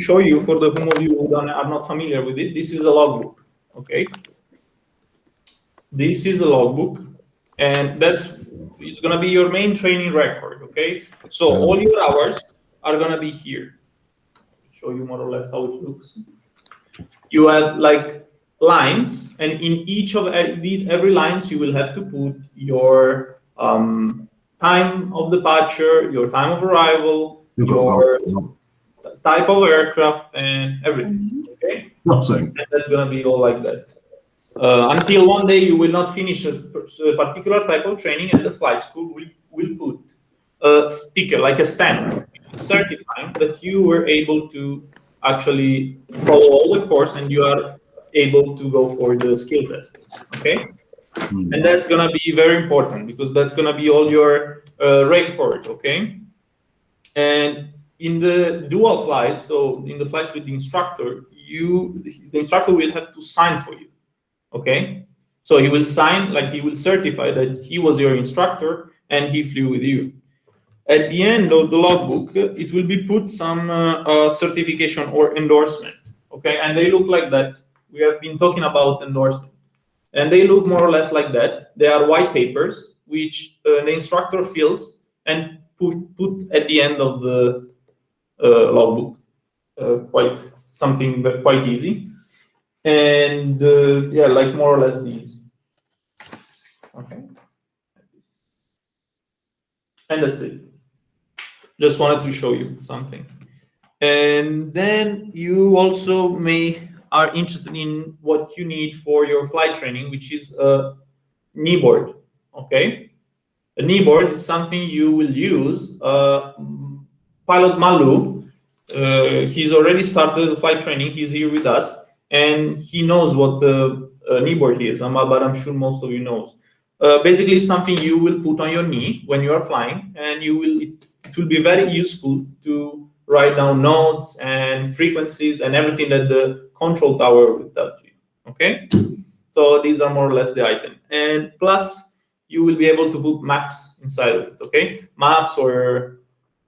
show you, for the whom of you who are not familiar with it, this is a logbook. Okay, this is a logbook, and it's gonna be your main training record. Okay, so all your hours are gonna be here. Show you more or less how it looks. You have like lines, and in each of these every lines you will have to put your time of departure, your time of arrival, your type of aircraft, and everything. Okay, and that's gonna be all like that. Until one day you will not finish a particular type of training, and the flight school will put a sticker, like a stamp, certifying that you were able to actually follow all the course and you are able to go for the skill test. Okay, and that's gonna be very important because that's gonna be all your record. Okay, and in the dual flights, so in the flights with the instructor, the instructor will have to sign for you. Okay, so he will sign, like he will certify that he was your instructor and he flew with you. At the end of the logbook, it will be put some certification or endorsement. Okay, and they look like that. We have been talking about endorsement, and they look more or less like that. They are white papers which the instructor fills and put at the end of the logbook. Quite something quite easy. And yeah, like more or less these. Okay, and that's it. Just wanted to show you something. And then you also are interested in what you need for your flight training, which is a knee board. Okay, a knee board is something you will use. Pilot Malu, he's already started the flight training. He's here with us, and he knows what the knee board is. But I'm sure most of you knows. Basically, it's something you will put on your knee when you are flying, and it will be very useful to write down notes and frequencies and everything that the control tower will tell you. Okay, so these are more or less the item, and plus you will be able to put maps inside of it. Okay, maps, or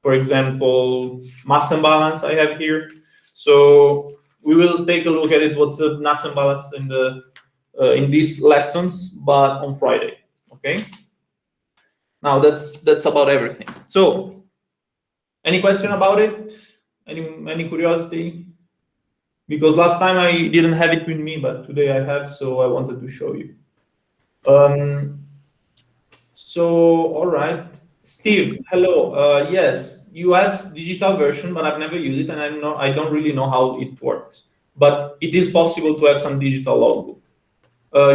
for example, mass and balance I have here. So we will take a look at it. What's the mass and balance in these lessons, but on Friday. Okay. Now that's about everything. So, any question about it? Any curiosity? Because last time I didn't have it with me, but today I have, so I wanted to show you. So, all right, Steve, hello. Yes, you have digital version, but I've never used it, and I don't really know how it works. But it is possible to have some digital logbook.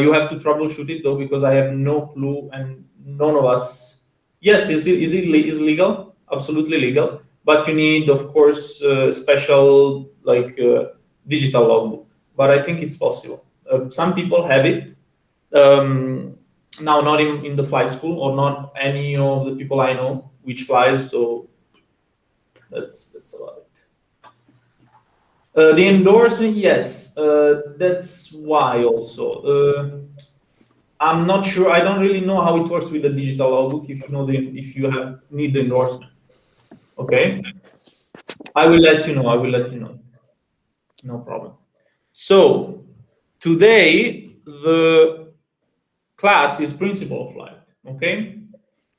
You have to troubleshoot it though, because I have no clue, and none of us. Yes, is legal? Absolutely legal, but you need, of course, special digital logbook. But I think it's possible. Some people have it. Now, not in the flight school, or not any of the people I know which flies. So that's about it. The endorsement, yes, that's why also. I'm not sure. I don't really know how it works with the digital logbook. If you know need the endorsement, okay. I will let you know. No problem. So today the class is principle of flight. Okay.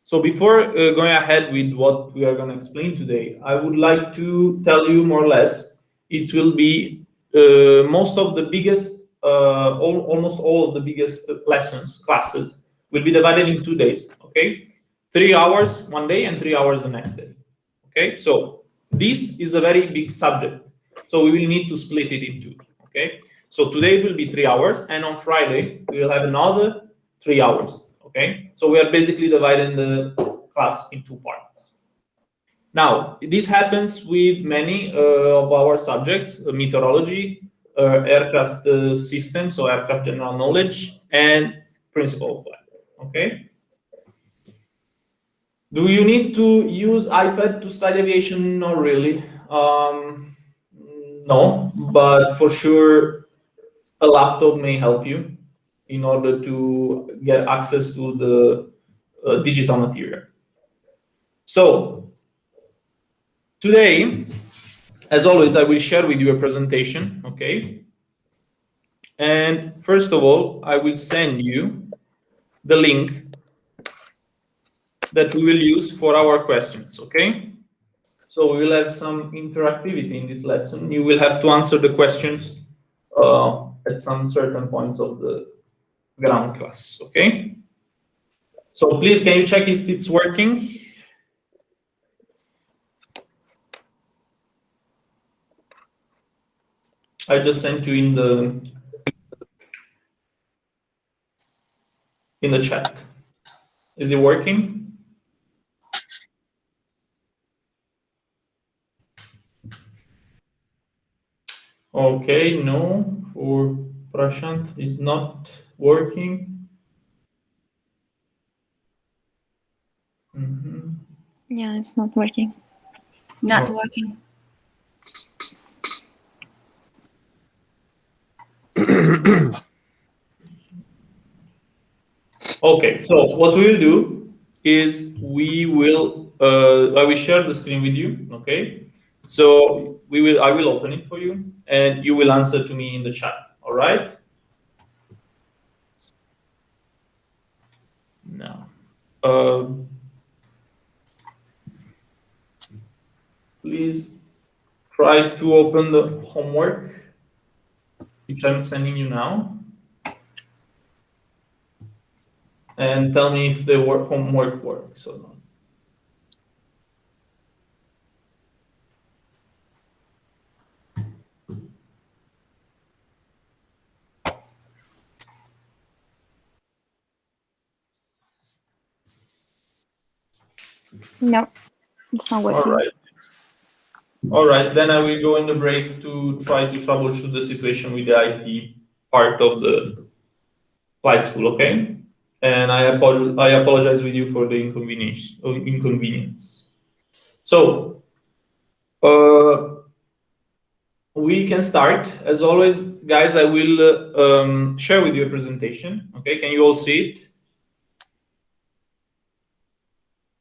So before going ahead with what we are going to explain today, I would like to tell you more or less. It will be most of the biggest. Almost all of the biggest classes will be divided in 2 days. Okay, 3 hours one day and 3 hours the next day. Okay, so this is a very big subject, so we will need to split it in 2. Okay, so today will be 3 hours, and on Friday we will have another 3 hours. Okay, so we are basically dividing the class in 2 parts. Now, this happens with many of our subjects: meteorology, aircraft systems, so aircraft general knowledge, and principle of flight. Okay. Do you need to use iPad to study aviation? Not really. No, but for sure, a laptop may help you in order to get access to the digital material. So today As always, I will share with you a presentation, okay? And first of all, I will send you the link that we will use for our questions, okay? So we will have some interactivity in this lesson. You will have to answer the questions at some certain points of the ground class, okay? So please, can you check if it's working? I just sent you in the chat. Is it working? Okay, no, for Prashant is not working. Yeah, it's not working. Not working. Okay, so what we will do is I will share the screen with you, okay? So I will open it for you and you will answer to me in the chat, all right? Now, please try to open the homework, which I'm sending you now. And tell me if the homework works or not. No, it's not working. All right, then I will go in the break to try to troubleshoot the situation with the IT part of the flight school, okay? And I apologize with you for the inconvenience. So we can start. As always, guys, I will share with you a presentation. Okay, can you all see it?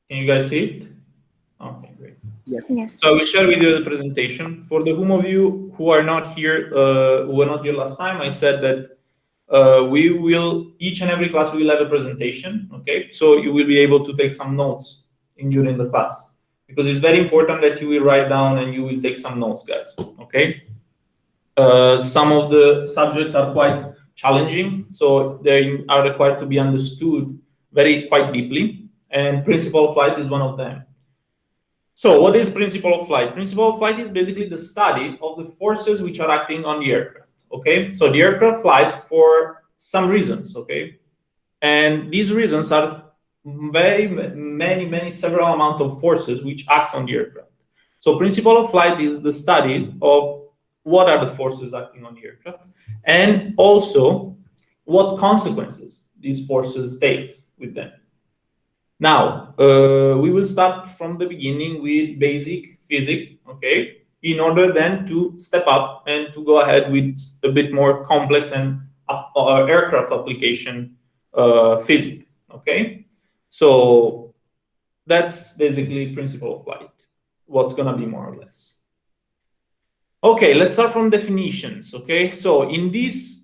Can you guys see it? Okay, great. Yes. So I will share with you the presentation. For the whom of you who are not here, who were not here last time, I said that we will, each and every class, we will have a presentation, okay? So you will be able to take some notes during the class, because it's very important that you will write down and you will take some notes, guys, okay? Some of the subjects are quite challenging, so they are required to be understood quite deeply, and principle of flight is one of them. So what is principle of flight? Principle of flight is basically the study of the forces which are acting on the aircraft, okay? So the aircraft flies for some reasons, okay? And these reasons are several amount of forces which act on the aircraft. So principle of flight is the studies of what are the forces acting on the aircraft, and also what consequences these forces take with them. Now, we will start from the beginning with basic physics, okay, in order then to step up and to go ahead with a bit more complex and aircraft application physics, okay? So that's basically principle of flight, what's going to be more or less. Okay, let's start from definitions, okay? So in this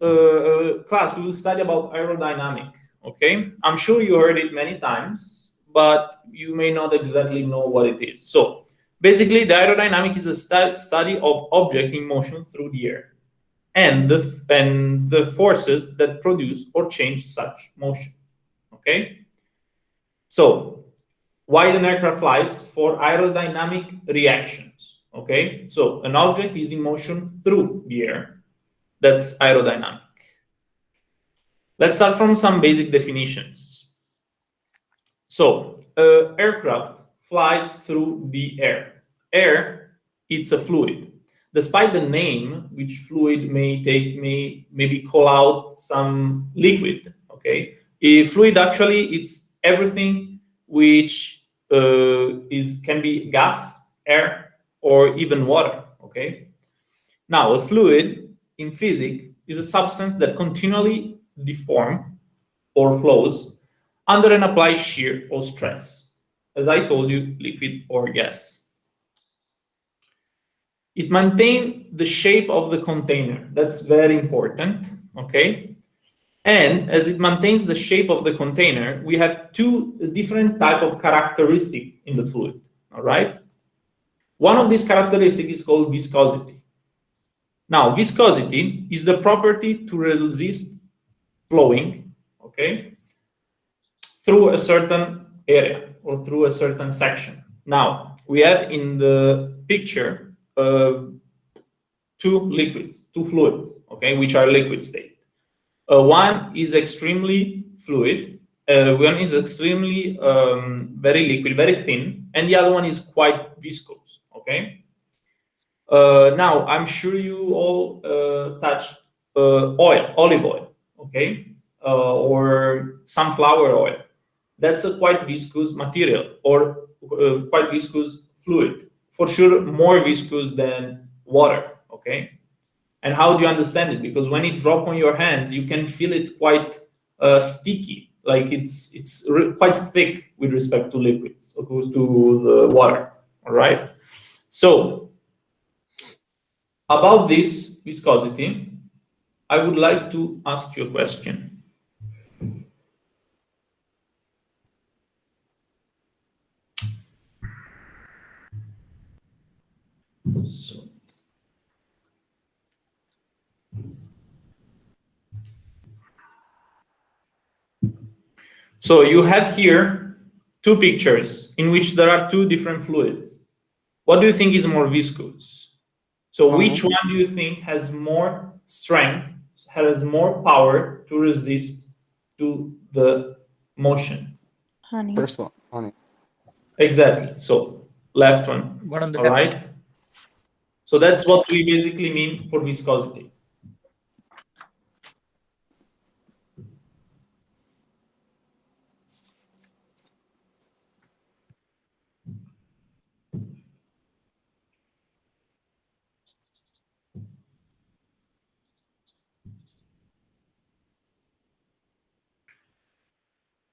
class, we will study about aerodynamic, okay? I'm sure you heard it many times, but you may not exactly know what it is. So basically, the aerodynamic is a study of object in motion through the air and the forces that produce or change such motion, okay? So why an aircraft flies? For aerodynamic reactions, okay? So an object is in motion through the air. That's aerodynamic. Let's start from some basic definitions. So aircraft flies through the air. Air, it's a fluid. Despite the name, which fluid maybe call out some liquid, okay? A fluid actually, it's everything which can be gas, air, or even water, okay? Now, a fluid in physics is a substance that continually deforms or flows under an applied shear or stress. As I told you, liquid or gas. it maintains the shape of the container. That's very important, okay? And as it maintains the shape of the container, we have two different type of characteristics in the fluid, all right? One of these characteristics is called viscosity. Now, viscosity is the property to resist flowing, okay, through a certain area or through a certain section. Now, we have in the picture two liquids, two fluids, okay, which are liquid state. One is extremely fluid, one is extremely very liquid, very thin, and the other one is quite viscous, okay? Now, I'm sure you all touched olive oil, okay? Or sunflower oil. That's a quite viscous material, or quite viscous fluid. For sure, more viscous than water, okay? And how do you understand it? Because when it drops on your hands, you can feel it quite sticky, like it's quite thick with respect to liquids, opposed to the water, all right? So, about this viscosity, I would like to ask you a question. So you have here two pictures in which there are two different fluids. What do you think is more viscous? So which one do you think has more strength, has more power to resist to the motion? Honey. First one, honey. Exactly. So left one. One on the All left. right. So that's what we basically mean for viscosity.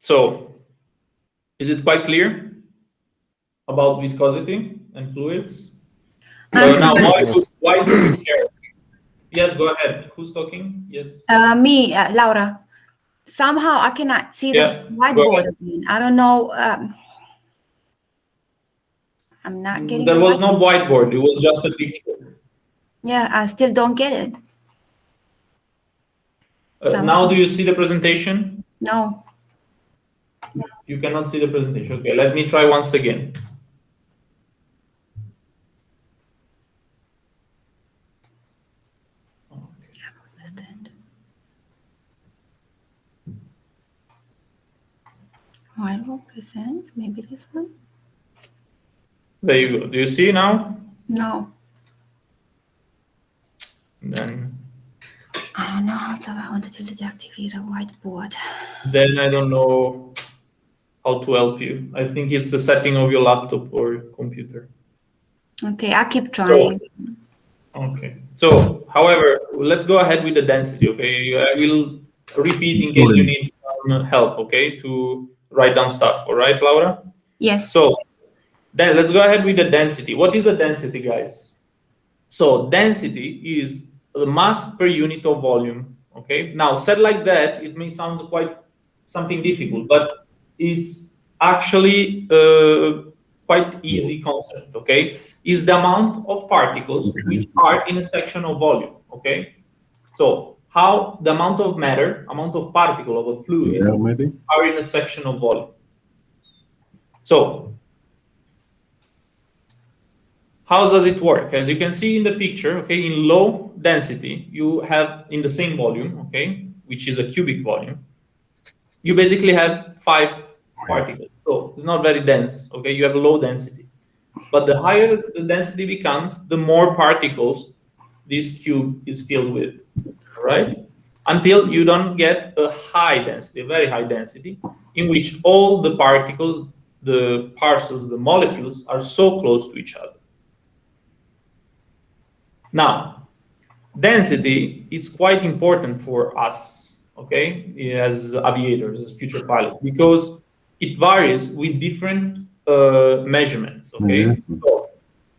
So, is it quite clear about viscosity and fluids? Now, why do we care? Yes, go ahead. Who's talking? Yes. Me, Laura. Somehow I cannot see the whiteboard again. I don't know. I'm not getting. There was no whiteboard. It was just a picture. Yeah, I still don't get it. Now, do you see the presentation? No. You cannot see the presentation. Okay, let me try once again. Whiteboard presents, maybe this one? There you go. Do you see now? No. Then I don't know how to until deactivate a whiteboard. Then I don't know how to help you. I think it's a setting of your laptop or computer. Okay, I keep trying. So, however, let's go ahead with the density, okay? I will repeat in case you need some help, okay, to write down stuff, all right, Laura? Yes. So, then let's go ahead with the density. What is a density, guys? So, density is the mass per unit of volume, okay? Now, said like that, it may sound quite something difficult, but it's actually quite easy concept, okay? Is the amount of particles which are in a section of volume, okay? So how the amount of matter, amount of particle of a fluid are in a section of volume. So how does it work? As you can see in the picture, okay, in low density, you have in the same volume, okay, which is a cubic volume, you basically have 5 particles. So it's not very dense, okay, you have a low density. But the higher the density becomes, the more particles this cube is filled with, all right? Until you don't get a high density, a very high density, in which all the particles, the parcels, the molecules are so close to each other. Now, density is quite important for us, okay, as aviators, as future pilots, because it varies with different measurements, okay? So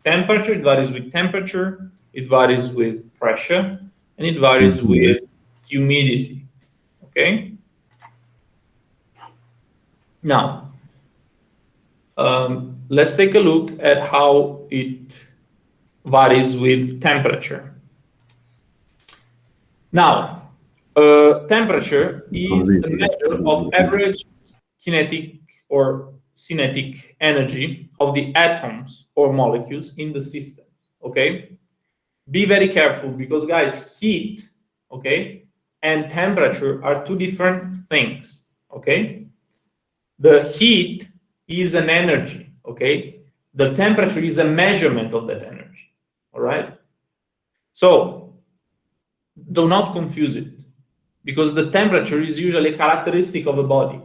temperature, it varies with temperature, it varies with pressure, and it varies with humidity. Okay? Now, let's take a look at how it varies with temperature. Now, temperature is a measure of average kinetic or cinetic energy of the atoms or molecules in the system. Okay? Be very careful because, guys, heat, okay, and temperature are two different things. Okay? The heat is an energy, okay? The temperature is a measurement of that energy, all right? So do not confuse it, because the temperature is usually a characteristic of a body.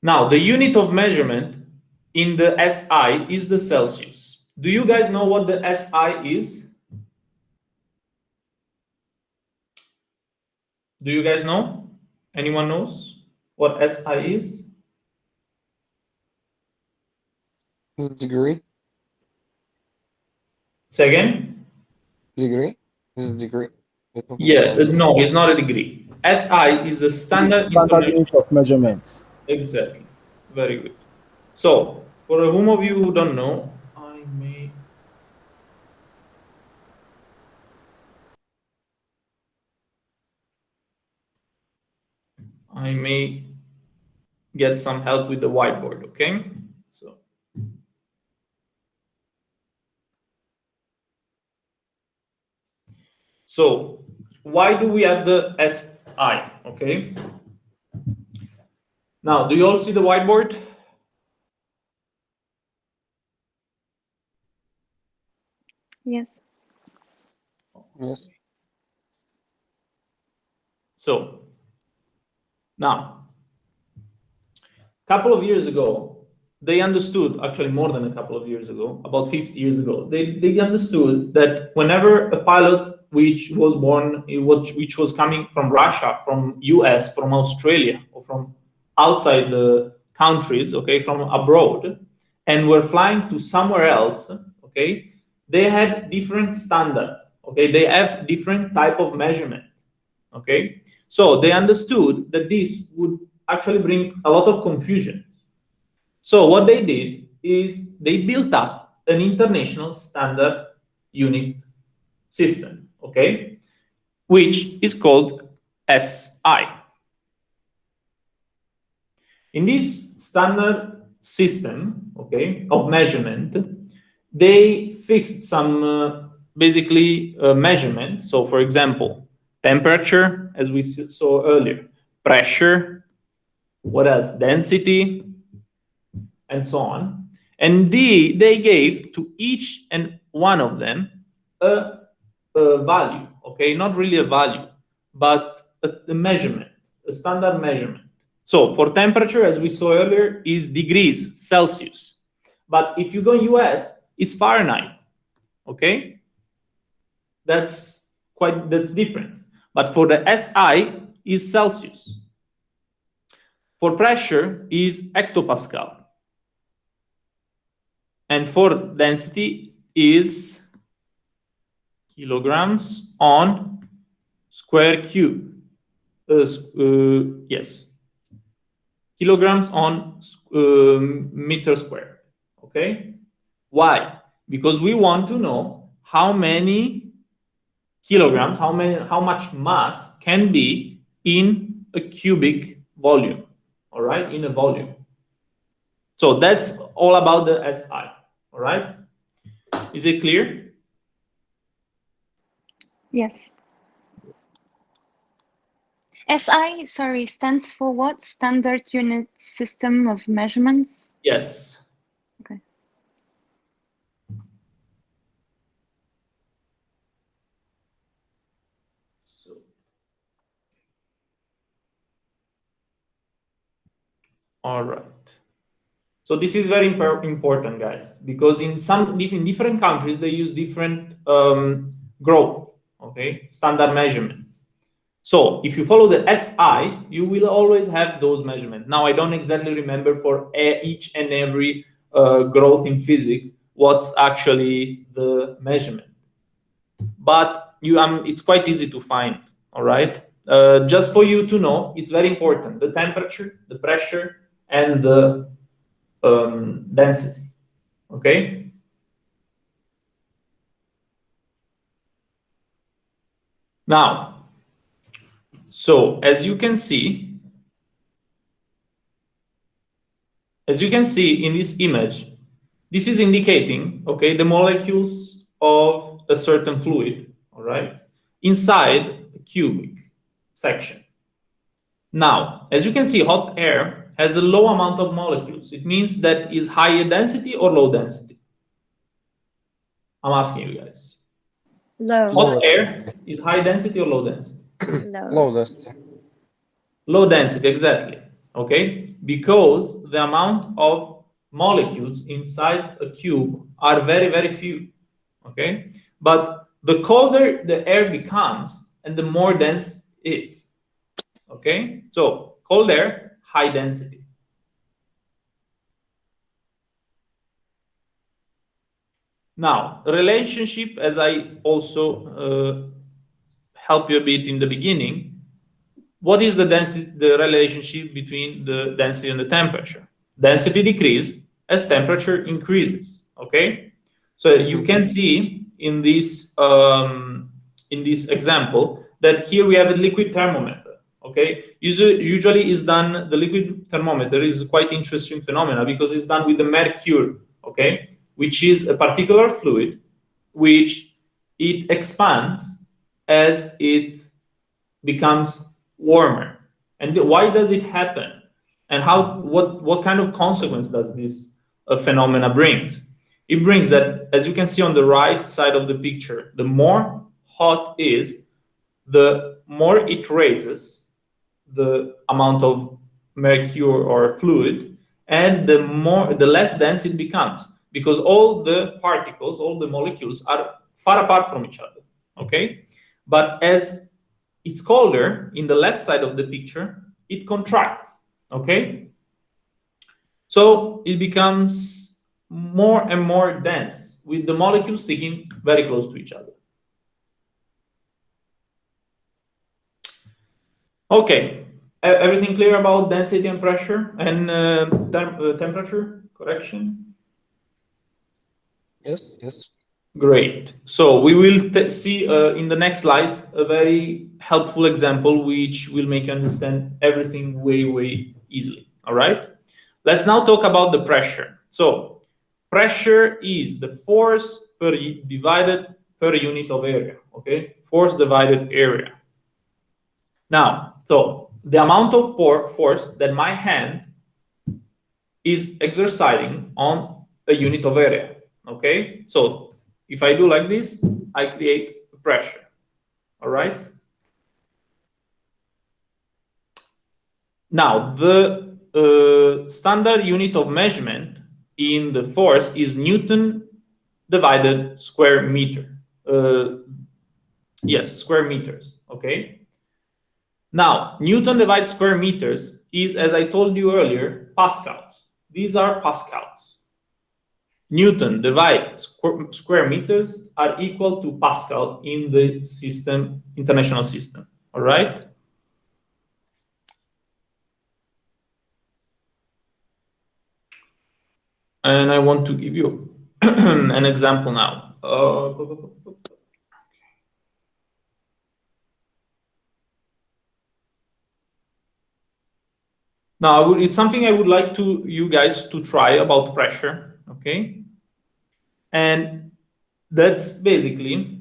Now, the unit of measurement in the SI is the Celsius. Do you guys know what the SI is? Do you guys know? Anyone knows what SI is? Is it degree? Say again? Degree? Is it degree? Yeah, no, it's not a degree. SI is a standard unit of measurements. Exactly. Very good. So, for whom of you who don't know, I may get some help with the whiteboard, okay? So why do we have the SI, okay? Now, do you all see the whiteboard? Yes. Yes. So now, a couple of years ago, they understood, actually more than a couple of years ago, about 50 years ago, they understood that whenever a pilot which was born, which was coming from Russia, from US, from Australia, or from outside the countries, okay, from abroad, and were flying to somewhere else, okay, they had different standard, okay, they have different type of measurement, okay. So they understood that this would actually bring a lot of confusion. So what they did is they built up an international standard unit system, okay, which is called SI. In this standard system, okay, of measurement, they fixed some basically measurement. So, for example, temperature, as we saw earlier, pressure, what else? Density, and so on. And they gave to each and one of them a value, okay? Not really a value, but a measurement, a standard measurement. So for temperature, as we saw earlier, is degrees Celsius. But if you go US, it's Fahrenheit, okay? That's different. But for the SI is Celsius. For pressure is hectopascal. And for density is kilograms on square cube. Yes. Kilograms on meter square. Okay? Why? Because we want to know how many kilograms, how much mass can be in a cubic volume. All right? In a volume. So that's all about the SI. All right? Is it clear? Yes. SI, sorry, stands for what? Standard Unit System of Measurements? Yes. Okay. All right. So this is very important, guys, because in different countries, they use different growth, okay, standard measurements. So if you follow the SI, you will always have those measurements. Now, I don't exactly remember for each and every growth in physics what's actually the measurement. But it's quite easy to find, all right? Just for you to know, it's very important, the temperature, the pressure, and the density, okay? Now, so as you can see in this image, this is indicating, okay, the molecules of a certain fluid, all right, inside a cubic section. Now, as you can see, hot air has a low amount of molecules. It means that is higher density or low density? I'm asking you guys. Low. Hot air is high density or low density? Low. Low density. Low density, exactly. Okay, because the amount of molecules inside a cube are very, very few. Okay, but the colder the air becomes and the more dense it's. Okay, so cold air, high density. Now, relationship, as I also help you a bit in the beginning, what is the density, the relationship between the density and the temperature? Density decreases as temperature increases. Okay, so you can see in this example that here we have a liquid thermometer. Okay, usually is done. The liquid thermometer is a quite interesting phenomena because it's done with the mercury. Okay, which is a particular fluid, which it expands as it becomes warmer. And why does it happen? And what kind of consequence does this phenomena brings? It brings that, as you can see on the right side of the picture, the more hot is, the more it raises the amount of mercury or fluid, and the less dense it becomes, because all the particles, all the molecules are far apart from each other. Okay, but as it's colder, in the left side of the picture, it contracts. Okay, so it becomes more and more dense, with the molecules sticking very close to each other. Okay, everything clear about density and pressure and temperature correction? Yes, yes. Great. So we will see in the next slide a very helpful example which will make you understand everything way, way easily. All right. Let's now talk about the pressure. So pressure is the force divided per unit of area. Okay, force divided area. Now, so the amount of force that my hand is exercising on a unit of area. Okay, so if I do like this, I create pressure. All right. Now, the standard unit of measurement in the force is Newton divided square meter. Yes, square meters. Okay. Now, Newton divided square meters is, as I told you earlier, pascals. These are pascals. Newton divided square meters are equal to Pascal in the system, international system. All right. And I want to give you an example now. Now, it's something I would like you guys to try about pressure. Okay. And that's basically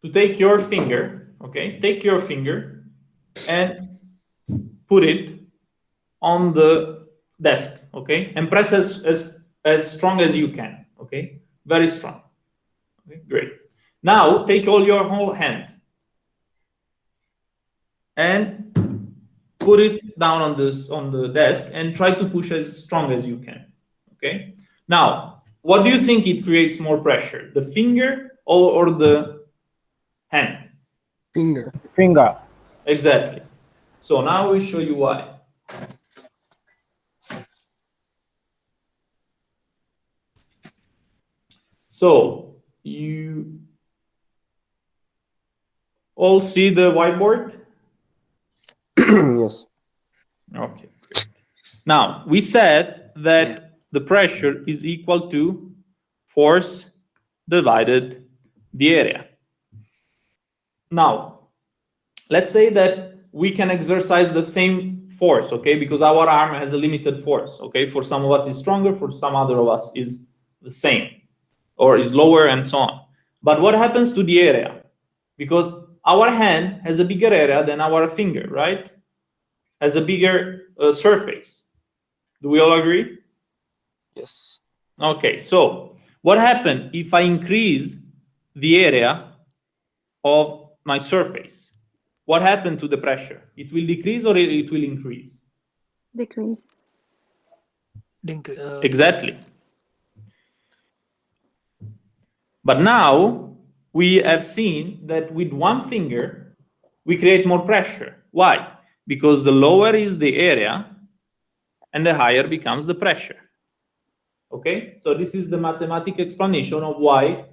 to take your finger, okay? Take your finger and put it on the desk, okay? And press as strong as you can, okay? Very strong. Okay, great. Now take your whole hand and put it down on the desk and try to push as strong as you can. Okay. Now, what do you think it creates more pressure, the finger or the hand? Finger. Finger. Exactly. So now we show you why. So you all see the whiteboard? Yes. Okay, great. Now, we said that the pressure is equal to force divided the area. Now, let's say that we can exercise the same force, okay? Because our arm has a limited force, okay? For some of us it's stronger, for some other of us is the same, or is lower, and so on. But what happens to the area? Because our hand has a bigger area than our finger, right? Has a bigger surface. Do we all agree? Yes. Okay, so what happens if I increase the area of my surface? What happened to the pressure? It will decrease or it will increase? Decrease. Exactly. But now we have seen that with one finger, we create more pressure. Why? Because the lower is the area and the higher becomes the pressure. Okay, so this is the mathematical explanation of why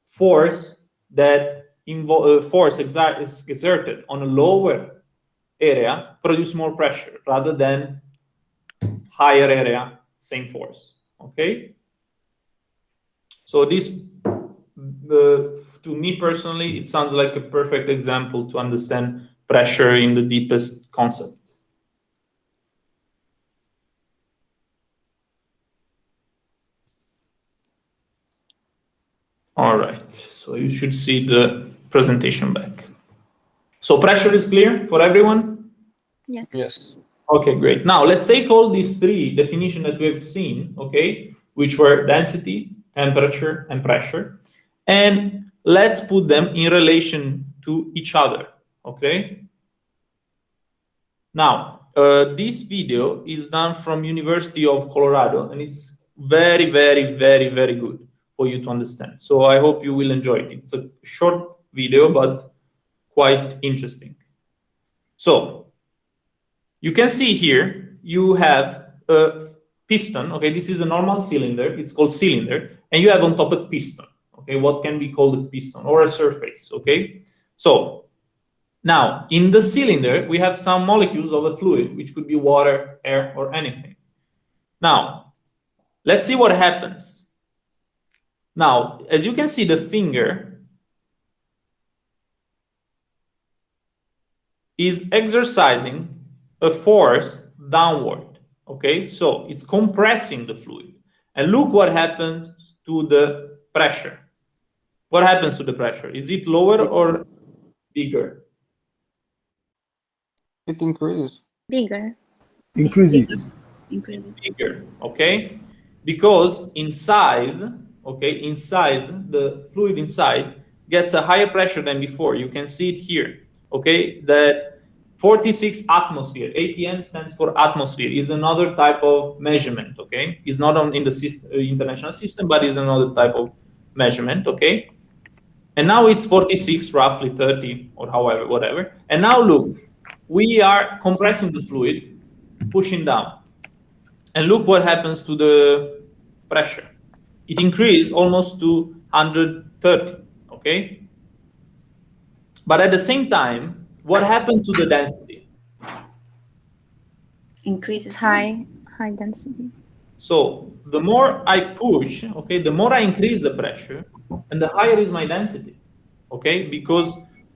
force that force exerted on a lower area produce more pressure rather than higher area, same force. Okay, so this to me personally, it sounds like a perfect example to understand pressure in the deepest concept. All right, so you should see the presentation back. So pressure is clear for everyone? Yes. Yes. Okay, great. Now let's take all these three definitions that we've seen, okay, which were density, temperature, and pressure, and let's put them in relation to each other, okay? Now, this video is done from University of Colorado, and it's very, very, very, very good for you to understand. So I hope you will enjoy it. It's a short video, but quite interesting. So you can see here, you have a piston, okay? This is a normal cylinder, it's called cylinder, and you have on top a piston, okay? What can be called a piston or a surface, okay? So now, in the cylinder, we have some molecules of a fluid, which could be water, air, or anything. Now, let's see what happens. Now, as you can see, the finger is exercising a force downward, okay? So it's compressing the fluid. And look what happens to the pressure. What happens to the pressure? Is it lower or bigger? It increases. Bigger. Increases. Increases. Bigger, okay? Because inside, okay, inside, the fluid inside gets a higher pressure than before. You can see it here, okay? That 46 atmosphere, ATM stands for atmosphere, is another type of measurement, okay? It's not on in the system, international system, but is another type of measurement, okay? And now it's 46, roughly 30, or however, whatever. And now look, we are compressing the fluid, pushing down. And look what happens to the pressure. It increased almost to 130, okay? But at the same time, what happened to the density? Increases. High density. So the more I push, okay, the more I increase the pressure, and the higher is my density, okay? Because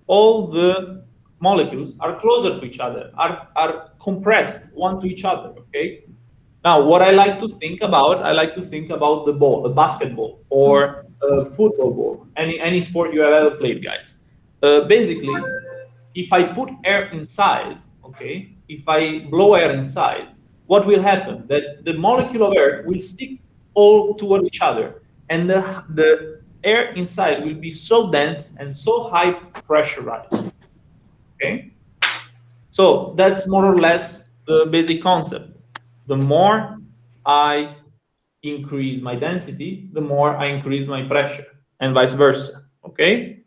all the molecules are closer to each other, are compressed one to each other, okay? Now, what I like to think about, I like to think about the ball, a basketball, or a football ball, any sport you have ever played, guys. Basically, if I put air inside, okay, if I blow air inside, what will happen? That the molecule of air will stick all toward each other, and the air inside will be so dense and so high pressurized, okay? So that's more or less the basic concept. The more I increase my density, the more I increase my pressure, and vice versa, okay?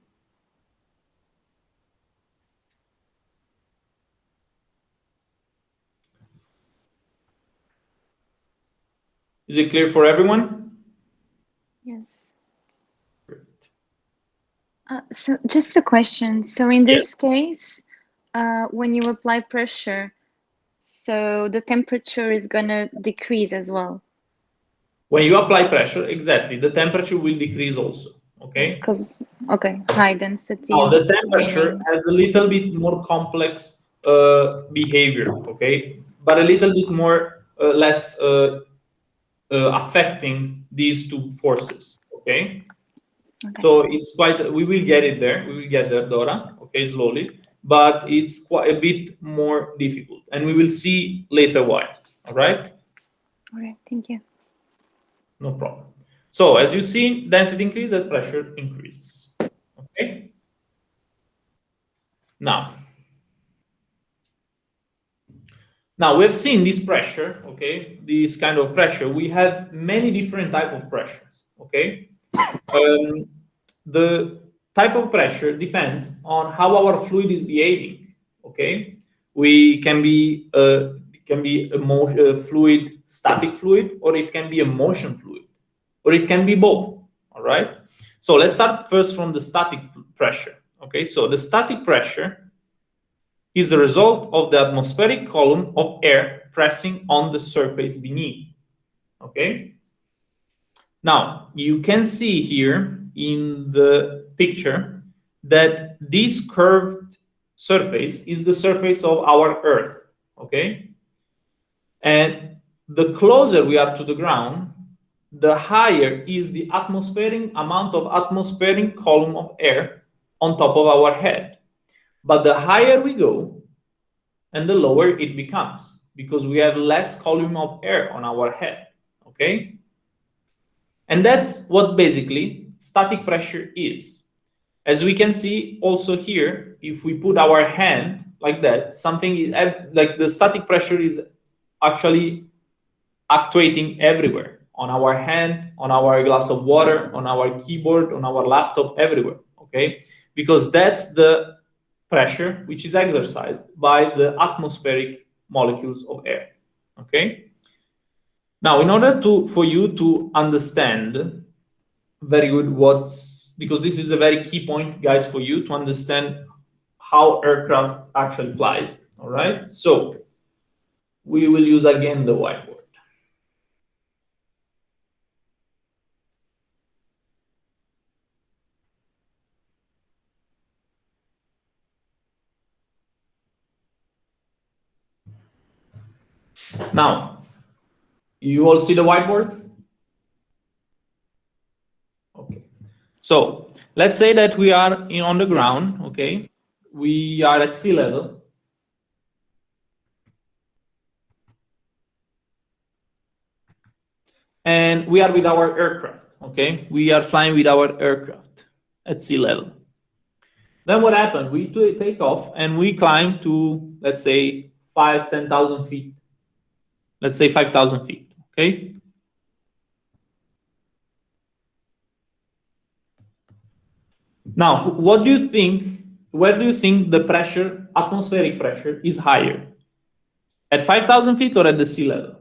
Is it clear for everyone? Yes. So just a question. So in this case, when you apply pressure, so the temperature is gonna decrease as well. When you apply pressure, exactly, the temperature will decrease also. Okay. Because high density. Now the temperature has a little bit more complex behavior. Okay, but a little bit more less affecting these two forces. Okay. So it's quite, we will get it there. We will get there, Dora, okay, slowly, but it's quite a bit more difficult, and we will see later why. All right? All right, thank you. No problem. So as you see, density increases as pressure increases. Okay? Now we have seen this pressure, okay, this kind of pressure. We have many different type of pressures, okay? The type of pressure depends on how our fluid is behaving. Okay, we can be a fluid, static fluid, or it can be a motion fluid, or it can be both. All right. So let's start first from the static pressure. Okay, so the static pressure is the result of the atmospheric column of air pressing on the surface beneath. Okay. Now, you can see here in the picture that this curved surface is the surface of our Earth, okay? And the closer we are to the ground, the higher is the atmospheric amount of atmospheric column of air on top of our head. But the higher we go, and the lower it becomes, because we have less column of air on our head, okay? And that's what basically static pressure is. As we can see also here, if we put our hand like that, something is like the static pressure is actually actuating everywhere, on our hand, on our glass of water, on our keyboard, on our laptop, everywhere, okay? Because that's the pressure which is exercised by the atmospheric molecules of air, okay? Now, in order for you to understand very good because this is a very key point, guys, for you to understand how aircraft actually flies, all right? So we will use again the whiteboard. Now, you all see the whiteboard? Okay. So let's say that we are on the ground, okay? We are at sea level. And we are with our aircraft, okay? We are flying with our aircraft at sea level. Then what happened? We take off and we climb to, let's say, 10,000 feet. Let's say 5,000 feet, okay? Now, what do you think? Where do you think the pressure, atmospheric pressure, is higher? At 5,000 feet or at the sea level?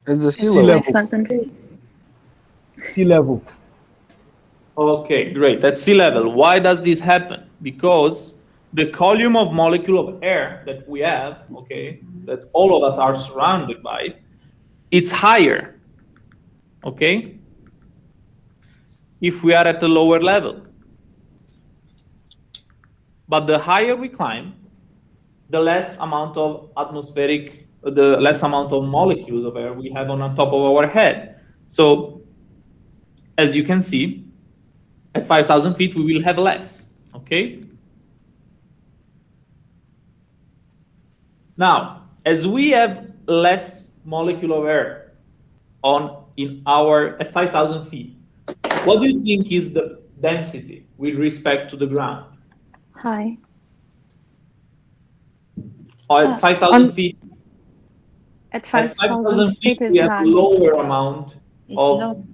At the Sea level. Sea level. Okay, great. At sea level. Why does this happen? Because the column of molecule of air that we have, okay, that all of us are surrounded by, it's higher, okay, if we are at the lower level. But the higher we climb, the less amount of the less amount of molecules of air we have on top of our head. So as you can see, at 5,000 feet, we will have less, okay? Now, as we have less molecule of air at 5,000 feet, what do you think is the density with respect to the ground? High. Or at 5,000 feet? At 5,000 feet is we have high. lower amount of... Low.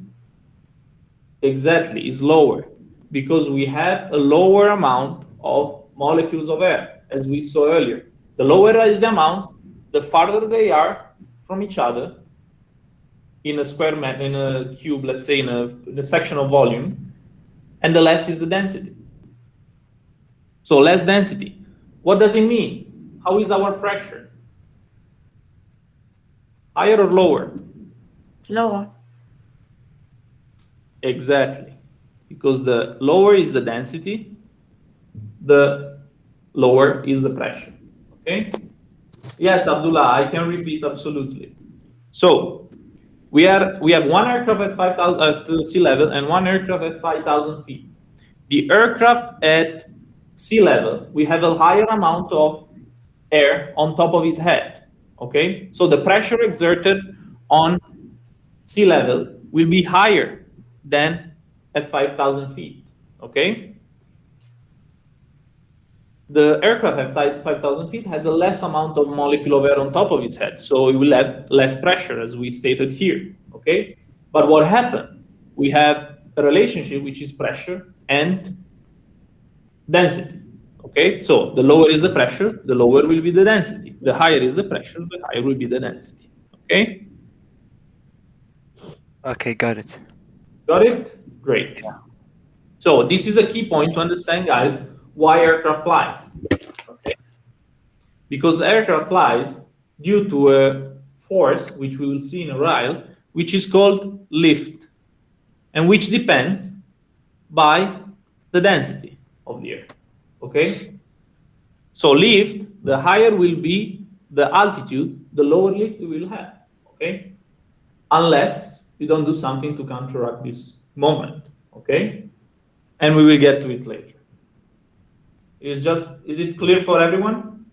Exactly, is lower, because we have a lower amount of molecules of air, as we saw earlier. The lower is the amount, the farther they are from each other in a square in a cube, let's say in a section of volume, and the less is the density. So less density. What does it mean? How is our pressure? Higher or lower? Lower. Exactly. Because the lower is the density, the lower is the pressure. Okay? Yes, Abdullah, I can repeat absolutely. So we have one aircraft at 5,000 at sea level and one aircraft at 5,000 feet. The aircraft at sea level, we have a higher amount of air on top of his head. Okay, so the pressure exerted on sea level will be higher than at 5,000 feet. Okay, the aircraft at 5,000 feet has a less amount of molecule of air on top of its head, so it will have less pressure, as we stated here. Okay, but what happened? We have a relationship which is pressure and density. Okay, so the lower is the pressure, the lower will be the density. The higher is the pressure, the higher will be the density. Okay? Okay, got it. Got it? Great. So this is a key point to understand, guys, why aircraft flies. Okay? Because aircraft flies due to a force, which we will see in a while, which is called lift, and which depends by the density of the air. Okay? So lift, the higher will be the altitude, the lower lift you will have. Okay? Unless you don't do something to counteract this moment. Okay? And we will get to it later. Is it clear for everyone?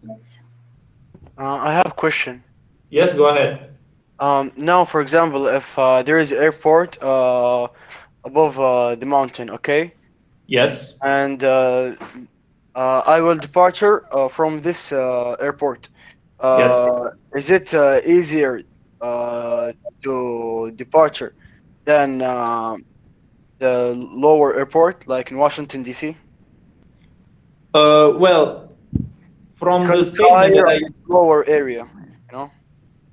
Yes. I have a question. Yes, go ahead. Now, for example, if there is an airport above the mountain, okay? Yes. And I will departure from this airport. Yes. Is it easier to departure than the lower airport, like in Washington, D.C.? Well, from the Because statement that I... lower area, you know?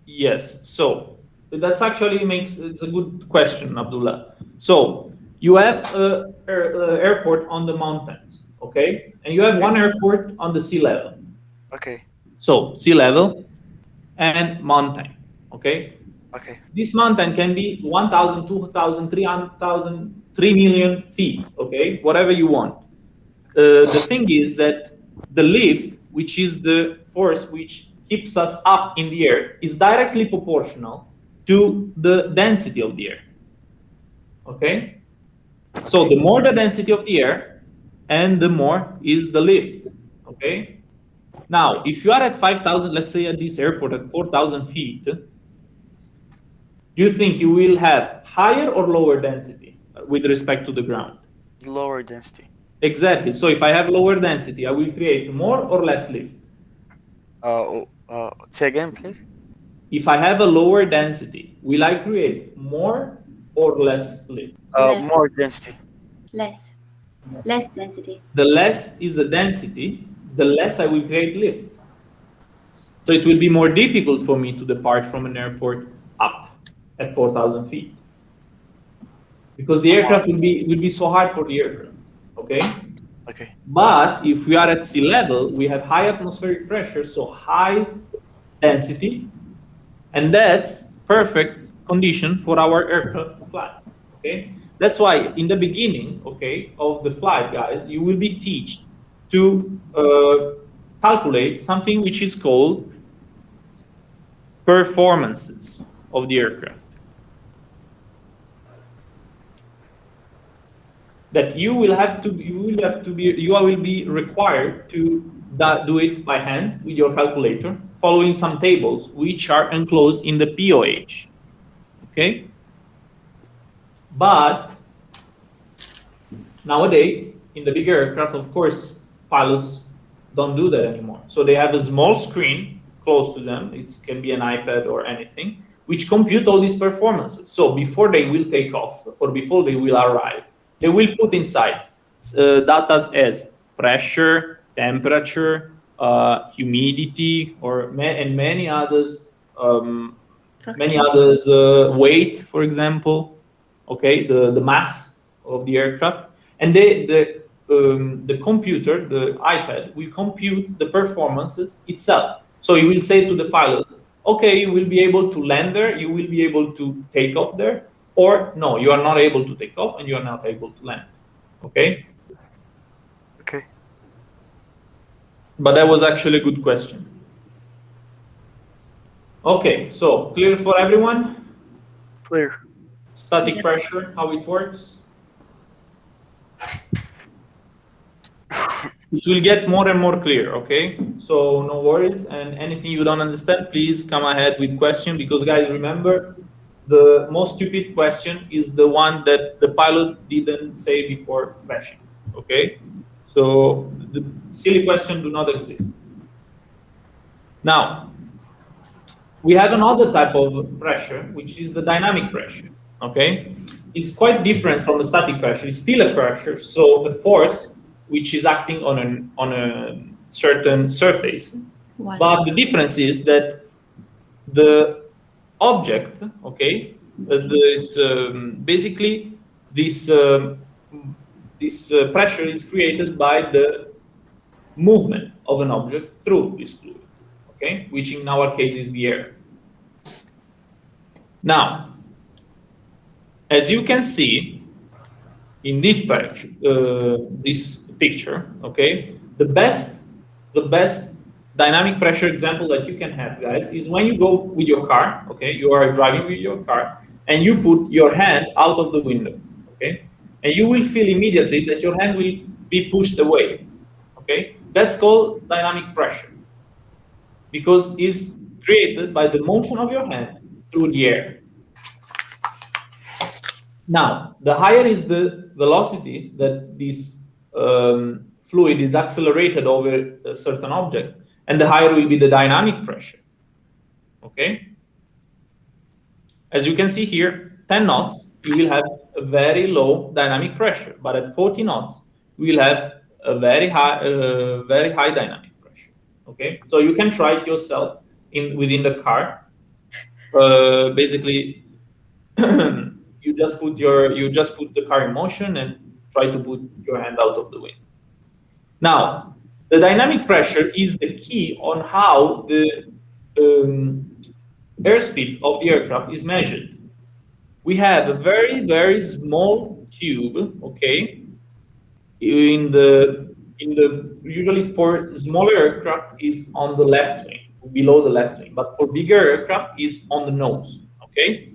Yes, so that's actually it's a good question, Abdullah. So you have a airport on the mountains, okay, and you have one airport on the sea level. Okay. So sea level and mountain, okay. Okay. This mountain can be 1,000, 2,000, 300,000, 3 million feet, okay, whatever you want. The thing is that the lift, which is the force which keeps us up in the air, is directly proportional to the density of the air. Okay? So the more the density of the air, and the more is the lift. Okay? Now, if you are at 5,000, let's say at this airport at 4,000 feet, do you think you will have higher or lower density with respect to the ground? Lower density. Exactly. So if I have lower density, I will create more or less lift? Say again, please. If I have a lower density, will I create more or less lift? More density. Less. Less density. The less is the density, the less I will create lift. So it will be more difficult for me to depart from an airport up at 4,000 feet. Because the aircraft will be so hard for the aircraft. Okay? Okay. But if we are at sea level, we have high atmospheric pressure, so high density, and that's perfect condition for our aircraft to fly. Okay, that's why in the beginning, okay, of the flight, guys, you will be taught to calculate something which is called performances of the aircraft. That you will be required to do it by hand with your calculator, following some tables which are enclosed in the POH. Okay? But nowadays, in the bigger aircraft, of course, pilots don't do that anymore. So they have a small screen close to them. It can be an iPad or anything, which compute all these performances. So before they will take off or before they will arrive, they will put inside data as pressure, temperature, humidity, and many others many others, weight, for example, okay, the mass of the aircraft, and the computer, the iPad, will compute the performances itself. So you will say to the pilot, okay, you will be able to land there, you will be able to take off there, or no, you are not able to take off and you are not able to land. Okay? Okay. But that was actually a good question. Okay, so clear for everyone? Clear. Static pressure, how it works? It will get more and more clear, okay? So no worries, and anything you don't understand, please come ahead with question, because guys, remember, the most stupid question is the one that the pilot didn't say before crashing, okay? So the silly question do not exist. Now, we have another type of pressure, which is the dynamic pressure, okay? It's quite different from the static pressure. It's still a pressure, so a force which is acting on a certain surface. Wow. But the difference is that the object, okay, basically this pressure is created by the movement of an object through this fluid, okay, which in our case is the air. Now, as you can see in this picture, okay, the best dynamic pressure example that you can have, guys, is when you go with your car, okay, you are driving with your car, and you put your hand out of the window, okay, and you will feel immediately that your hand will be pushed away, okay. That's called dynamic pressure, because it's created by the motion of your hand through the air. Now, the higher is the velocity that this fluid is accelerated over a certain object, and the higher will be the dynamic pressure, okay? As you can see here, 10 knots, you will have a very low dynamic pressure, but at 40 knots, we will have a very high dynamic pressure, okay? So you can try it yourself within the car. Basically, you just put the car in motion and try to put your hand out of the wind. Now, the dynamic pressure is the key on how the airspeed of the aircraft is measured. We have a very, very small tube, okay, usually for smaller aircraft is on the left wing, below the left wing, but for bigger aircraft is on the nose, okay?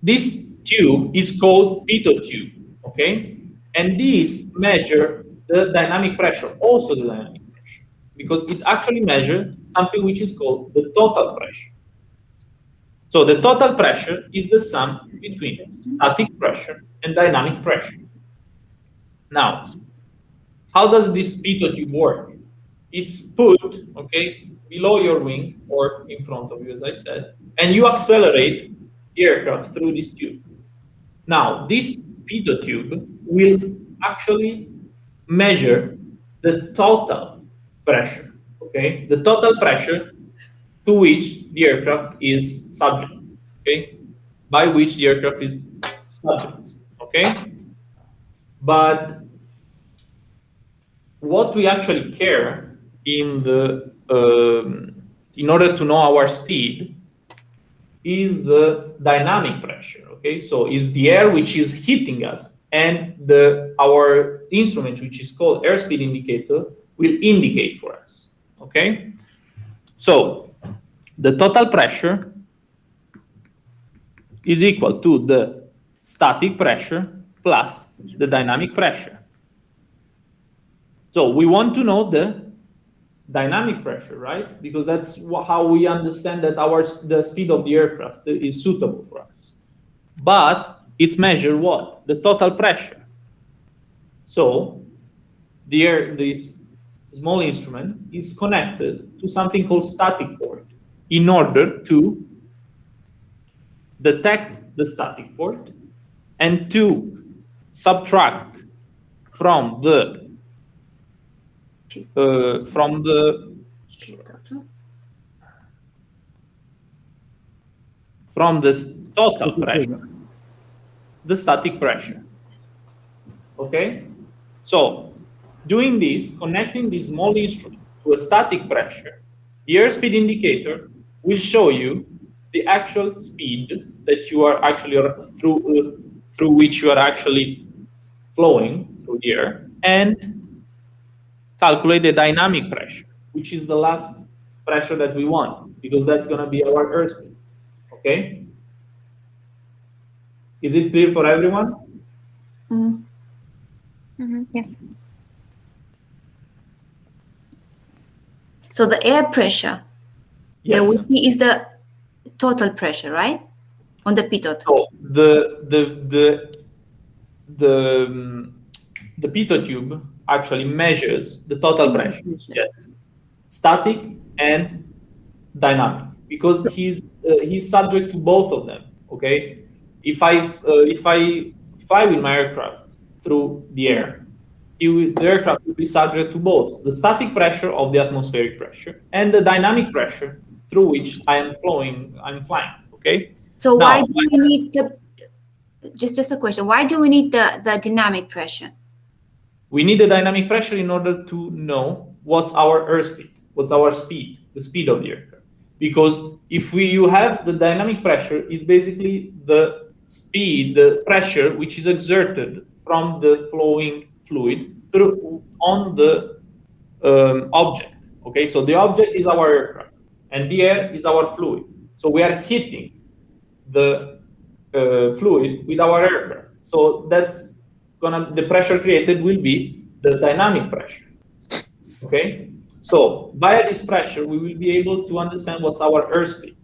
This tube is called pitot tube, okay? And this measures the dynamic pressure, also the dynamic pressure, because it actually measures something which is called the total pressure. So the total pressure is the sum between static pressure and dynamic pressure. Now, how does this pitot tube work? It's put, okay, below your wing or in front of you, as I said, and you accelerate the aircraft through this tube. Now, this pitot tube will actually measure the total pressure, okay? The total pressure to which the aircraft is subject, okay? By which the aircraft is subject, okay? But what we actually care in order to know our speed is the dynamic pressure, okay? So is the air which is hitting us, and our instrument, which is called airspeed indicator, will indicate for us, okay? So the total pressure is equal to the static pressure plus the dynamic pressure. So we want to know the dynamic pressure, right? Because that's how we understand that the speed of the aircraft is suitable for us. But it's measured what? The total pressure. So this small instrument is connected to something called static port in order to detect the static port and to subtract from the from this total pressure the static pressure. Okay? So, doing this, connecting this small instrument to a static pressure, the airspeed indicator will show you the actual speed that you are actually through which you are actually flowing through the air, and calculate the dynamic pressure, which is the last pressure that we want, because that's going to be our airspeed. Okay? Is it clear for everyone? Yes. So the air pressure Yes. that we see is the total pressure, right? On the pitot. So the pitot tube actually measures the total pressure. Yes, static and dynamic, because he's subject to both of them. Okay, if I fly with my aircraft through the air, the aircraft will be subject to both the static pressure of the atmospheric pressure and the dynamic pressure through which I'm flying. Okay. So Now, why do we need the, just a question, why do we need the dynamic pressure? we need the dynamic pressure in order to know what's our airspeed, what's our speed, the speed of the aircraft. Because if you have the dynamic pressure, is basically the speed, the pressure which is exerted from the flowing fluid on the object. Okay, so the object is our aircraft, and the air is our fluid. So we are hitting the fluid with our aircraft. So the pressure created will be the dynamic pressure. Okay, so via this pressure we will be able to understand what's our airspeed,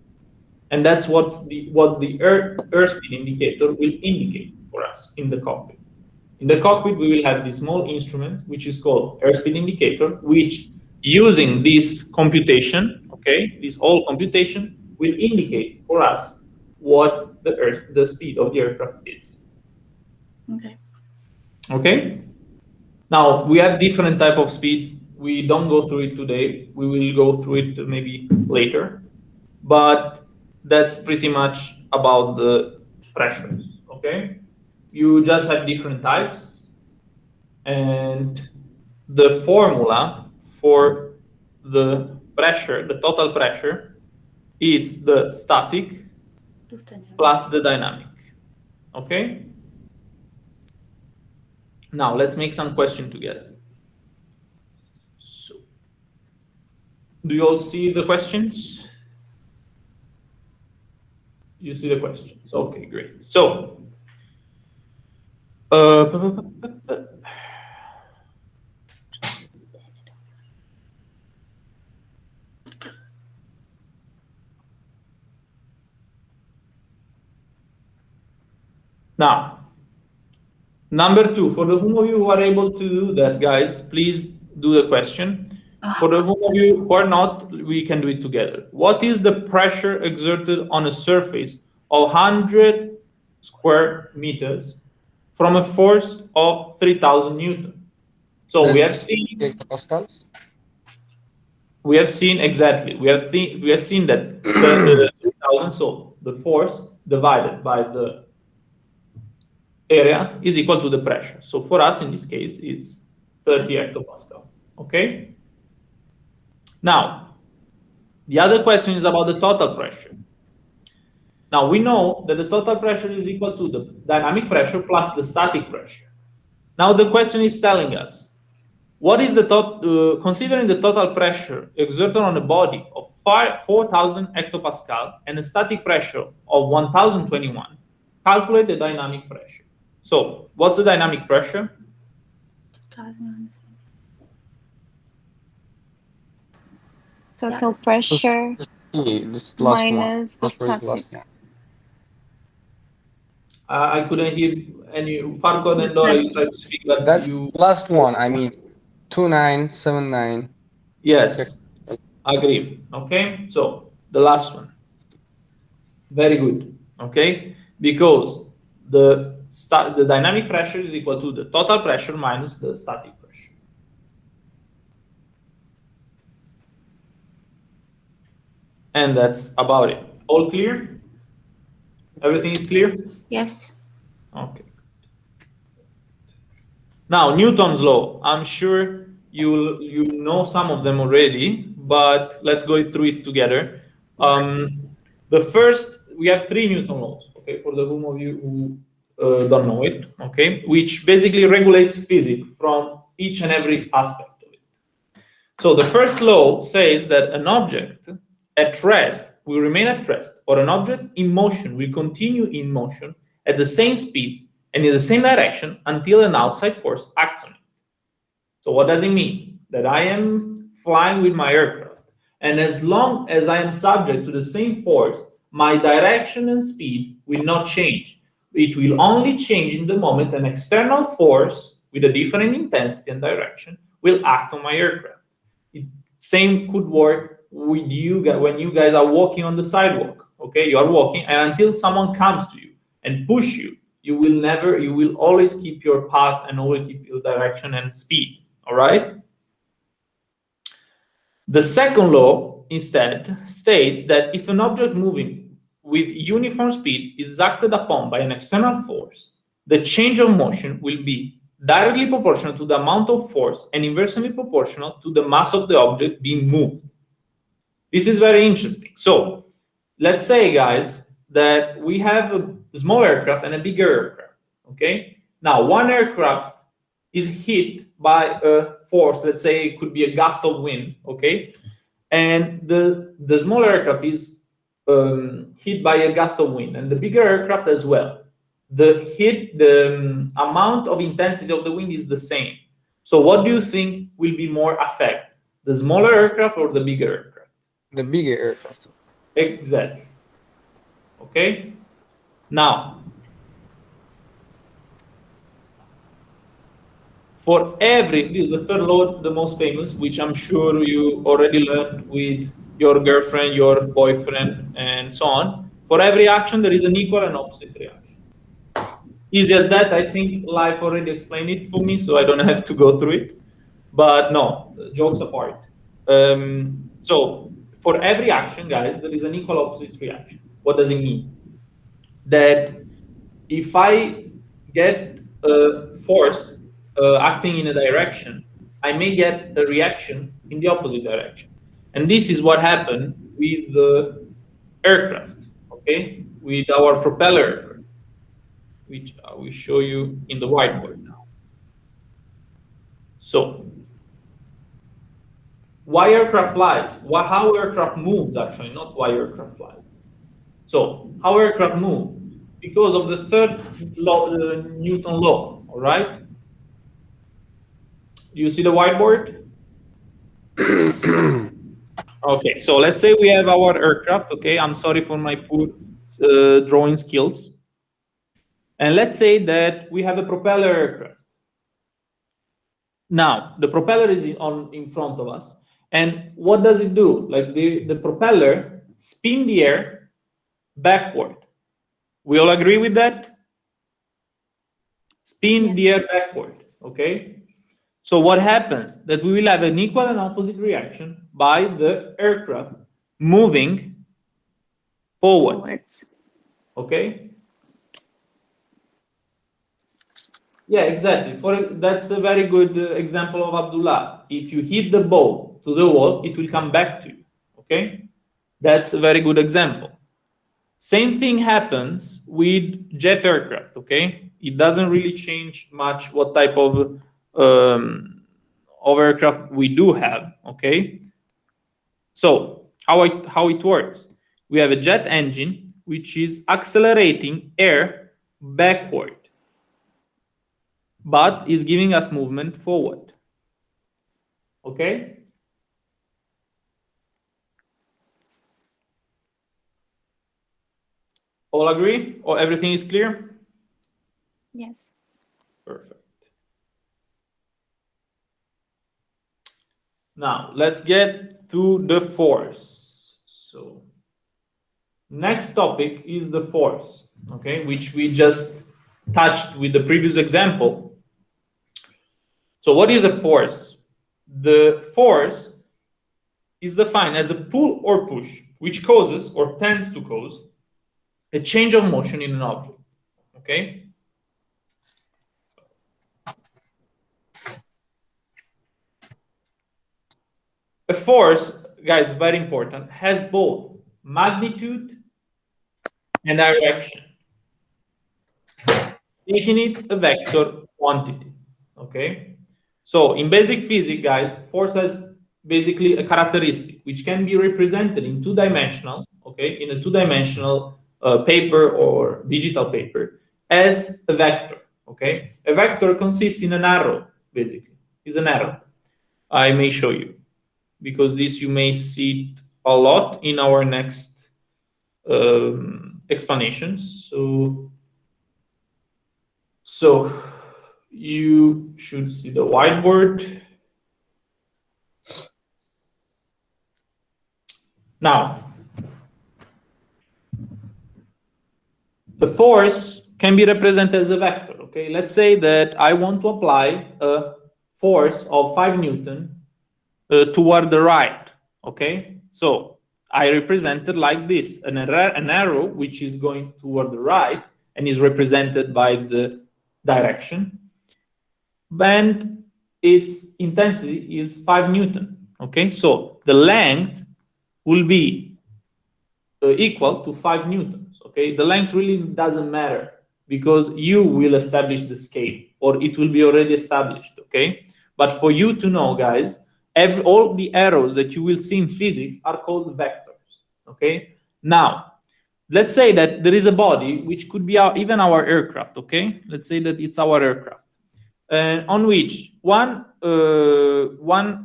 and that's what the airspeed indicator will indicate for us in the cockpit. In the cockpit we will have this small instrument which is called airspeed indicator, which using this computation, okay, this whole computation will indicate for us what the speed of the aircraft is. Okay. Okay. Now we have different type of speed. We don't go through it today. We will go through it maybe later, but that's pretty much about the pressures. Okay. You just have different types, and the formula for the pressure, the total pressure, is the static plus the dynamic. Okay? Now let's make some questions together. So, do you all see the questions? You see the questions. Okay, great. So, now, number 2, for the whom of you who are able to do that, guys, please do the question. For the whom of you who are not, we can do it together. What is the pressure exerted on a surface of 100 square meters from a force of 3,000 Newton? So we have seen hectopascals. We have seen exactly. We have seen that the 3,000. So the force divided by the area is equal to the pressure. So for us in this case, it's 30 hectopascal. Okay. Now, the other question is about the total pressure. Now we know that the total pressure is equal to the dynamic pressure plus the static pressure. Now the question is telling us, what is the considering the total pressure exerted on a body of 4,000 hectopascal and a static pressure of 1,021, calculate the dynamic pressure. So what's the dynamic pressure? Total pressure This minus the static. I couldn't hear any. Farco and Dora, you tried to speak, but that's you. last one. I mean, 2979. Yes, agree. Okay, so the last one. Very good. Okay, because the dynamic pressure is equal to the total pressure minus the static pressure. And that's about it. All clear? Everything is clear? Yes. Okay. Now, Newton's law. I'm sure you know some of them already, but let's go through it together. The first, we have 3 Newton laws, okay, for the whom of you who don't know it, okay, which basically regulates physics from each and every aspect of it. So the first law says that an object at rest will remain at rest, or an object in motion will continue in motion at the same speed and in the same direction until an outside force acts on it. So what does it mean? That I am flying with my aircraft, and as long as I am subject to the same force, my direction and speed will not change. It will only change in the moment an external force with a different intensity and direction will act on my aircraft. Same could work with you when you guys are walking on the sidewalk. Okay, you are walking, and until someone comes to you and push you, you will always keep your path and always keep your direction and speed. All right. The second law instead states that if an object moving with uniform speed is acted upon by an external force, the change of motion will be directly proportional to the amount of force and inversely proportional to the mass of the object being moved. This is very interesting. So let's say, guys, that we have a small aircraft and a bigger aircraft. Okay. Now, one aircraft is hit by a force, let's say it could be a gust of wind, okay? And the smaller aircraft is hit by a gust of wind, and the bigger aircraft as well. The amount of intensity of the wind is the same. So what do you think will be more affected? The smaller aircraft or the bigger aircraft? The bigger aircraft. Exactly. Okay? Now, for every, this is the third law, the most famous, which I'm sure you already learned with your girlfriend, your boyfriend, and so on. For every action, there is an equal and opposite reaction. Easy as that. I think life already explained it for me, so I don't have to go through it. But no, jokes apart. So for every action, guys, there is an equal opposite reaction. What does it mean? That if I get a force acting in a direction, I may get a reaction in the opposite direction. And this is what happened with the aircraft, okay? With our propeller aircraft, which I will show you in the whiteboard now. So, why aircraft flies? How aircraft moves, actually, not why aircraft flies. So, how aircraft moves? Because of the third law, the Newton law, all right? Do you see the whiteboard? Okay, so let's say we have our aircraft, okay? I'm sorry for my poor drawing skills. And let's say that we have a propeller aircraft. Now, the propeller is in front of us. And what does it do? Like the propeller spin the air backward. We all agree with that? Spin the air backward, okay? So what happens? That we will have an equal and opposite reaction by the aircraft moving forwards. Okay? Yeah, exactly. That's a very good example of Abdullah. If you hit the ball to the wall, it will come back to you. Okay? That's a very good example. Same thing happens with jet aircraft, okay? It doesn't really change much what type of aircraft we do have, okay? So how it works? We have a jet engine which is accelerating air backward, but is giving us movement forward, okay? All agree? Or everything is clear? Yes. Perfect. Now, let's get to the force. So, next topic is the force, okay, which we just touched with the previous example. So, what is a force? The force is defined as a pull or push, which causes or tends to cause a change of motion in an object, okay? A force, guys, very important, has both magnitude and direction, making it a vector quantity, okay? So in basic physics, guys, force has basically a characteristic which can be represented in two-dimensional, okay, in a two-dimensional paper or digital paper as a vector, okay? A vector consists in an arrow, basically, is an arrow. I may show you, because this you may see it a lot in our next explanations. So you should see the whiteboard. Now, the force can be represented as a vector, okay? Let's say that I want to apply a force of 5 Newton toward the right, okay? So I represent it like this, an arrow which is going toward the right and is represented by the direction, and its intensity is 5 Newton, okay? So the length will be equal to 5 Newtons, okay? The length really doesn't matter because you will establish the scale, or it will be already established, okay? But for you to know, guys, all the arrows that you will see in physics are called vectors, okay? Now, let's say that there is a body which could be even our aircraft, okay? Let's say that it's our aircraft, on which one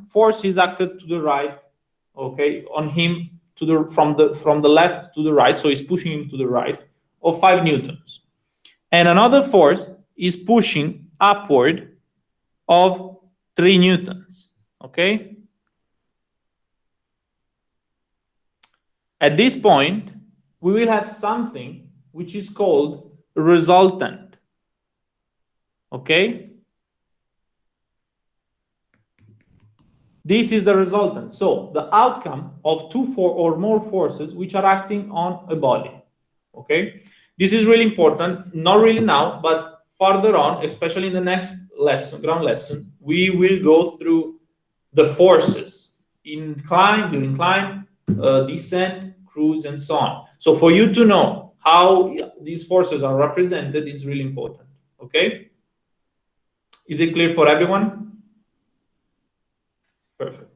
force is acted to the right, okay, on him from the left to the right, so he's pushing him to the right, of 5 Newtons, and another force is pushing upward of 3 Newtons, okay? At this point, we will have something which is called resultant, okay? This is the resultant. So the outcome of two or more forces which are acting on a body, okay? This is really important, not really now, but further on, especially in the next lesson, ground lesson, we will go through the forces in climb, during climb, descent, cruise, and so on. So for you to know how these forces are represented is really important, okay? Is it clear for everyone? Perfect.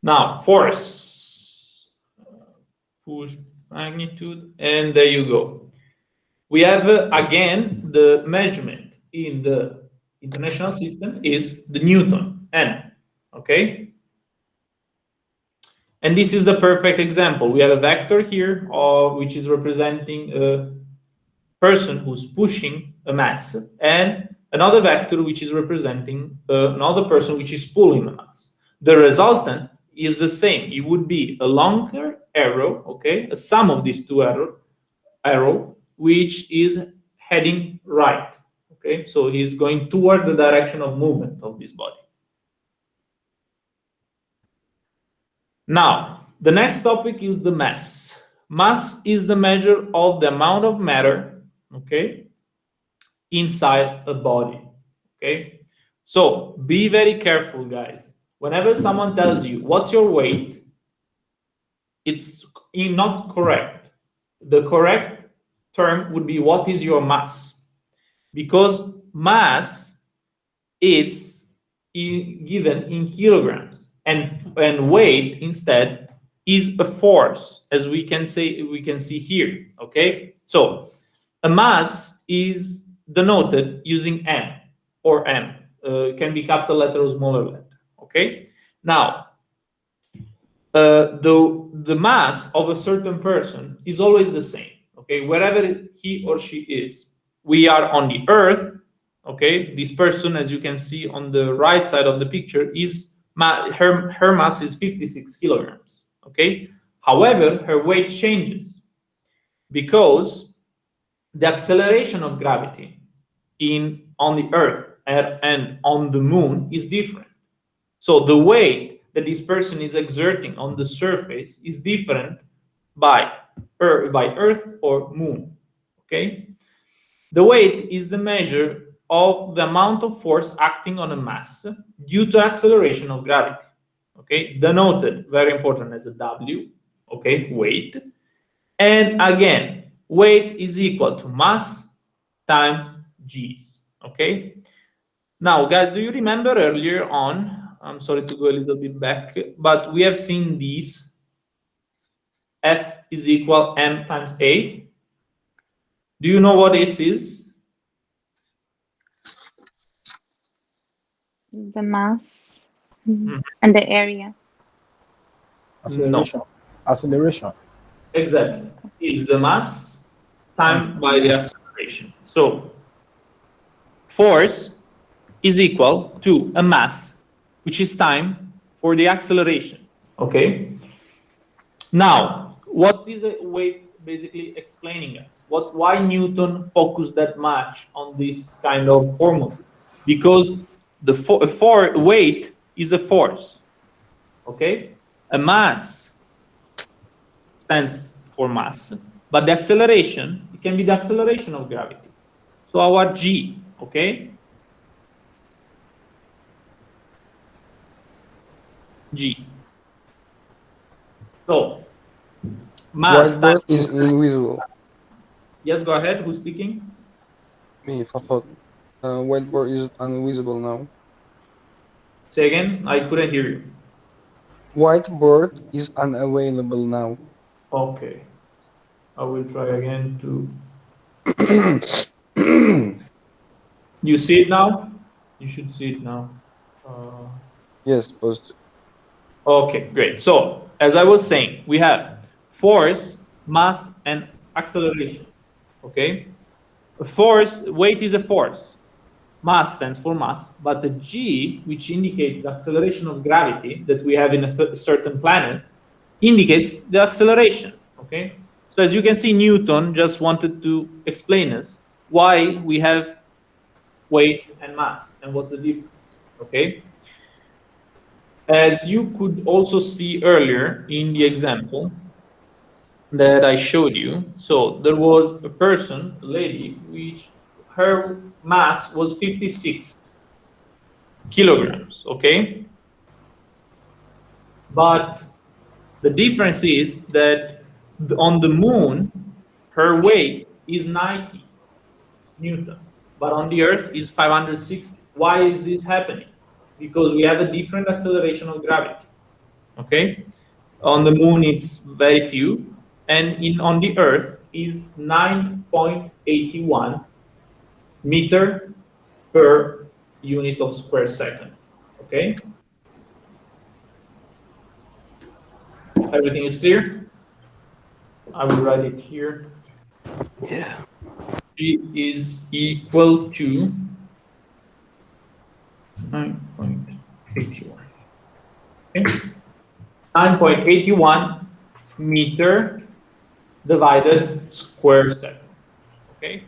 Now, force, push, magnitude, and there you go. We have, again, the measurement in the international system is the Newton, N, okay? And this is the perfect example. We have a vector here, which is representing a person who's pushing a mass, and another vector which is representing another person which is pulling the mass. The resultant is the same. It would be a longer arrow, okay, a sum of these two arrow, which is heading right, okay? So he's going toward the direction of movement of this body. Now, the next topic is the mass. Mass is the measure of the amount of matter, okay, inside a body, okay? So be very careful, guys. Whenever someone tells you, what's your weight? It's not correct. The correct term would be, what is your mass? Because mass is given in kilograms, and weight instead is a force, as we can see here, okay? So a mass is denoted using M or M. Can be capital letter or smaller letter, okay? Now, the mass of a certain person is always the same, okay? Wherever he or she is. We are on the Earth, okay? This person, as you can see on the right side of the picture, is her mass is 56 kilograms, okay? However, her weight changes because the acceleration of gravity on the Earth and on the Moon is different. So the weight that this person is exerting on the surface is different by Earth or Moon. Okay? The weight is the measure of the amount of force acting on a mass due to acceleration of gravity. Okay, denoted, very important, as a W. Okay, weight. And again, weight is equal to mass times G's. Okay. Now, guys, do you remember earlier on? I'm sorry to go a little bit back, but we have seen these. F is equal M times A. Do you know what this is? The mass and the area. Acceleration. Acceleration. Exactly. Is the mass times by the acceleration. So force is equal to a mass, which is time for the acceleration. Okay. Now, what is a weight basically explaining us? Why Newton focused that much on this kind of formula? Because the weight is a force. Okay. A mass stands for mass, but the acceleration, it can be the acceleration of gravity. So our G, okay? G. So mass Whiteboard is invisible. Yes, go ahead. Who's speaking? Me, Fafot. Whiteboard is invisible now. Say again. I couldn't hear you. Whiteboard is unavailable now. Okay. I will try again to. You see it now? You should see it now. Yes, post. Okay, great. So, as I was saying, we have force, mass, and acceleration. Okay? A force, weight is a force. Mass stands for mass, but the G, which indicates the acceleration of gravity that we have in a certain planet, indicates the acceleration. Okay? So as you can see, Newton just wanted to explain us why we have weight and mass and what's the difference. Okay? As you could also see earlier in the example that I showed you, so there was a person, a lady, which her mass was 56 kilograms, okay? But the difference is that on the Moon, her weight is 90 Newton, but on the Earth is 560. Why is this happening? Because we have a different acceleration of gravity, okay? On the Moon, it's very few, and on the Earth is 9.81 meter per unit of square second, okay? Everything is clear? I will write it here. Yeah. G is equal to 9.81. Okay? 9.81 meter divided square second. Okay?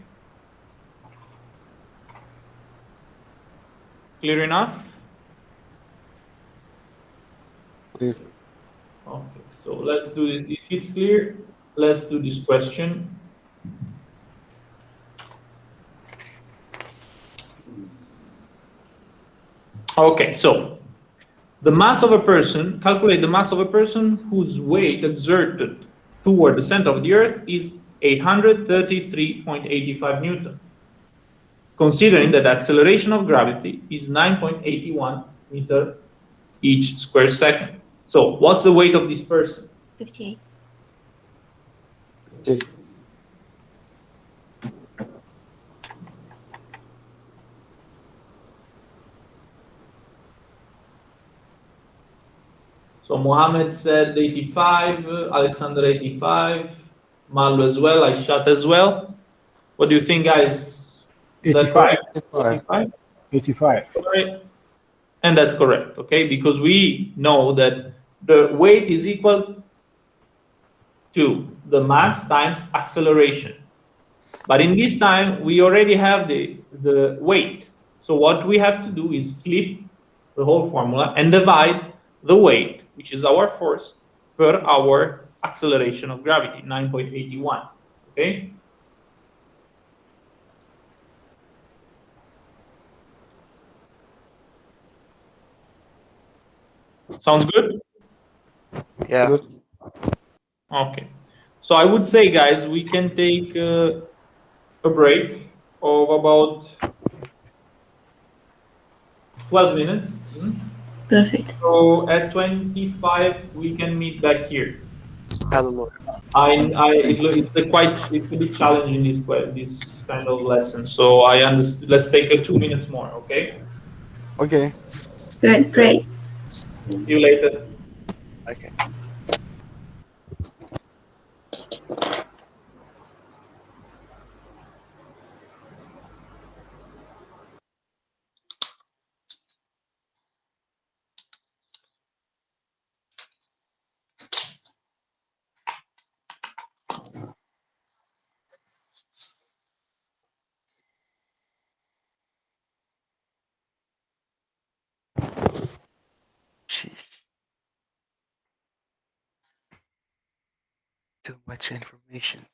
Clear enough? Please. Okay, so let's do this. If it's clear, let's do this question. Okay, so the mass of a person, calculate the mass of a person whose weight exerted toward the center of the Earth is 833.85 Newton, considering that the acceleration of gravity is 9.81 meter each square second. So what's the weight of this person? 58. Okay. So Mohammed said 85, Alexander 85, Malu as well, Aishat as well. What do you think, guys? 85. 85? 85. Sorry. And that's correct, okay? Because we know that the weight is equal to the mass times acceleration. But in this time, we already have the weight. So what we have to do is flip the whole formula and divide the weight, which is our force, per our acceleration of gravity, 9.81. Okay? Sounds good? Yeah. Good. Okay. So I would say, guys, we can take a break of about 12 minutes. Perfect. So at 25, we can meet back here. Hallelujah. It's a bit challenging this kind of lesson. So I understand. Let's take 2 minutes more. Okay. Okay. Great. See you later. Okay. Sheesh. Too much information.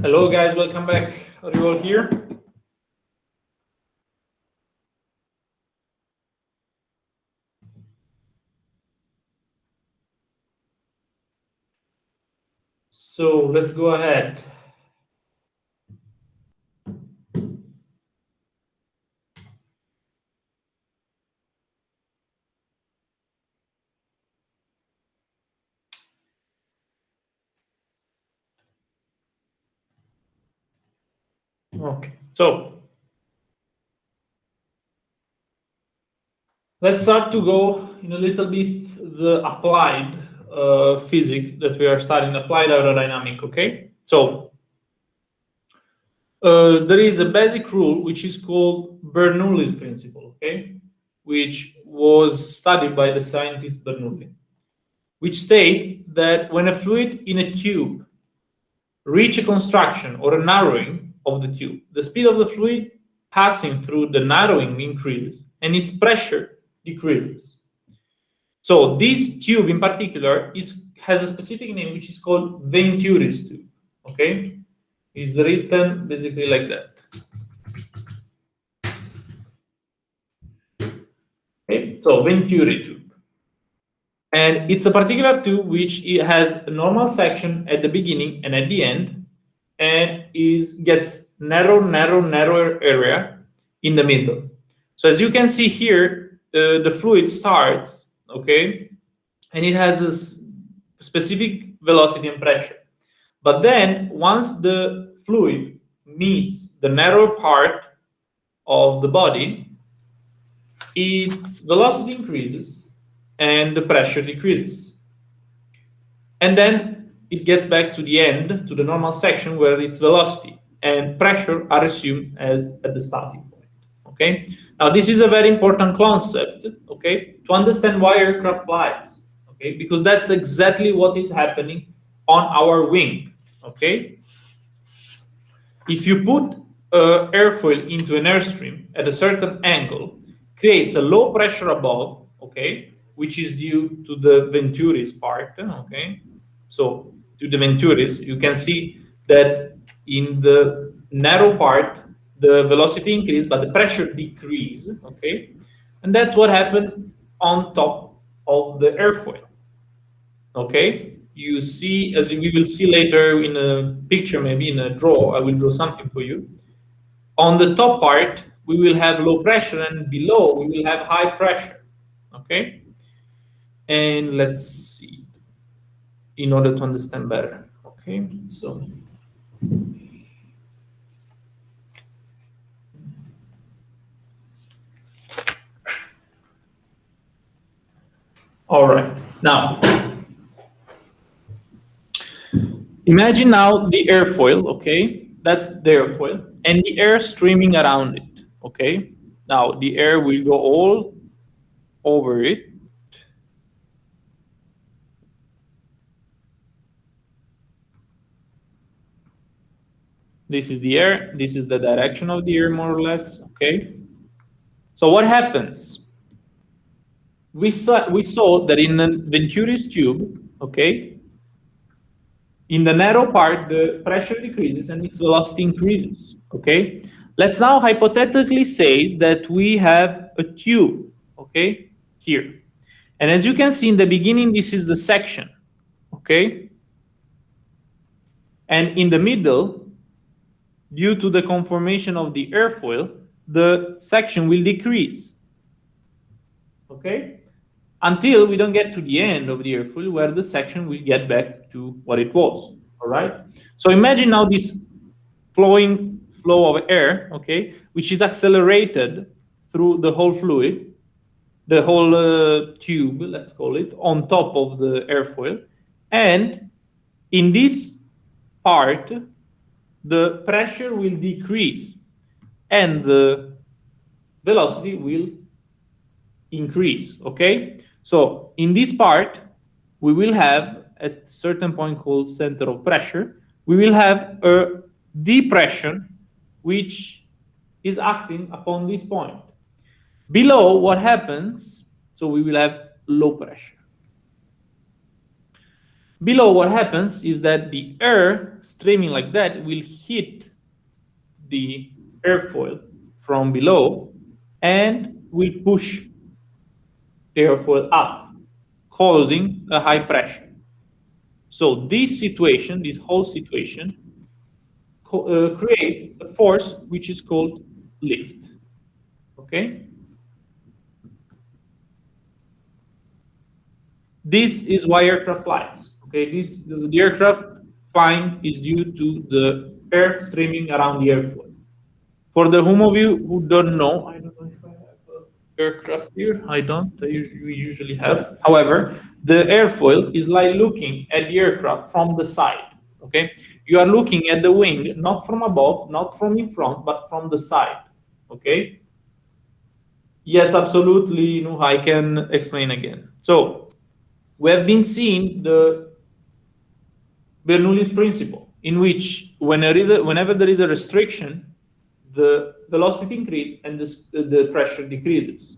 Hello guys, welcome back. Are you all here? So let's go ahead. Okay, so let's start to go in a little bit the applied physics that we are studying, applied aerodynamic, okay? So there is a basic rule which is called Bernoulli's principle, okay? Which was studied by the scientist Bernoulli, which state that when a fluid in a tube reach a contraction or a narrowing of the tube, the speed of the fluid passing through the narrowing increases and its pressure decreases. So this tube in particular has a specific name which is called Venturi's tube, okay? It's written basically like that. Okay, so Venturi tube. And it's a particular tube which it has a normal section at the beginning and at the end, and gets narrower area in the middle. So as you can see here, the fluid starts, okay, and it has a specific velocity and pressure. But then once the fluid meets the narrow part of the body, its velocity increases and the pressure decreases. And then it gets back to the end, to the normal section where its velocity and pressure are assumed as at the starting point, okay? Now, this is a very important concept, okay, to understand why aircraft flies, okay? Because that's exactly what is happening on our wing, okay? If you put airfoil into an airstream at a certain angle, creates a low pressure above, okay, which is due to the Venturi's part, okay? So to the Venturi's, you can see that in the narrow part, the velocity increase, but the pressure decrease, okay? And that's what happened on top of the airfoil, okay? You see, as we will see later in a picture, maybe in a draw, I will draw something for you. On the top part, we will have low pressure, and below we will have high pressure, okay? And let's see, in order to understand better, okay? So, all right, now, imagine now the airfoil, okay? That's the airfoil, and the air streaming around it, okay? Now, the air will go all over it. This is the air, this is the direction of the air, more or less, okay? So what happens? We saw that in a Venturi's tube, okay, in the narrow part, the pressure decreases and its velocity increases, okay? Let's now hypothetically say that we have a tube, okay, here. And as you can see in the beginning, this is the section, okay? And in the middle, due to the conformation of the airfoil, the section will decrease, okay? Until we don't get to the end of the airfoil where the section will get back to what it was, all right? So imagine now this flow of air, okay, which is accelerated through the whole fluid, the whole tube, let's call it, on top of the airfoil. And in this part, the pressure will decrease and the velocity will increase, okay? So in this part, we will have, at a certain point called center of pressure, we will have a depression which is acting upon this point. Below, what happens? So we will have low pressure. Below, what happens is that the air streaming like that will hit the airfoil from below and will push the airfoil up, causing a high pressure. So this situation, this whole situation, creates a force which is called lift. Okay? This is why aircraft flies. Okay, the aircraft flying is due to the air streaming around the airfoil. For the whom of you who don't know, I don't know if I have an aircraft here. I don't. We usually have. However, the airfoil is like looking at the aircraft from the side. Okay, you are looking at the wing not from above, not from in front, but from the side. Okay. Yes, absolutely. No, I can explain again. So we have been seeing the Bernoulli's principle, in which whenever there is a restriction, the velocity increases and the pressure decreases.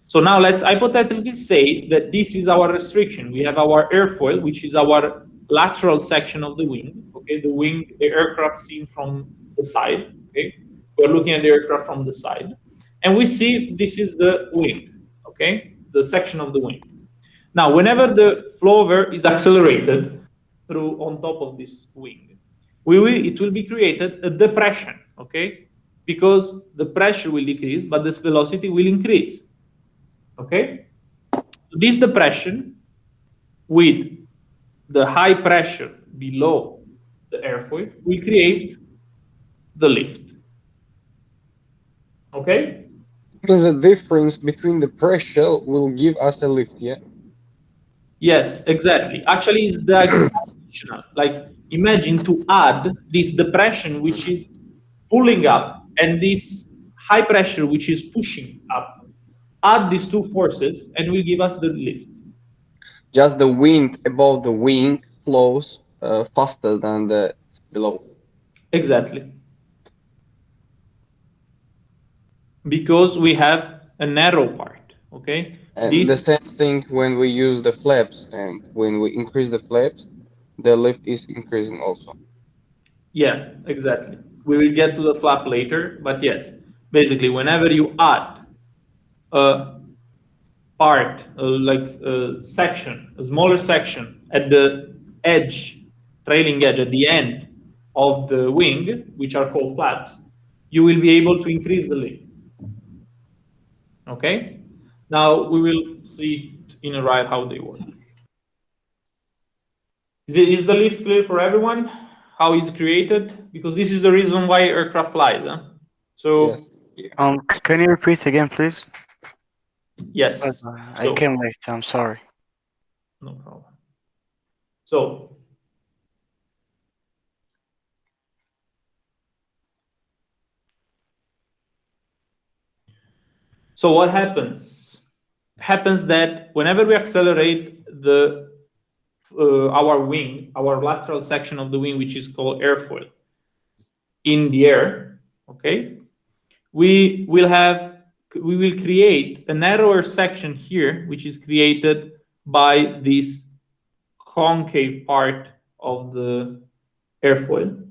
So now let's hypothetically say that this is our restriction. We have our airfoil, which is our lateral section of the wing. Okay, the aircraft seen from the side. Okay, we're looking at the aircraft from the side, and we see this is the wing. Okay, the section of the wing. Now, whenever the flow of air is accelerated through on top of this wing, it will be created a depression. Okay, because the pressure will decrease, but this velocity will increase. Okay, this depression with the high pressure below the airfoil will create the lift. Okay? Because the difference between the pressure will give us a lift, yeah? Yes, exactly. Actually, it's the additional. Like, imagine to add this depression, which is pulling up, and this high pressure, which is pushing up. Add these two forces, and will give us the lift. Just the wind above the wing flows faster than the below. Exactly. Because we have a narrow part, okay? And the same thing when we use the flaps, and when we increase the flaps, the lift is increasing also. Yeah, exactly. We will get to the flap later, but yes, basically, whenever you add a part, like a section, a smaller section at the edge, trailing edge, at the end of the wing, which are called flaps, you will be able to increase the lift. Okay? Now we will see in a ride how they work. Is the lift clear for everyone? How it's created? Because this is the reason why aircraft flies. Huh? So can you repeat again, please? Yes. I can't wait. I'm sorry. No problem. So what happens? Happens that whenever we accelerate our wing, our lateral section of the wing, which is called airfoil, in the air, okay, we will create a narrower section here, which is created by this concave part of the airfoil.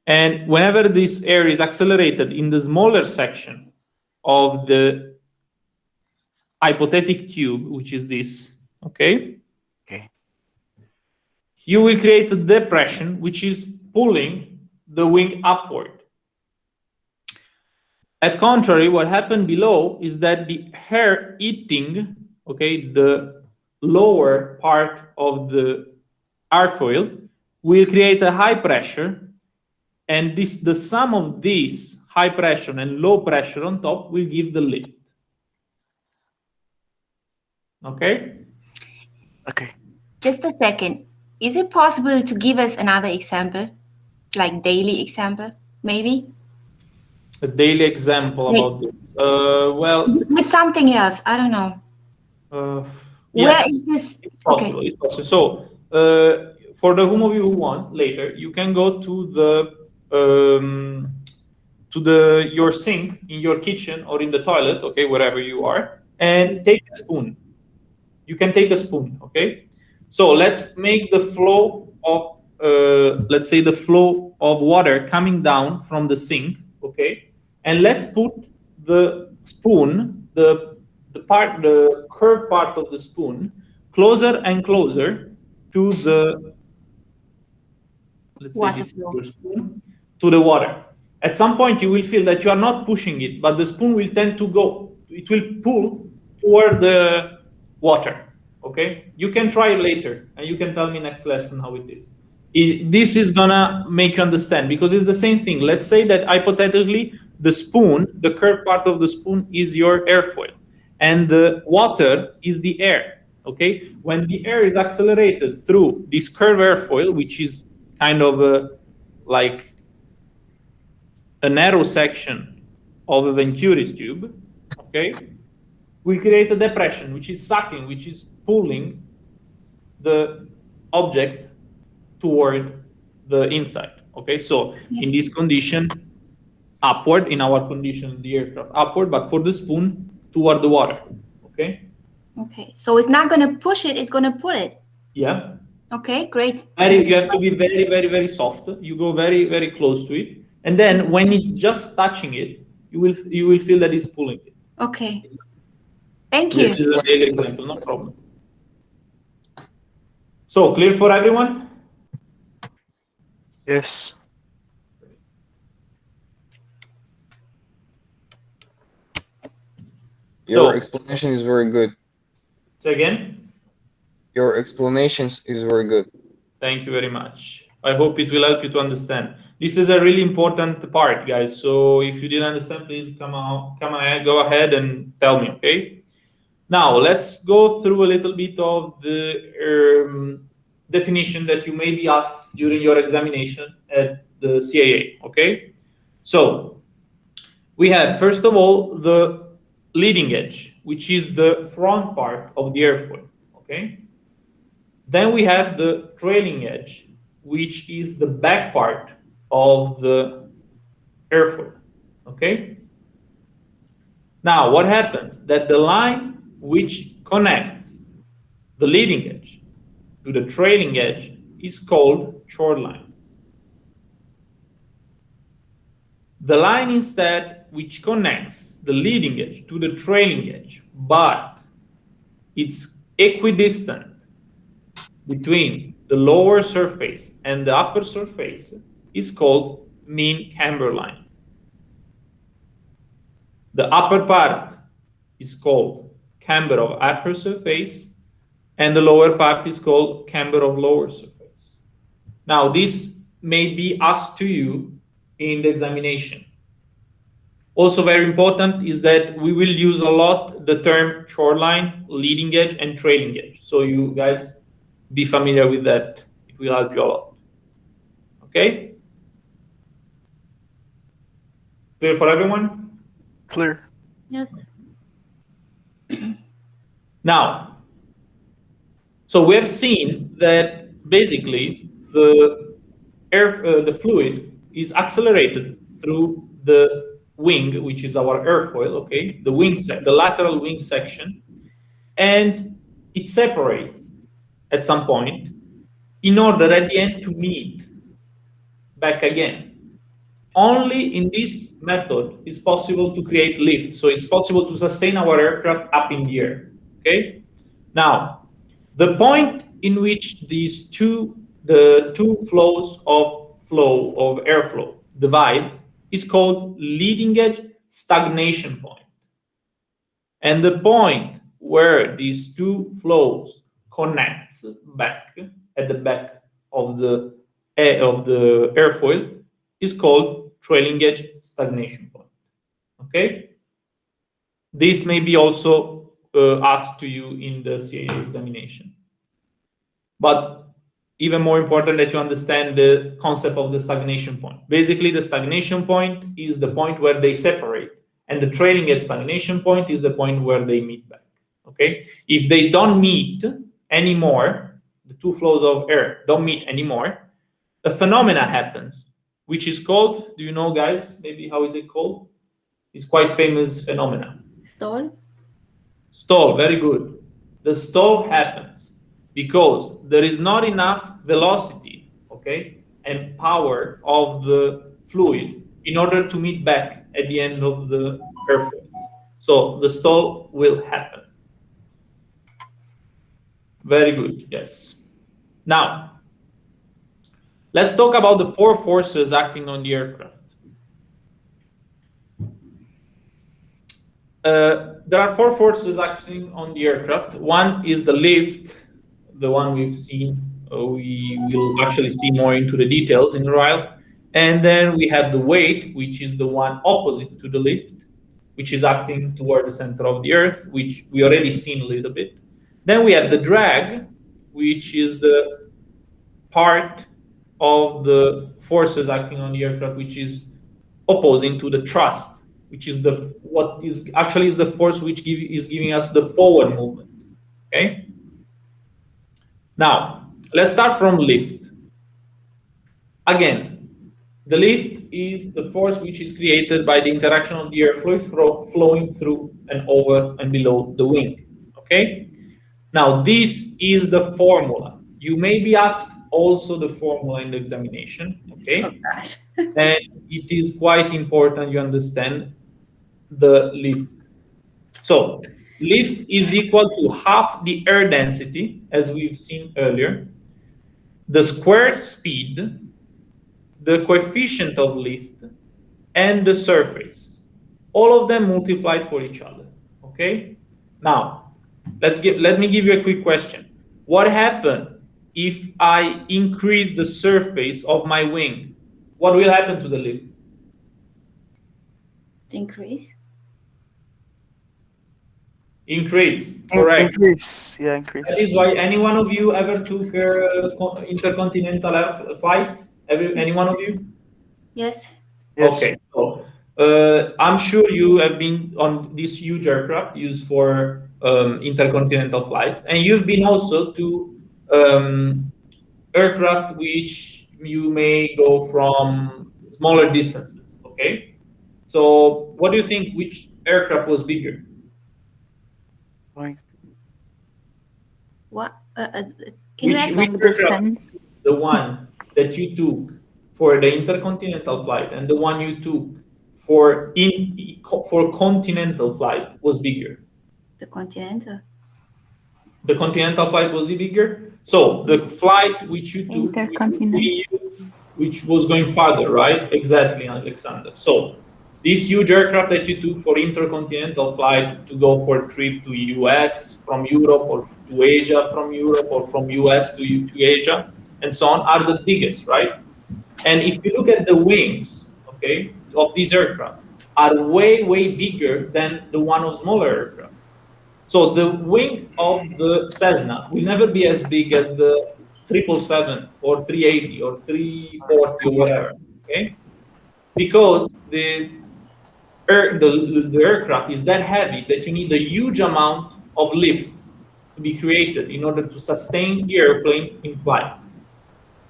And whenever this air is accelerated in the smaller section of the hypothetic tube, which is this, okay, you will create a depression which is pulling the wing upward. At contrary, what happened below is that the air hitting, okay, the lower part of the airfoil will create a high pressure, and the sum of this high pressure and low pressure on top will give the lift. Okay? Okay. Just a second. Is it possible to give us another example? Like daily example, maybe? A daily example about this. Well, with something else. I don't know. Yes, where is this? It's possible. Okay. It's possible. So, for the whom of you who want later, you can go to your sink in your kitchen or in the toilet, okay, wherever you are, and take a spoon. You can take a spoon, okay. So let's make the flow of, let's say, the flow of water coming down from the sink, okay? And let's put the spoon, the curved part of the spoon, closer and closer to the, let's say, Water this is flow. your spoon, to the water. At some point, you will feel that you are not pushing it, but the spoon will tend to go. It will pull toward the water. Okay, you can try it later, and you can tell me next lesson how it is. This is gonna make you understand, because it's the same thing. Let's say that hypothetically, the spoon, the curved part of the spoon, is your airfoil, and the water is the air. Okay, when the air is accelerated through this curved airfoil, which is kind of like a narrow section of a Venturi's tube, okay, we create a depression, which is sucking, which is pulling the object toward the inside. Okay, so in this condition, upward, in our condition, the aircraft upward, but for the spoon, toward the water. Okay. Okay, so it's not going to push it, it's going to pull it. Yeah. Okay, great. You have to be very, very, very soft. You go very, very close to it, and then when it's just touching it, you will feel that it's pulling it. Okay. Thank you. This is a big example, no problem. So clear for everyone? Yes. Your explanation is very good. Say again? Your explanations is very good. Thank you very much. I hope it will help you to understand. This is a really important part, guys. So if you didn't understand, please come ahead, go ahead and tell me, okay? Now, let's go through a little bit of the definition that you may be asked during your examination at the CAA, okay? So we have, first of all, the leading edge, which is the front part of the airfoil, okay? Then we have the trailing edge, which is the back part of the airfoil, okay? Now, what happens? That the line which connects the leading edge to the trailing edge is called chord line. The line instead which connects the leading edge to the trailing edge, but it's equidistant between the lower surface and the upper surface, is called mean camber line. The upper part is called camber of upper surface, and the lower part is called camber of lower surface. Now, this may be asked to you in the examination. Also very important is that we will use a lot the term chord line, leading edge, and trailing edge. So you guys be familiar with that. It will help you a lot. Okay? Clear for everyone? Clear. Yes. Now, so we have seen that basically the the fluid is accelerated through the wing, which is our airfoil, okay? The wing the lateral wing section, and it separates at some point in order at the end to meet back again. Only in this method is possible to create lift. So it's possible to sustain our aircraft up in the air, okay? Now, the point in which the two flows of airflow divide is called leading edge stagnation point. And the point where these two flows connects back at the back of the airfoil is called trailing edge stagnation point. Okay? This may be also asked to you in the CAA examination. But even more important that you understand the concept of the stagnation point. Basically, the stagnation point is the point where they separate, and the trailing edge stagnation point is the point where they meet back. Okay? If they don't meet anymore, the two flows of air don't meet anymore, a phenomena happens, which is called, do you know, guys, maybe how is it called? It's quite famous phenomena. Stall. Stall, very good. The stall happens. because there is not enough velocity, okay, and power of the fluid in order to meet back at the end of the airflow. So the stall will happen. Very good, yes. Now, let's talk about the 4 forces acting on the aircraft. There are 4 forces acting on the aircraft. One is the lift, the one we've seen. We will actually see more into the details in a while. And then we have the weight, which is the one opposite to the lift, which is acting toward the center of the Earth, which we already seen a little bit. Then we have the drag, which is the part of the forces acting on the aircraft, which is opposing to the thrust, which is the force which is giving us the forward movement. Okay. Now let's start from lift. Again, the lift is the force which is created by the interaction of the air fluid flowing through and over and below the wing. Okay. Now this is the formula. You may be asked also the formula in the examination. Okay. Oh, gosh. And it is quite important you understand the lift. So lift is equal to half the air density, as we've seen earlier, the square speed, the coefficient of lift, and the surface. All of them multiplied for each other. Okay? Now, let me give you a quick question. What happens if I increase the surface of my wing? What will happen to the lift? Increase. Increase, correct. Increase, yeah, increase. That is why any one of you ever took intercontinental air flight? Any one of you? Yes. Yes. Okay, so I'm sure you have been on this huge aircraft used for intercontinental flights, and you've been also to aircraft which you may go from smaller distances. Okay, so what do you think? Which aircraft was bigger? Fine. What? Can you ask? Long distance. The one that you took for the intercontinental flight and the one you took for continental flight was bigger? The Continental. The continental flight was bigger. So the flight which you took, which was going farther, right? Exactly, Alexander. So this huge aircraft that you took for intercontinental flight to go for a trip to US from Europe, or to Asia from Europe, or from US to Asia, and so on, are the biggest, right? And if you look at the wings, okay, of these aircraft, are way, way bigger than the one of smaller aircraft. So the wing of the Cessna will never be as big as the 777 or 380 or 340 or whatever, okay? Because the aircraft is that heavy that you need a huge amount of lift to be created in order to sustain the airplane in flight.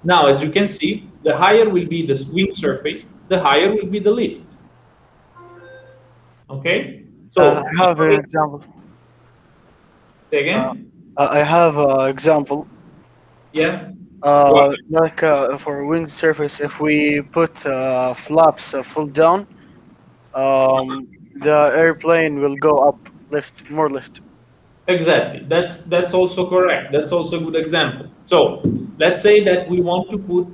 Now, as you can see, the higher will be the wing surface, the higher will be the lift. Okay? So I have an example. Say again? I have an example. Yeah? Like for wing surface, if we put flaps full down, the airplane will go up, more lift. Exactly. That's also correct. That's also a good example. So let's say that we want to put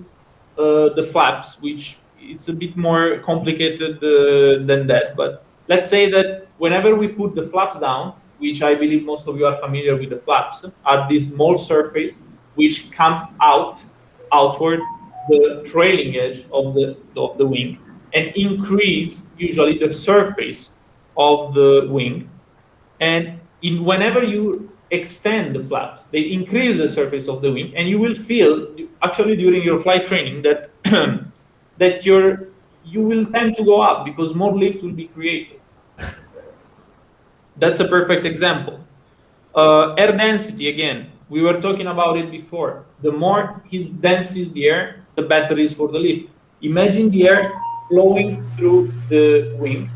the flaps, which it's a bit more complicated than that. But let's say that whenever we put the flaps down, which I believe most of you are familiar with the flaps, are this small surface which come outward the trailing edge of the wing and increase usually the surface of the wing. And whenever you extend the flaps, they increase the surface of the wing, and you will feel actually during your flight training that that you will tend to go up because more lift will be created. That's a perfect example. Air density, again, we were talking about it before. The more dense is the air, the better it is for the lift. Imagine the air flowing through the wing,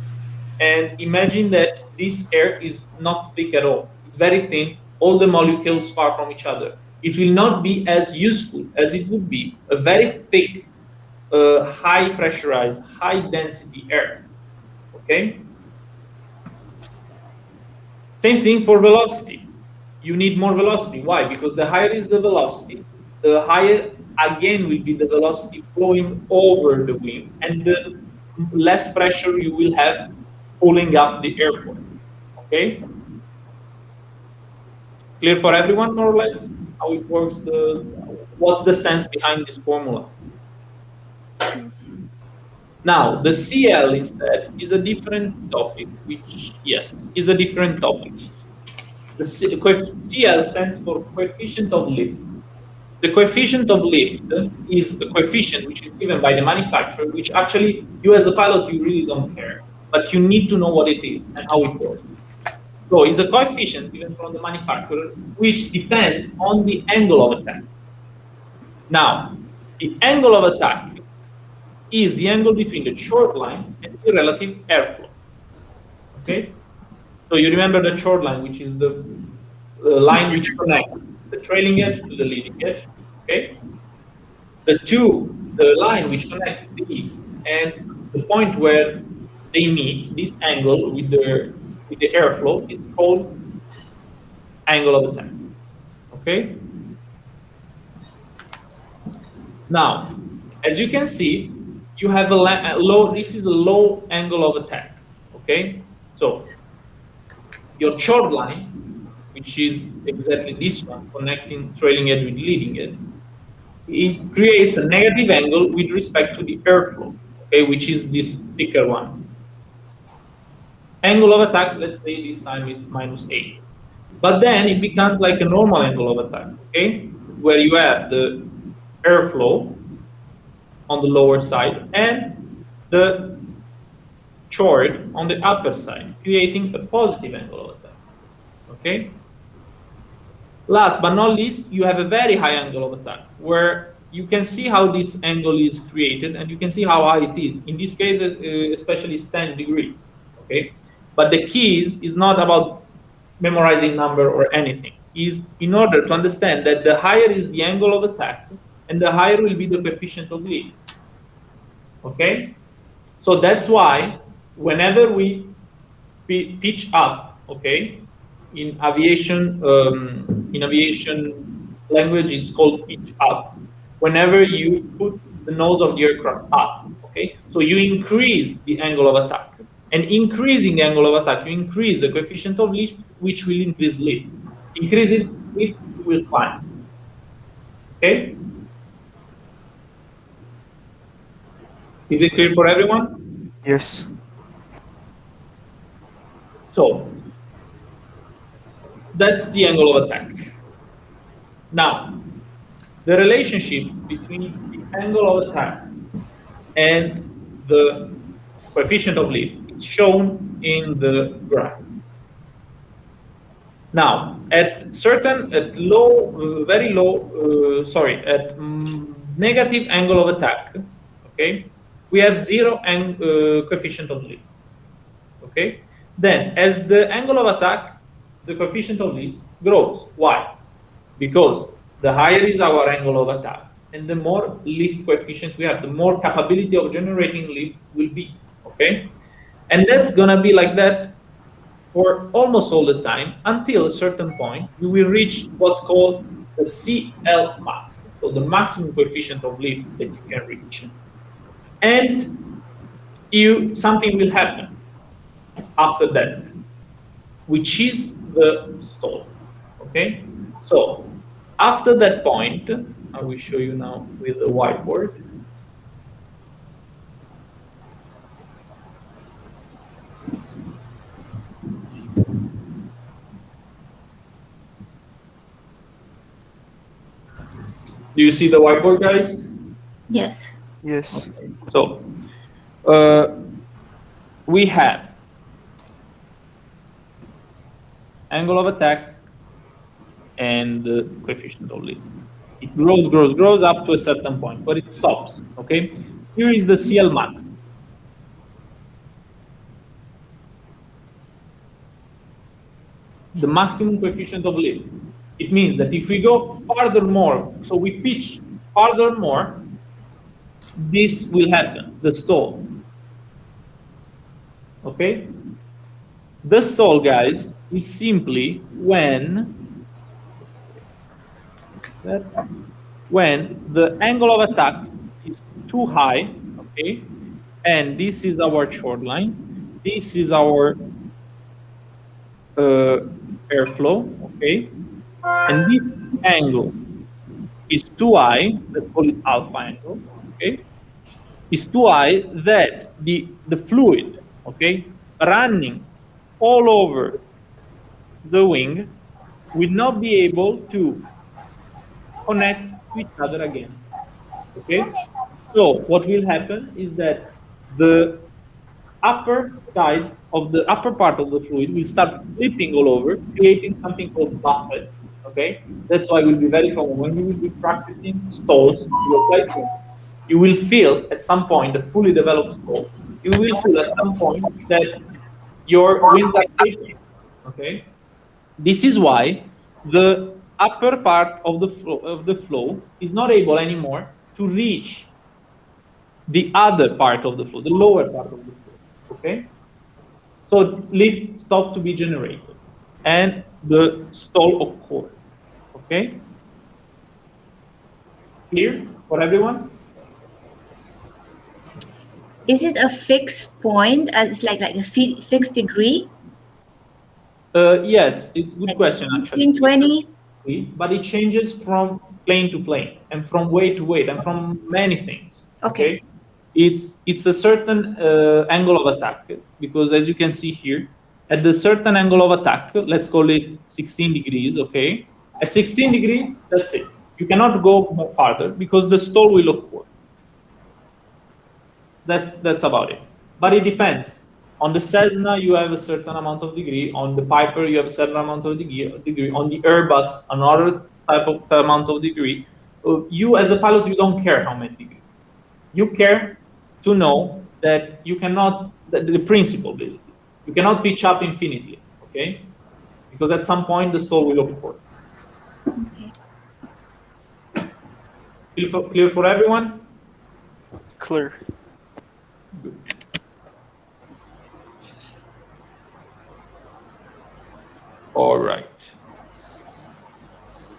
and imagine that this air is not thick at all. It's very thin, all the molecules far from each other. it will not be as useful as it would be a very thick, high pressurized, high density air. Okay? Same thing for velocity. You need more velocity. Why? Because the higher is the velocity, the higher again will be the velocity flowing over the wing, and the less pressure you will have pulling up the airfoil. Okay? Clear for everyone, more or less, how it works? What's the sense behind this formula? Yes. Now, the CL instead is a different topic, which, yes, is a different topic. The CL stands for coefficient of lift. The coefficient of lift is a coefficient which is given by the manufacturer, which actually, you as a pilot, you really don't care, but you need to know what it is and how it works. So it's a coefficient given from the manufacturer, which depends on the angle of attack. Now, the angle of attack is the angle between the chord line and the relative airflow. Okay? So you remember the chord line, which is the line which connects the trailing edge to the leading edge. Okay? The line which connects these and the point where they meet, this angle with the airflow, is called angle of attack. Okay? Now, as you can see, you have a low, this is a low angle of attack. Okay? So, your chord line, which is exactly this one, connecting trailing edge with leading edge, it creates a negative angle with respect to the airflow, okay, which is this thicker one. Angle of attack, let's say this time is -8. But then it becomes like a normal angle of attack, okay, where you have the airflow on the lower side and the chord on the upper side, creating a positive angle of attack, okay? Last but not least, you have a very high angle of attack, where you can see how this angle is created, and you can see how high it is. In this case, especially it's 10 degrees, okay? But the key is not about memorizing number or anything. Is in order to understand that the higher is the angle of attack, and the higher will be the coefficient of lift, okay? So that's why whenever we pitch up, okay, in aviation language is called pitch up. Whenever you put the nose of the aircraft up, okay, so you increase the angle of attack, and increasing the angle of attack, you increase the coefficient of lift, which will increase lift. Increasing lift will climb. Okay. Is it clear for everyone? Yes. So that's the angle of attack. Now, the relationship between the angle of attack and the coefficient of lift is shown in the graph. Now, at negative angle of attack, okay, we have 0 coefficient of lift. Okay, then as the angle of attack, the coefficient of lift grows. Why? Because the higher is our angle of attack, and the more lift coefficient we have, the more capability of generating lift will be. Okay, and that's gonna be like that for almost all the time until a certain point you will reach what's called the CL max, so the maximum coefficient of lift that you can reach, and something will happen after that, which is the stall. Okay, so after that point, I will show you now with the whiteboard. Do you see the whiteboard, guys? Yes. Yes. Okay. So we have angle of attack and the coefficient of lift. It grows up to a certain point, but it stops. Okay, here is the CL max. The maximum coefficient of lift. It means that if we go farther more, so we pitch farther more, this will happen, the stall. Okay? The stall, guys, is simply when the angle of attack is too high, okay? And this is our short line. This is our airflow, okay? And this angle is too high, let's call it alpha angle, okay? Is too high that the fluid, okay, running all over the wing will not be able to connect to each other again, okay? So what will happen is that the upper side of the upper part of the fluid will start flipping all over, creating something called buffet, okay? That's why it will be very common when you will be practicing stalls in your flight training. You will feel at some point, the fully developed stall, you will feel at some point that your wings are flipping, okay? This is why the upper part of the flow is not able anymore to reach the other part of the flow, the lower part of the flow, okay? So lift stopped to be generated and the stall occurred, okay? Clear for everyone? Is it a fixed point? It's like a fixed degree? Yes, it's a good question actually. 20? But it changes from plane to plane and from weight to weight and from many things. Okay. It's a certain angle of attack, because as you can see here, at the certain angle of attack, let's call it 16 degrees, okay? At 16 degrees, that's it. You cannot go more farther because the stall will occur. That's about it. But it depends. On the Cessna, you have a certain amount of degree. On the Piper, you have a certain amount of degree. On the Airbus, another type of amount of degree. You, as a pilot, you don't care how many degrees. You care to know that you cannot, the principle, basically. You cannot pitch up infinitely, okay? Because at some point, the stall will occur. Clear for everyone? Clear. Good. All right.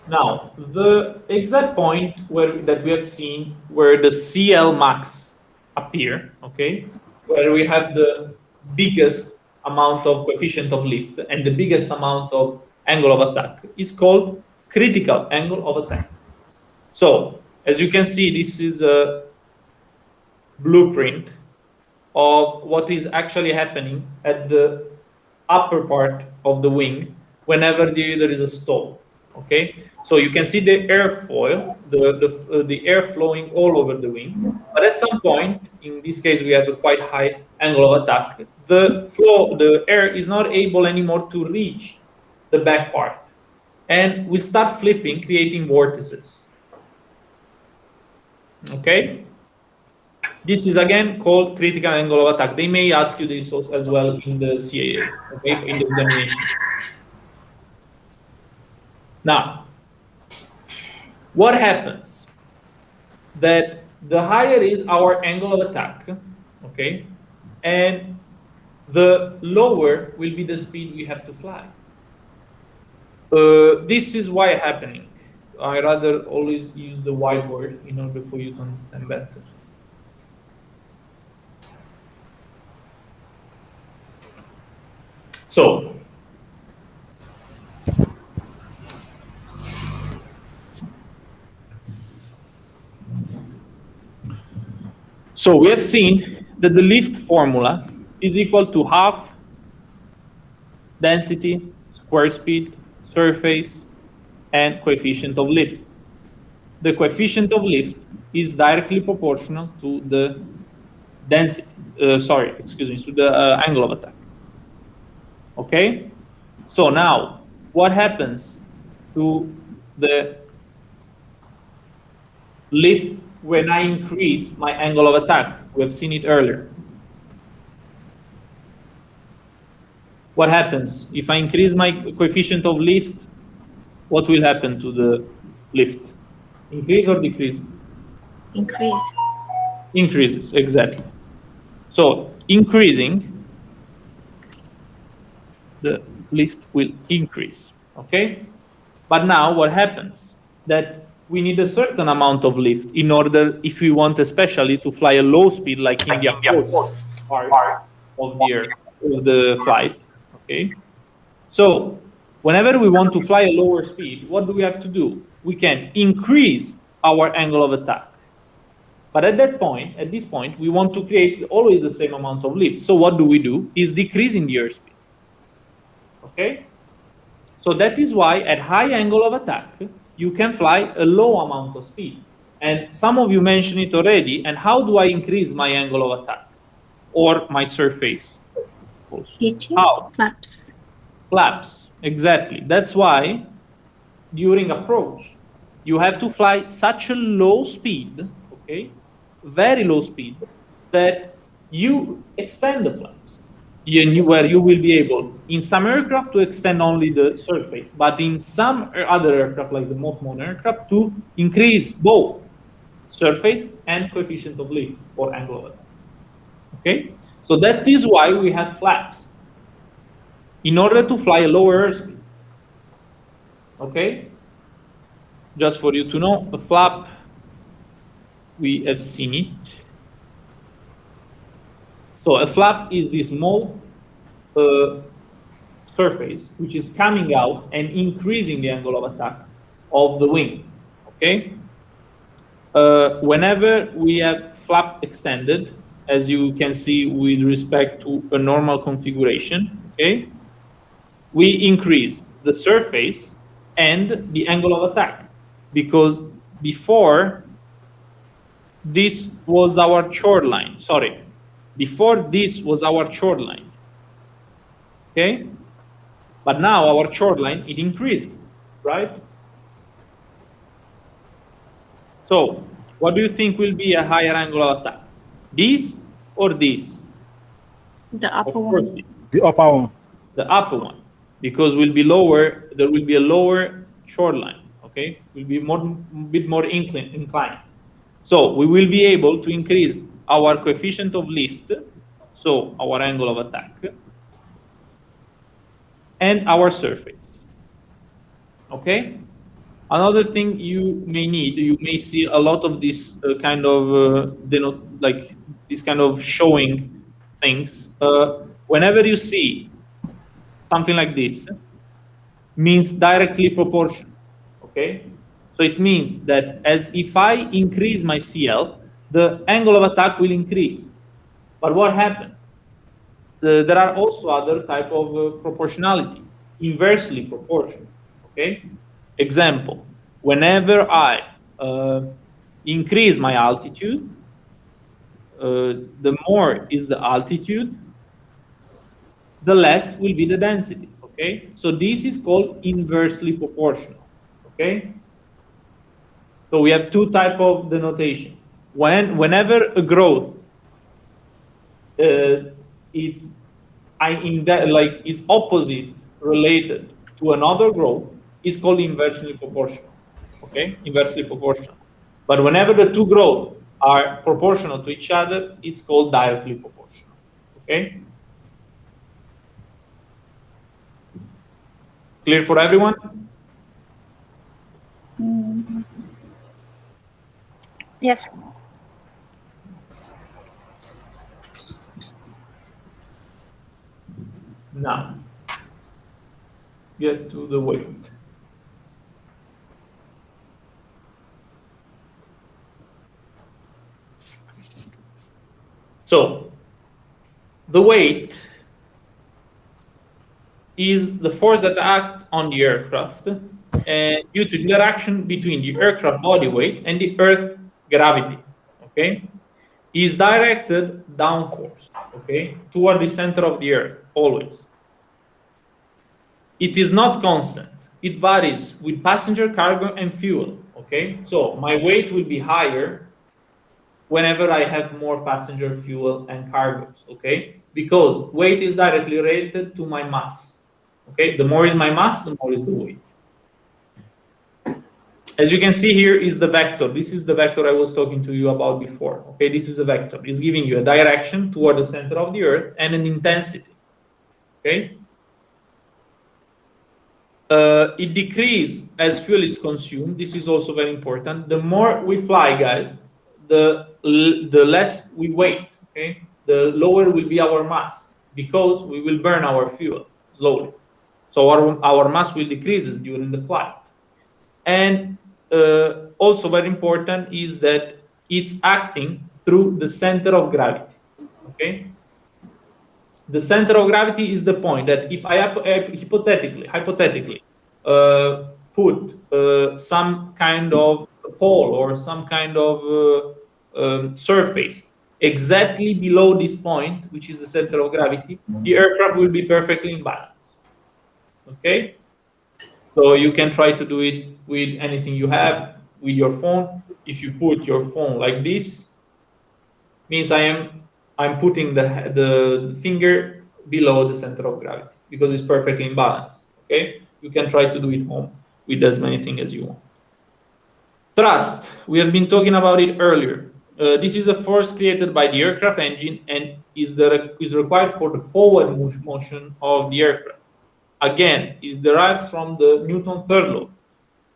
Now, the exact point that we have seen where the CL max appear, okay, where we have the biggest amount of coefficient of lift and the biggest amount of angle of attack is called critical angle of attack. So, as you can see, this is a blueprint of what is actually happening at the upper part of the wing whenever there is a stall, okay? So you can see the airfoil, the air flowing all over the wing, but at some point, in this case, we have a quite high angle of attack, the air is not able anymore to reach the back part, and we start flipping, creating vortices, okay? This is again called critical angle of attack. They may ask you this as well in the CAA, okay, in the examination. Now, what happens? That the higher is our angle of attack, okay, and the lower will be the speed we have to fly. This is why happening. I rather always use the whiteboard in order for you to understand better. So we have seen that the lift formula is equal to half density, square speed, surface, and coefficient of lift. The coefficient of lift is directly proportional to the density, to the angle of attack. Okay? So now, what happens to the lift when I increase my angle of attack? We have seen it earlier. What happens if I increase my coefficient of lift? what will happen to the lift? Increase or decrease? Increase. Increases, exactly. So increasing, the lift will increase, okay? But now what happens? That we need a certain amount of lift in order, if we want especially to fly a low speed, like in the approach part of the flight, okay? So whenever we want to fly a lower speed, what do we have to do? We can increase our angle of attack. But at this point, we want to create always the same amount of lift. So what do? Is decreasing the airspeed. Okay? So that is why at high angle of attack, you can fly a low amount of speed. And some of you mentioned it already. And how do I increase my angle of attack? Or my surface? Pitching? How? Flaps. Flaps, exactly. That's why during approach, you have to fly such a low speed, okay, very low speed, that you extend the flaps. Where you will be able, in some aircraft, to extend only the surface, but in some other aircraft, like the most modern aircraft, to increase both surface and coefficient of lift or angle of attack. Okay, so that is why we have flaps, in order to fly a lower airspeed. Okay, just for you to know, a flap, we have seen it. So a flap is this small surface which is coming out and increasing the angle of attack of the wing. Okay. Whenever we have flap extended, as you can see with respect to a normal configuration, okay, we increase the surface and the angle of attack, because before this was our chord line. Sorry, before this was our chord line. Okay, but now our chord line is increasing, right? So what do you think will be a higher angle of attack? This or this? The upper Of course, one. The upper one. the upper one, because will be lower. There will be a lower chord line. Okay, will be bit more inclined. So we will be able to increase our coefficient of lift, so our angle of attack, and our surface. Okay. Another thing you may need, you may see a lot of this kind of like this kind of showing things. Whenever you see something like this, means directly proportional. Okay, so it means that as if I increase my CL, the angle of attack will increase. But what happens? There are also other type of proportionality, inversely proportional. Okay, example: whenever I increase my altitude, the more is the altitude, the less will be the density. Okay, so this is called inversely proportional. Okay, so we have two type of denotation. Whenever a growth it's it's opposite related to another growth, is called inversely proportional. Okay, inversely proportional. But whenever the two growths are proportional to each other, it's called directly proportional. Okay. Clear for everyone? Yes. Now, let's get to the weight. So, the weight is the force that acts on the aircraft and due to the interaction between the aircraft body weight and the Earth gravity. Okay, is directed downwards. Okay, toward the center of the Earth always. It is not constant. It varies with passenger, cargo, and fuel. Okay, so my weight will be higher whenever I have more passenger, fuel, and cargoes. Okay, because weight is directly related to my mass. Okay, the more is my mass, the more is the weight. As you can see here is the vector. This is the vector I was talking to you about before. Okay, this is a vector. It's giving you a direction toward the center of the Earth and an intensity. Okay. It decreases as fuel is consumed. This is also very important. The more we fly, guys, the less we weight. Okay, the lower will be our mass because we will burn our fuel slowly. So our mass will decrease during the flight. And also very important is that it's acting through the center of gravity. Okay, the center of gravity is the point that if I hypothetically put some kind of pole or some kind of surface exactly below this point, which is the center of gravity, the aircraft will be perfectly in balance. Okay, so you can try to do it with anything you have, with your phone. If you put your phone like this, means I'm putting the finger below the center of gravity because it's perfectly in balance. Okay, you can try to do it home with as many things as you want. Thrust, we have been talking about it earlier. This is a force created by the aircraft engine and is required for the forward motion of the aircraft. Again, it derives from the Newton third law.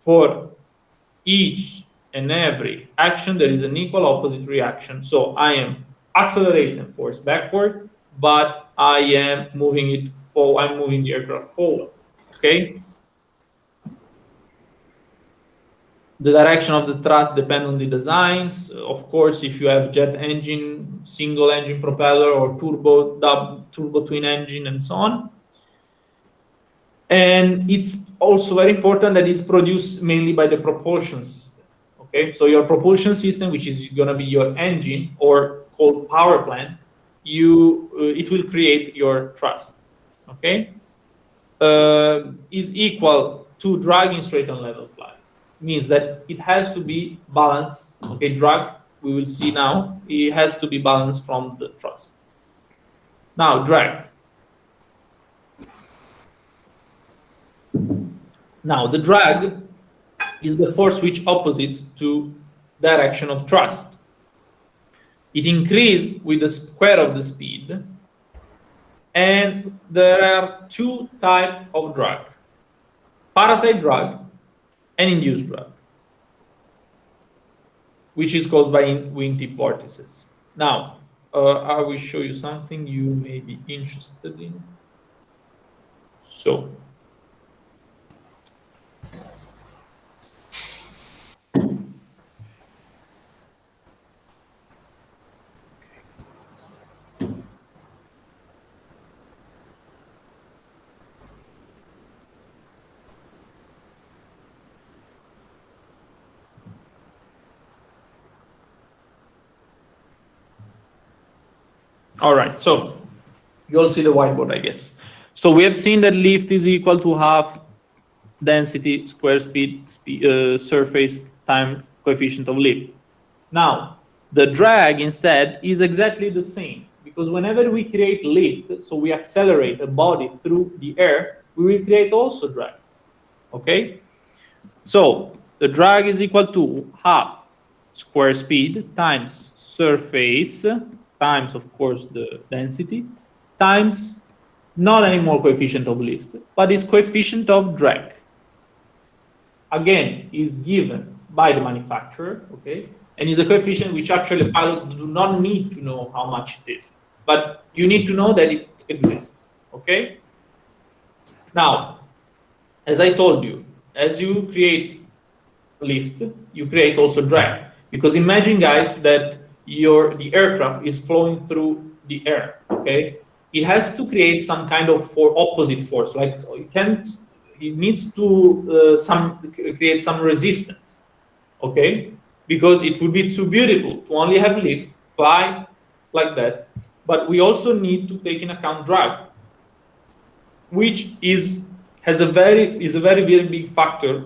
For each and every action, there is an equal opposite reaction. So I am accelerating force backward, but I am moving it forward. I'm moving the aircraft forward. Okay. The direction of the thrust depends on the designs. Of course, if you have jet engine, single engine propeller, or turbo twin engine, and so on. And it's also very important that it's produced mainly by the propulsion system. Okay, so your propulsion system, which is going to be your engine or called power plant, it will create your thrust. Okay, is equal to drag in straight and level flight. Means that it has to be balanced. Okay, drag, we will see now, it has to be balanced from the thrust. Now drag. Now the drag is the force which opposites to direction of thrust. It increases with the square of the speed, and there are two types of drag: parasite drag and induced drag, which is caused by wingtip vortices. Now, I will show you something you may be interested in. So, all right, so you all see the whiteboard, I guess. So we have seen that lift is equal to half density square speed surface times coefficient of lift. Now, the drag instead is exactly the same, because whenever we create lift, so we accelerate a body through the air, we will create also drag. Okay? So the drag is equal to half square speed times surface times, of course, the density, times not anymore coefficient of lift, but is coefficient of drag. Again, is given by the manufacturer, okay? And is a coefficient which actually pilots do not need to know how much it is, but you need to know that it exists, okay? Now, as I told you, as you create lift, you create also drag. Because imagine, guys, that the aircraft is flowing through the air, okay? It has to create some kind of opposite force, like it needs to create some resistance, okay? Because it would be too beautiful to only have lift, fly like that, but we also need to take in account drag, which is a very big factor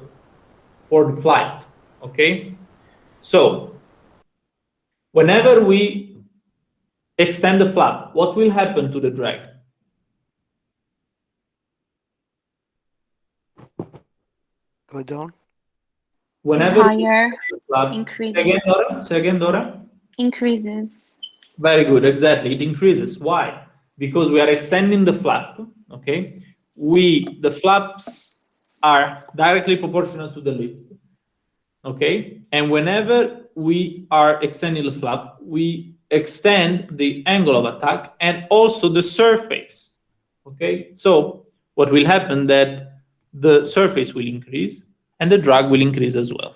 for the flight, okay? So whenever we extend the flap, what will happen to the drag? Go down. Whenever higher, flap, increases. Say again, Dora. Say again, Dora. Increases. Very good, exactly. It increases. Why? Because we are extending the flap. Okay, the flaps are directly proportional to the lift. Okay, and whenever we are extending the flap, we extend the angle of attack and also the surface. Okay, so what will happen that the surface will increase and the drag will increase as well.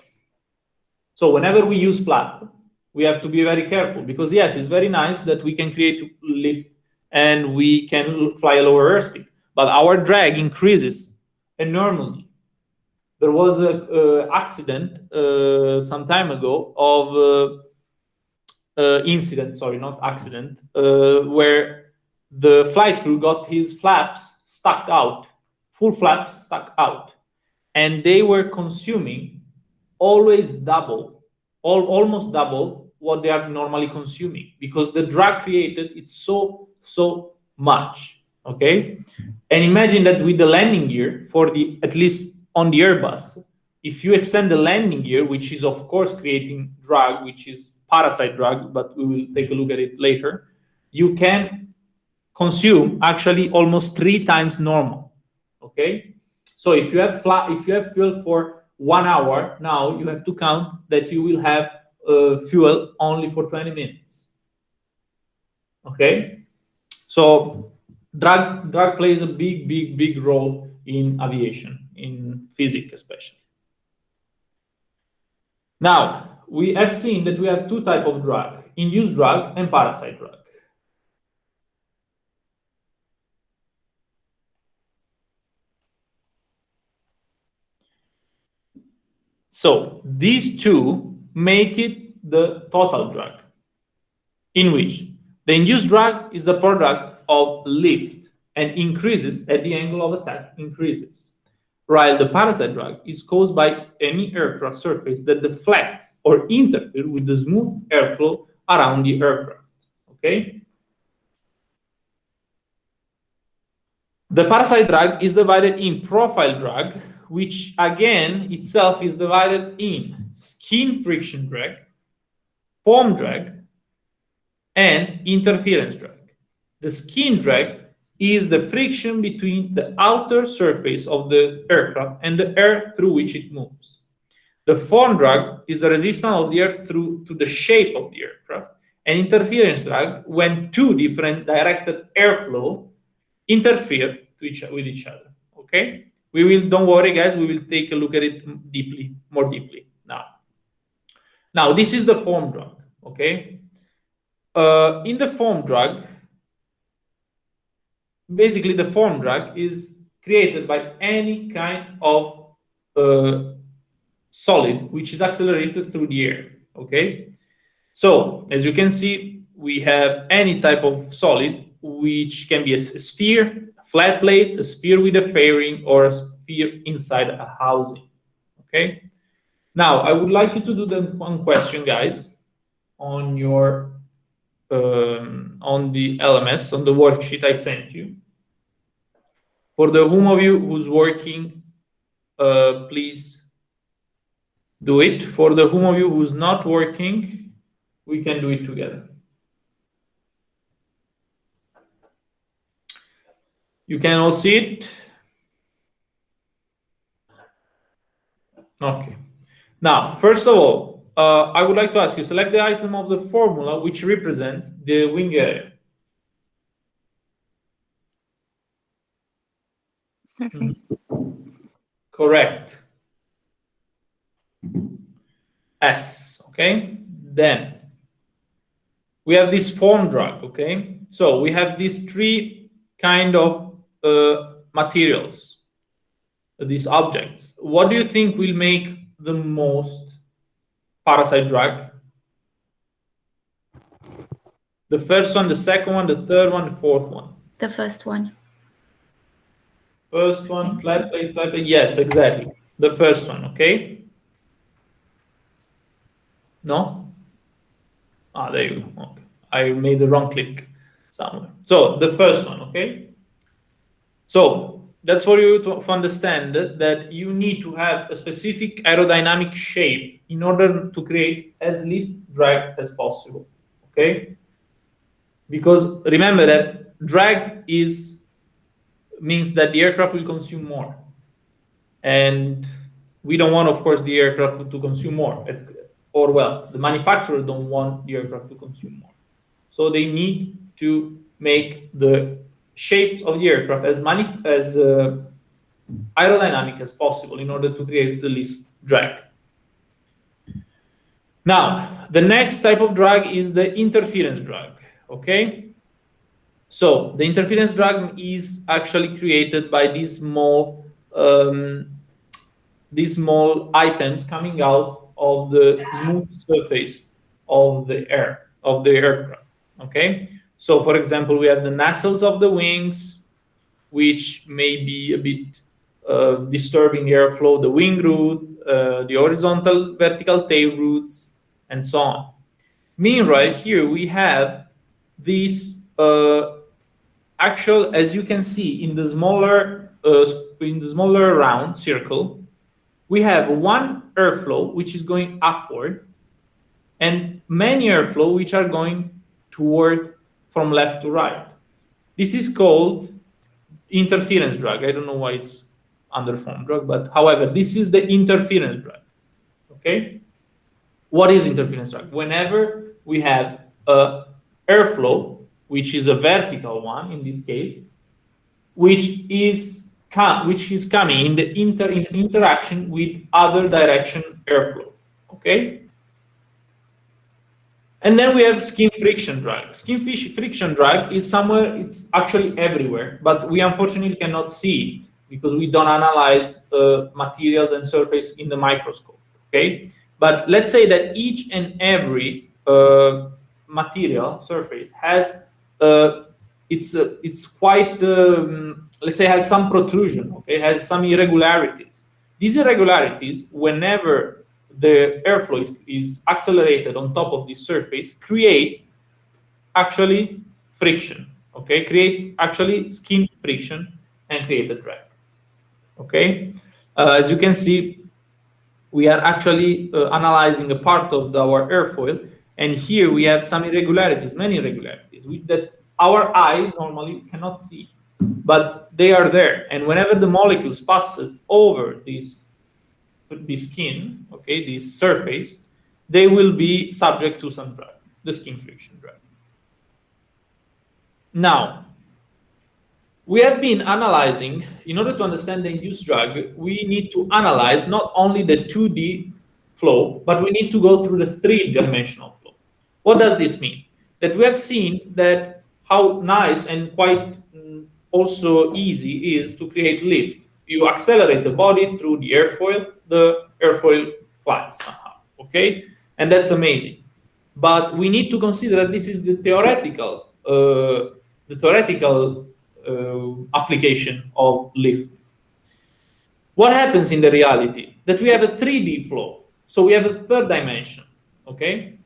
So whenever we use flap, we have to be very careful because yes, it's very nice that we can create lift and we can fly a lower airspeed, but our drag increases enormously. There was an accident some time ago of incident, sorry, not accident, where the flight crew got his flaps stuck out, full flaps stuck out, and they were consuming always double, almost double what they are normally consuming because the drag created it's so much. Okay, and imagine that with the landing gear for the at least on the Airbus, if you extend the landing gear, which is of course creating drag, which is parasite drag, but we will take a look at it later, you can consume actually almost 3 times normal. Okay, so if you have fuel for 1 hour, now you have to count that you will have fuel only for 20 minutes. Okay, so drag plays a big role in aviation, in physics especially. Now we have seen that we have 2 types of drag: induced drag and parasite drag. So these 2 make it the total drag, in which the induced drag is the product of lift and increases at the angle of attack increases, while the parasite drag is caused by any aircraft surface that deflects or interferes with the smooth airflow around the aircraft. Okay? The parasite drag is divided in profile drag, which again itself is divided in skin friction drag, foam drag, and interference drag. The skin drag is the friction between the outer surface of the aircraft and the air through which it moves. The foam drag is the resistance of the air through to the shape of the aircraft, and interference drag when 2 different directed airflow interfere with each other. Okay, don't worry guys, we will take a look at it more deeply now. This is the foam drag. Okay, in the foam drag, basically the foam drag is created by any kind of solid which is accelerated through the air. Okay, so as you can see, we have any type of solid which can be a sphere, a flat plate, a sphere with a fairing, or a sphere inside a housing. Okay, now I would like you to do the one question, guys, on your on the LMS, on the worksheet I sent you. For the whom of you who's working, please do it. For the whom of you who's not working, we can do it together. You can all see it? Okay. Now, first of all, I would like to ask you, select the item of the formula which represents the wing area. Surface. Correct. S, okay? Then we have this foam drag, okay? So we have these 3 kind of materials, these objects. What do you think will make the most parasite drag? The first one, the second one, the third one, the fourth one? The first one. First one, flat plate, flat plate. Yes, exactly. The first one, okay? No? Ah, there you go. Okay. I made the wrong click somewhere. So the first one, okay? So that's for you to understand that you need to have a specific aerodynamic shape in order to create as least drag as possible, okay? Because remember that drag means that the aircraft will consume more. And we don't want, of course, the aircraft to consume more. Or, well, the manufacturer don't want the aircraft to consume more. So they need to make the shapes of the aircraft as aerodynamic as possible in order to create the least drag. Now, the next type of drag is the interference drag, okay? So the interference drag is actually created by these small items coming out of the smooth surface of the aircraft, okay? So for example, we have the nacelles of the wings, which may be a bit disturbing the airflow, the wing root, the horizontal vertical tail roots, and so on. Meanwhile, here we have this actual, as you can see in the smaller round circle, we have one airflow which is going upward, and many airflow which are going toward from left to right. This is called interference drag. I don't know why it's under form drag, but however, this is the interference drag. Okay? What is interference drag? Whenever we have a airflow, which is a vertical one in this case, which is coming in the interaction with other direction airflow. Okay? And then we have skin friction drag. Skin friction drag is somewhere, it's actually everywhere, but we unfortunately cannot see it because we don't analyze materials and surface in the microscope, okay? But let's say that each and every material surface has, it's quite, let's say has some protrusion, okay? Has some irregularities. These irregularities, whenever the airflow is accelerated on top of this surface, creates actually friction, okay? Create actually skin friction and create a drag, okay? As you can see, we are actually analyzing a part of our airfoil, and here we have some irregularities, many irregularities, that our eye normally cannot see, but they are there. And whenever the molecules passes over this skin, okay, this surface, they will be subject to some drag, the skin friction drag. Now, we have been analyzing, in order to understand the induced drag, we need to analyze not only the 2D flow, but we need to go through the 3-dimensional flow. What does this mean? That we have seen that how nice and quite also easy is to create lift. You accelerate the body through the airfoil flies somehow, okay? And that's amazing. But we need to consider that this is the theoretical application of lift. What happens in the reality? That we have a 3D flow. So we have a third dimension, okay?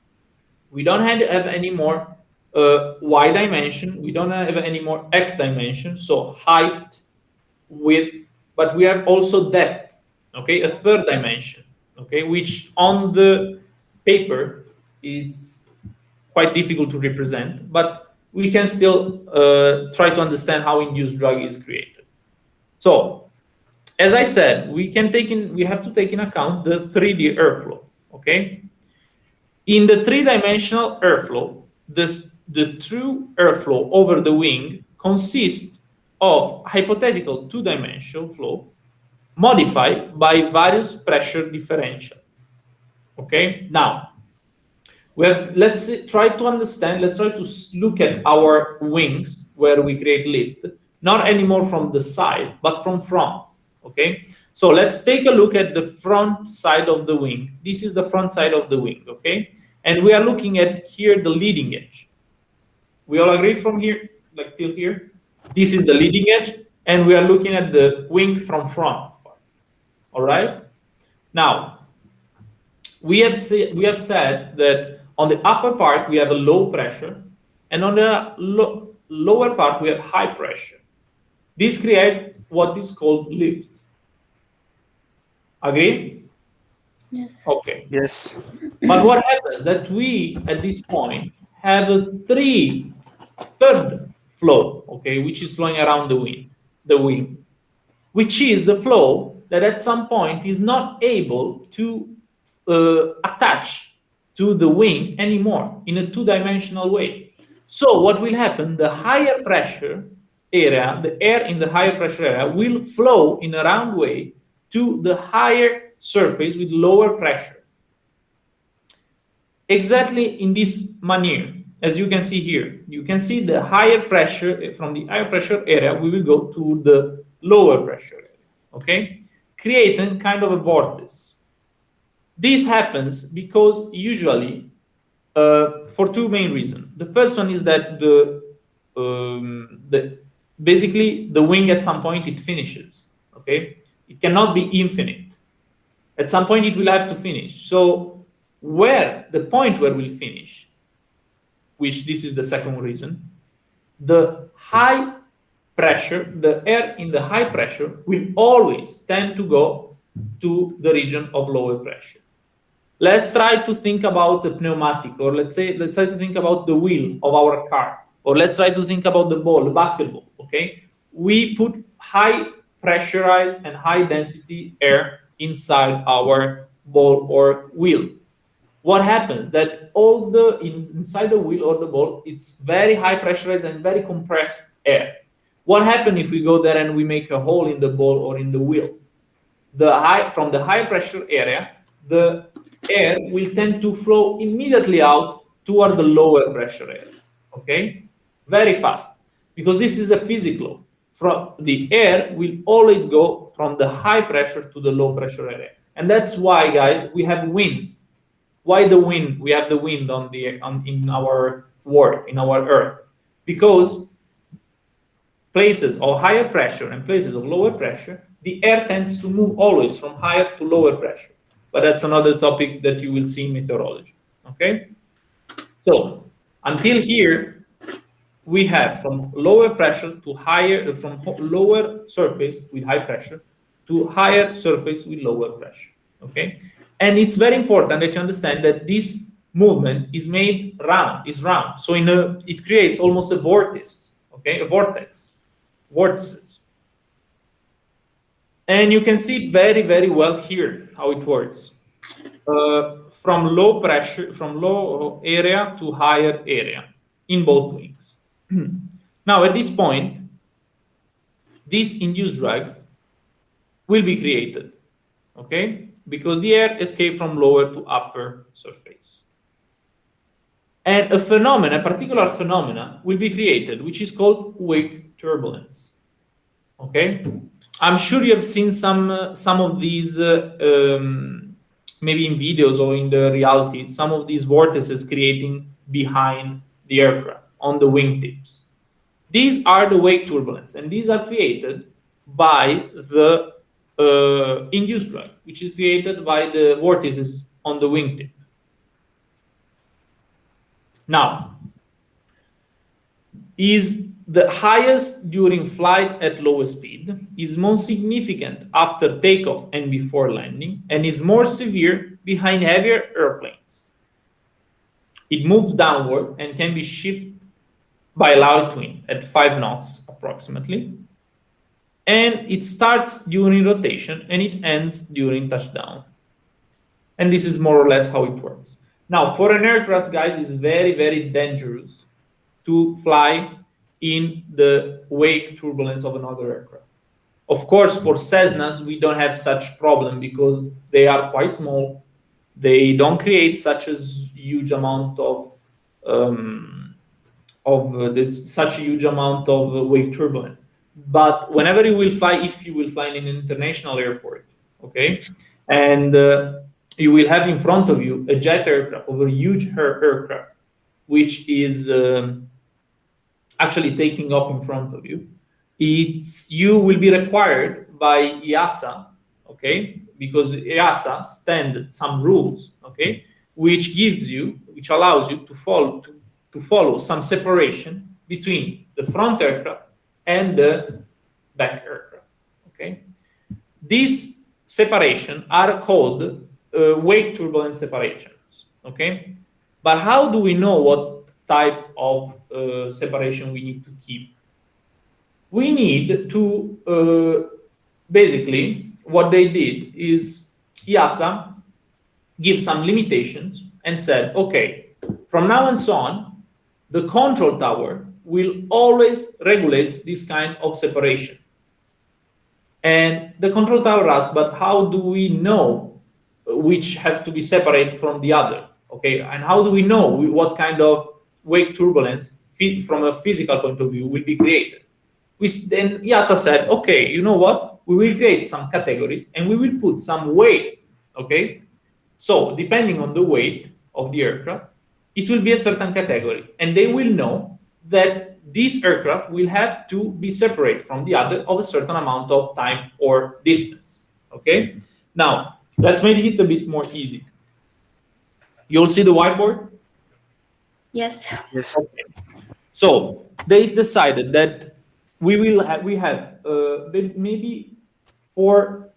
We don't have any more y dimension. We don't have any more x dimension. So height, width, but we have also depth, okay? A third dimension, okay? Which on the paper is quite difficult to represent, but we can still try to understand how induced drag is created. So, as I said, we have to take in account the 3D airflow, okay? In the 3-dimensional airflow, the true airflow over the wing consists of hypothetical 2-dimensional flow modified by various pressure differential. Okay, now let's try to look at our wings where we create lift, not anymore from the side, but from front. Okay, so let's take a look at the front side of the wing. This is the front side of the wing, okay? And we are looking at here the leading edge. We all agree from here, like till here? This is the leading edge, and we are looking at the wing from front. All right. Now, we have said that on the upper part we have a low pressure, and on the lower part we have high pressure. This creates what is called lift. Agree? Yes. Okay. Yes. But what happens that we, at this point, have a third flow, okay, which is flowing around the wing, which is the flow that at some point is not able to attach to the wing anymore in a two-dimensional way. So what will happen, the higher pressure area, the air in the higher pressure area will flow in a round way to the higher surface with lower pressure. Exactly in this manner, as you can see here, you can see the higher pressure, from the higher pressure area, we will go to the lower pressure area, okay? Creating kind of a vortex. This happens because usually, for two main reasons. The first one is that basically the wing at some point it finishes, okay? It cannot be infinite. At some point it will have to finish. So where the point where we'll finish, which this is the second reason, the high pressure, the air in the high pressure will always tend to go to the region of lower pressure. Let's try to think about the pneumatic, or let's try to think about the wheel of our car, or let's try to think about the ball, the basketball, okay? We put high pressurized and high density air inside our ball or wheel. What happens that all the inside the wheel or the ball, it's very high pressurized and very compressed air. What happens if we go there and we make a hole in the ball or in the wheel? From the high pressure area, the air will tend to flow immediately out toward the lower pressure area, okay? Very fast, because this is a physics law. From the air will always go from the high pressure to the low pressure area. And that's why, guys, we have winds. Why the wind? We have the wind in our world, in our Earth, because places of higher pressure and places of lower pressure, the air tends to move always from higher to lower pressure. But that's another topic that you will see in meteorology. Okay? So until here, we have from lower pressure to higher, from lower surface with high pressure to higher surface with lower pressure. Okay? And it's very important that you understand that this movement is made round, is round. So it creates almost a vortex, okay? A vortex, vortices. And you can see very, very well here how it works. From low pressure, from low area to higher area in both wings. Now, at this point, this induced drag will be created, okay? Because the air escaped from lower to upper surface. And a particular phenomena will be created, which is called wake turbulence, okay? I'm sure you have seen some of these, maybe in videos or in the reality, some of these vortices creating behind the aircraft on the wingtips. These are the wake turbulence, and these are created by the induced drag, which is created by the vortices on the wingtip. Now, is the highest during flight at lowest speed, is most significant after takeoff and before landing, and is more severe behind heavier airplanes. It moves downward and can be shifted by loud wind at 5 knots approximately. And it starts during rotation and it ends during touchdown. And this is more or less how it works. Now, for an aircraft, guys, it's very, very dangerous to fly in the wake turbulence of another aircraft. Of course, for Cessnas, we don't have such problem because they are quite small. They don't create such a huge amount of such a huge amount of wake turbulence. But whenever you will fly, if you will fly in an international airport, okay, and you will have in front of you a jet aircraft or a huge aircraft, which is actually taking off in front of you, you will be required by EASA, okay, because EASA stands some rules, okay, which allows you to follow some separation between the front aircraft and the back aircraft. okay? These separation are called wake turbulence separations, okay? But how do we know what type of separation we need to keep? We need to, basically, what they did is EASA give some limitations and said, okay, from now and so on, the control tower will always regulate this kind of separation. And the control tower asks, but how do we know which have to be separate from the other? Okay, and how do we know what kind of wake turbulence from a physical point of view will be created? Then EASA said, okay, you know what? We will create some categories and we will put some weight, okay? So depending on the weight of the aircraft, it will be a certain category, and they will know that this aircraft will have to be separate from the other of a certain amount of time or distance, okay? Now, let's make it a bit more easy. You'll see the whiteboard? Yes. Yes. Okay. So they decided that we have maybe 4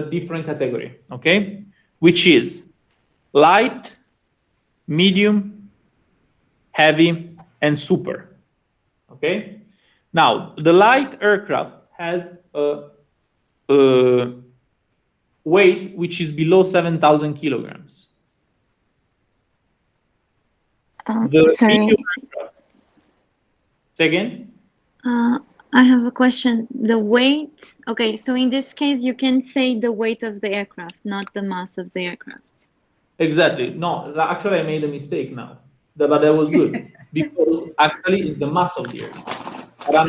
different categories, okay? Which is light, medium, heavy, and super, okay? Now, the light aircraft has a weight which is below 7,000 kilograms. Sorry. medium aircraft. Say again? I have a question. The weight, okay, so in this case, you can say the weight of the aircraft, not the mass of the aircraft. Exactly. No, actually, I made a mistake now, but that was good because actually it's the mass of the aircraft. But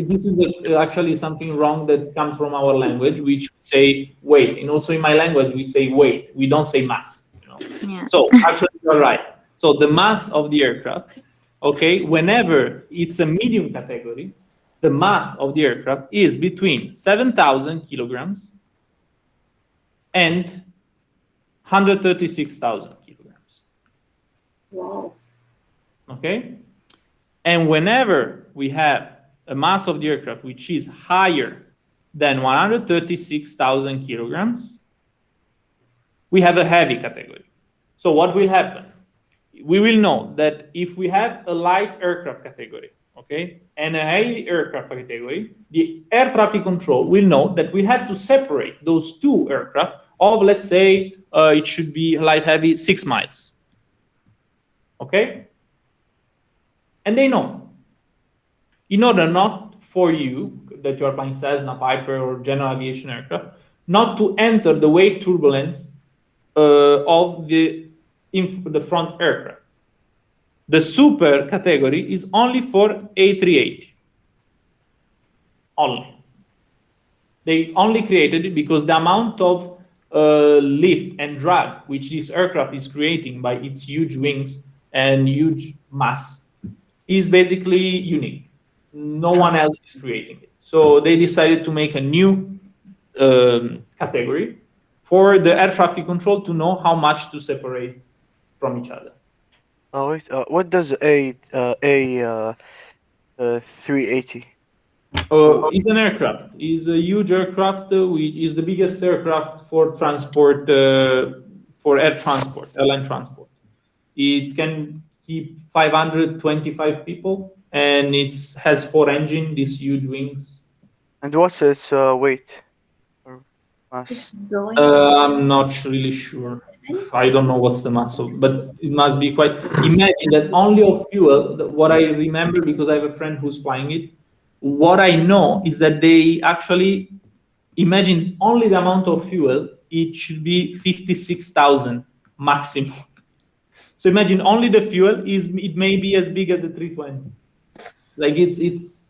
this is actually something wrong that comes from our language, which we say weight, and also in my language we say weight. We don't say mass. You know? Yeah. So actually, you're right. So the mass of the aircraft, okay, whenever it's a medium category, the mass of the aircraft is between 7,000 kilograms and 136,000 kilograms. Wow. Okay? And whenever we have a mass of the aircraft which is higher than 136,000 kilograms, we have a heavy category. So what will happen? We will know that if we have a light aircraft category, okay, and a heavy aircraft category, the air traffic control will know that we have to separate those 2 aircraft of, let's say, it should be light heavy 6 miles. Okay? And they know. In order not for you, that you are flying Cessna, Piper, or general aviation aircraft, not to enter the wake turbulence of the front aircraft. The super category is only for A380. Only. They only created it because the amount of lift and drag which this aircraft is creating by its huge wings and huge mass is basically unique. No one else is creating it. So they decided to make a new category for the air traffic control to know how much to separate from each other. Oh wait, what does a 380? Is an aircraft. Is a huge aircraft. Which is the biggest aircraft for transport, for airline transport. It can keep 525 people, and it has 4 engines, these huge wings. And what's its weight or mass? I'm not really sure. I don't know what's the mass of, but it must be quite. Imagine that only of fuel. What I remember, because I have a friend who's flying it. What I know is that they actually imagine only the amount of fuel. It should be 56,000 maximum. So imagine only the fuel it may be as big as a 320. Like it's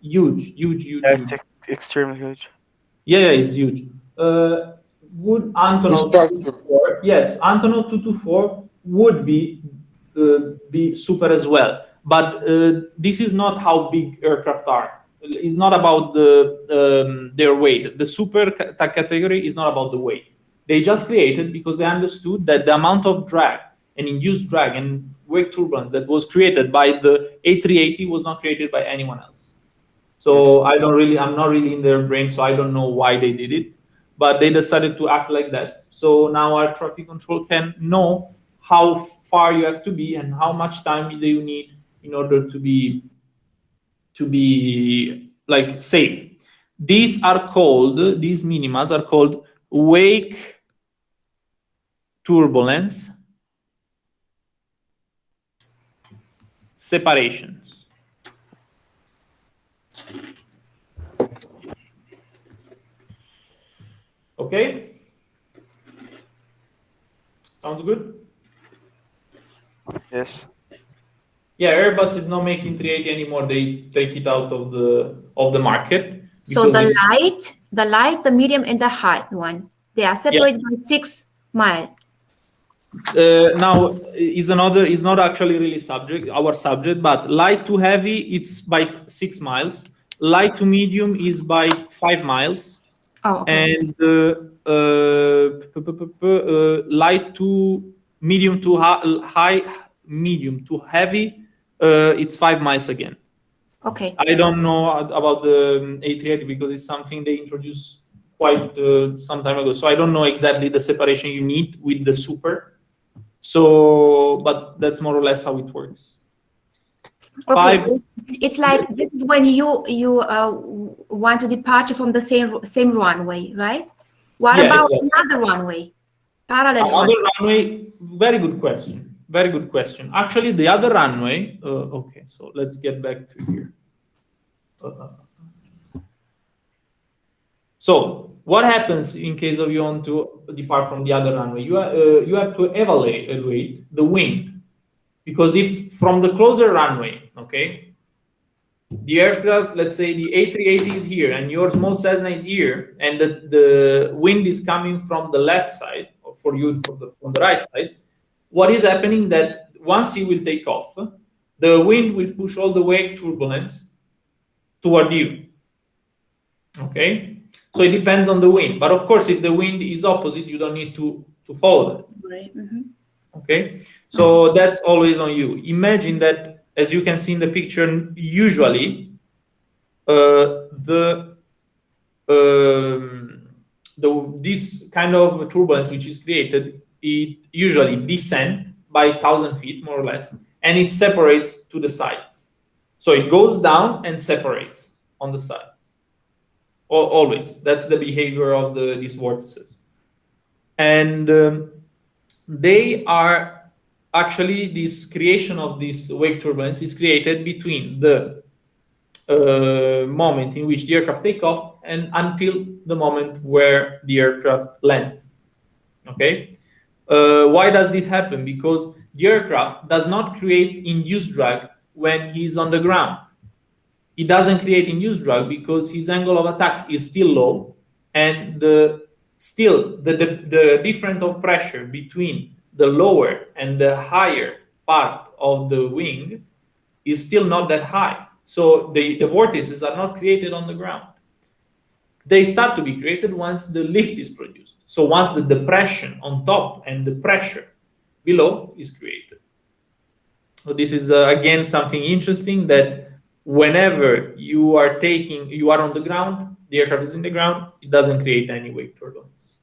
huge. Yeah, it's extremely huge. Yeah, it's huge. Would Antonov 224? Yes, Antonov 224 would be super as well. But this is not how big aircraft are. It's not about their weight. The super category is not about the weight. They just created because they understood that the amount of drag and induced drag and wake turbulence that was created by the A380 was not created by anyone else. So I'm not really in their brain, so I don't know why they did it, but they decided to act like that. So now our traffic control can know how far you have to be and how much time do you need in order to be like safe. These minimas are called wake turbulence separations. Okay? Sounds good? Yes. Yeah, Airbus is not making 380 anymore. They take it out of the market. So because the light, the medium, and the high one, they are separated by 6 miles. Now is not actually really our subject, but light to heavy it's by 6 miles. Light to medium is by 5 miles. Oh, okay. And light to medium to high, medium to heavy, it's 5 miles again. Okay. I don't know about the A380 because it's something they introduced quite some time ago. So I don't know exactly the separation you need with the super. So, but that's more or less how it works. Okay. It's like this is when you want to depart from the same runway, right? What about another runway? Parallel Another runway, very good question. Very good question. Actually, the other runway, okay, so let's get back to here. So what happens in case of you want to depart from the other runway? You have to evaluate the wind, because if from the closer runway, okay, the aircraft, let's say the A380 is here and your small Cessna is here, and the wind is coming from the left side, or for you from the right side, what is happening that once you will take off, the wind will push all the wake turbulence toward you. Okay, so it depends on the wind, but of course, if the wind is opposite, you don't need to follow it. Right. Mm-hmm. Okay, so that's always on you. Imagine that, as you can see in the picture, usually this kind of turbulence which is created, it usually descends by 1,000 feet more or less, and it separates to the sides. So it goes down and separates on the sides. Always, that's the behavior of these vortices, and they are actually, this creation of this wake turbulence is created between the moment in which the aircraft take off and until the moment where the aircraft lands. Okay, why does this happen? Because the aircraft does not create induced drag when he's on the ground. He doesn't create induced drag because his angle of attack is still low, and still the difference of pressure between the lower and the higher part of the wing is still not that high. So the vortices are not created on the ground. They start to be created once the lift is produced. So once the depression on top and the pressure below is created. So this is again something interesting, that whenever you are on the ground, the aircraft is in the ground, it doesn't create any wake turbulence.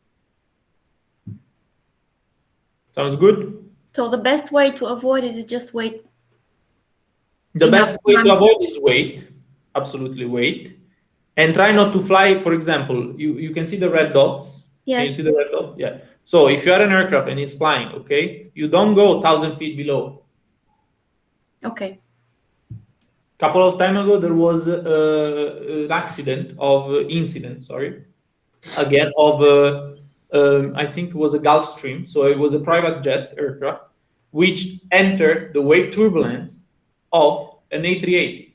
Sounds good? So the best way to avoid it is just wait. The best way to avoid is wait, absolutely wait, and try not to fly. For example, you can see the red dots. Yes. Can you see the red dot? Yeah. So if you are an aircraft and it's flying, okay, you don't go 1,000 feet below. Okay. Couple of time ago, there was an incident, again, of I think it was a Gulfstream. So it was a private jet aircraft which entered the wake turbulence of an A380.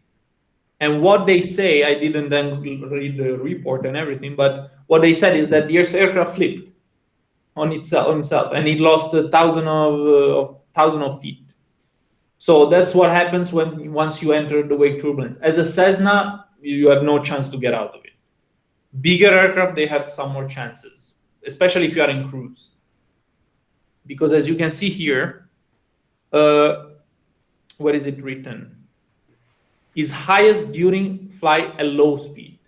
And what they say, I didn't then read the report and everything, but what they said is that the aircraft flipped on himself, and it lost 1,000 of feet. So that's what happens once you enter the wake turbulence. As a Cessna, you have no chance to get out of it. Bigger aircraft, they have some more chances, especially if you are in cruise. Because as you can see here, where is it written? is highest during flight at low speed.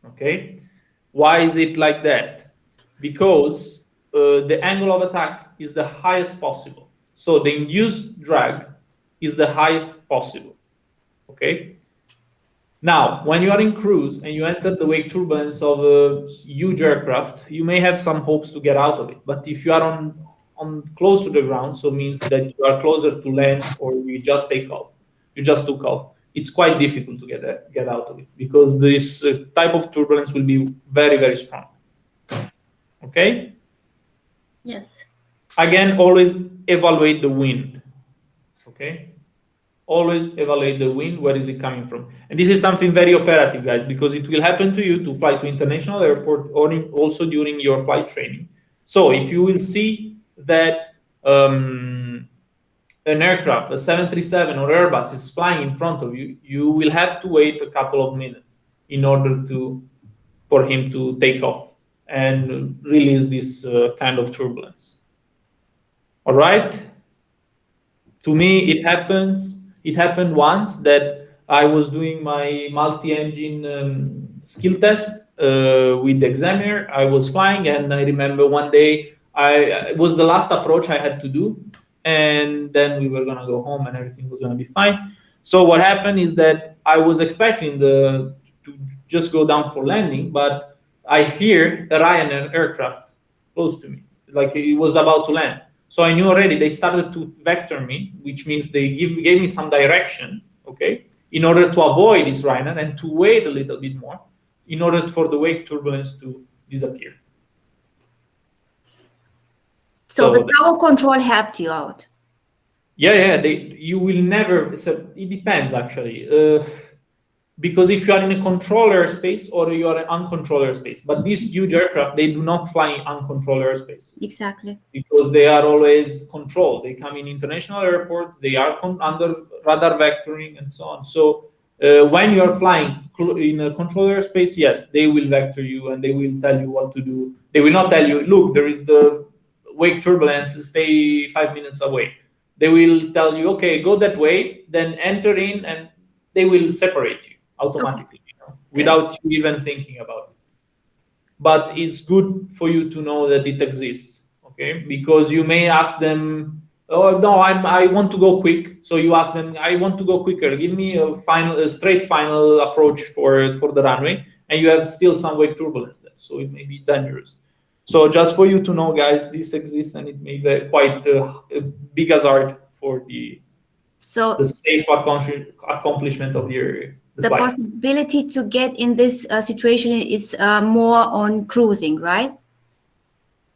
Okay, why is it like that? Because the angle of attack is the highest possible, so the induced drag is the highest possible. Okay, now when you are in cruise and you enter the wake turbulence of a huge aircraft, you may have some hopes to get out of it. But if you are on close to the ground, so means that you are closer to land or you just take off, you just took off, it's quite difficult to get out of it because this type of turbulence will be very, very strong. Okay? Yes. Again, always evaluate the wind. Okay? Always evaluate the wind, where is it coming from? And this is something very operative, guys, because it will happen to you to fly to international airport or also during your flight training. So if you will see that an aircraft, a 737 or Airbus is flying in front of you, you will have to wait a couple of minutes in order for him to take off and release this kind of turbulence. All right? To me, it happened once that I was doing my multi-engine skill test with the examiner. I was flying, and I remember one day it was the last approach I had to do, and then we were gonna go home, and everything was gonna be fine. So what happened is that I was expecting to just go down for landing, but I hear a Ryanair aircraft close to me, like it was about to land. So I knew already they started to vector me, which means they gave me some direction, okay, in order to avoid this Ryanair and to wait a little bit more in order for the wake turbulence to disappear. So the tower control helped you out. Yeah. You will never. So it depends actually. Because if you are in a controlled airspace or you are in uncontrolled airspace, but these huge aircraft, they do not fly in uncontrolled airspace. Exactly. Because they are always controlled. They come in international airports, they are under radar vectoring and so on. So when you are flying in a controlled airspace, yes, they will vector you and they will tell you what to do. They will not tell you, look, there is the wake turbulence, stay 5 minutes away. They will tell you, okay, go that way, then enter in, and they will separate you automatically, without you even thinking about it. But it's good for you to know that it exists, okay? Because you may ask them, oh no, I want to go quick. So you ask them, I want to go quicker. Give me a straight final approach for the runway, and you have still some wake turbulence there. So it may be dangerous. So just for you to know, guys, this exists, and it may be quite a big hazard for the safe accomplishment of the flight. Possibility to get in this situation is more on cruising, right?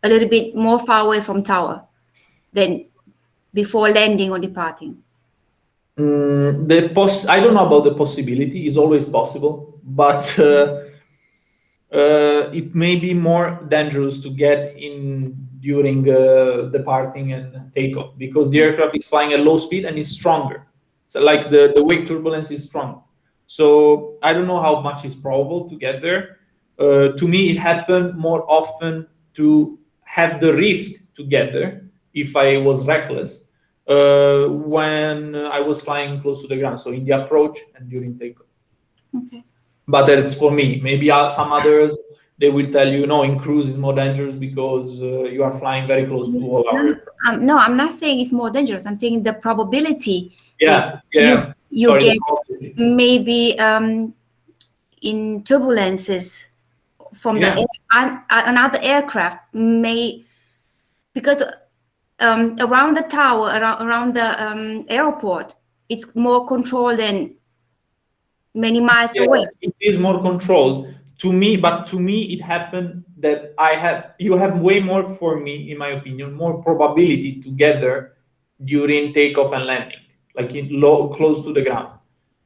A little bit more far away from tower than before landing or departing. I don't know about the possibility. It's always possible, but it may be more dangerous to get in during departing and takeoff because the aircraft is flying at low speed and is stronger. So like the wake turbulence is strong. So I don't know how much is probable to get there. To me, it happened more often to have the risk to get there if I was reckless when I was flying close to the ground. So in the approach and during takeoff. Okay. But that's for me. Maybe some others, they will tell you, no, in cruise is more dangerous because you are flying very close to all our aircraft. No, I'm not saying it's more dangerous. I'm saying the probability. Yeah. You Sorry, get maybe in turbulences from another aircraft because around the tower, around the airport, it's more controlled than many miles away. It is more controlled to me, but to me it happened that you have way more, for me, in my opinion, more probability to get there during takeoff and landing, like close to the ground.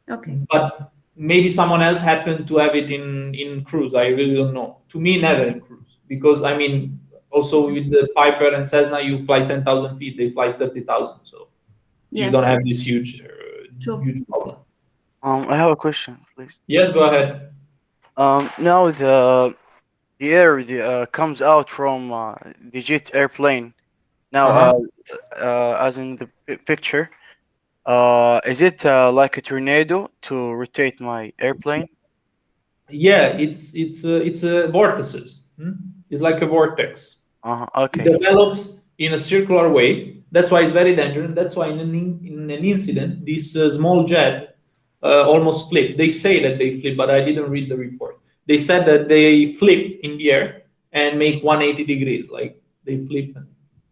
Okay. But maybe someone else happened to have it in cruise. I really don't know. To me, never in cruise, because I mean, also with the Piper and Cessna, you fly 10,000 feet, they fly 30,000, so you don't have this huge problem. I have a question, please. Yes, go ahead. Now the air comes out from the jet airplane. Now, as in the picture, Is it like a tornado to rotate my airplane? Yeah, it's vortices. It's like a vortex. It Okay. develops in a circular way. That's why it's very dangerous. That's why in an incident, this small jet almost flipped. They say that they flipped, but I didn't read the report. They said that they flipped in the air and make 180 degrees, like they flip,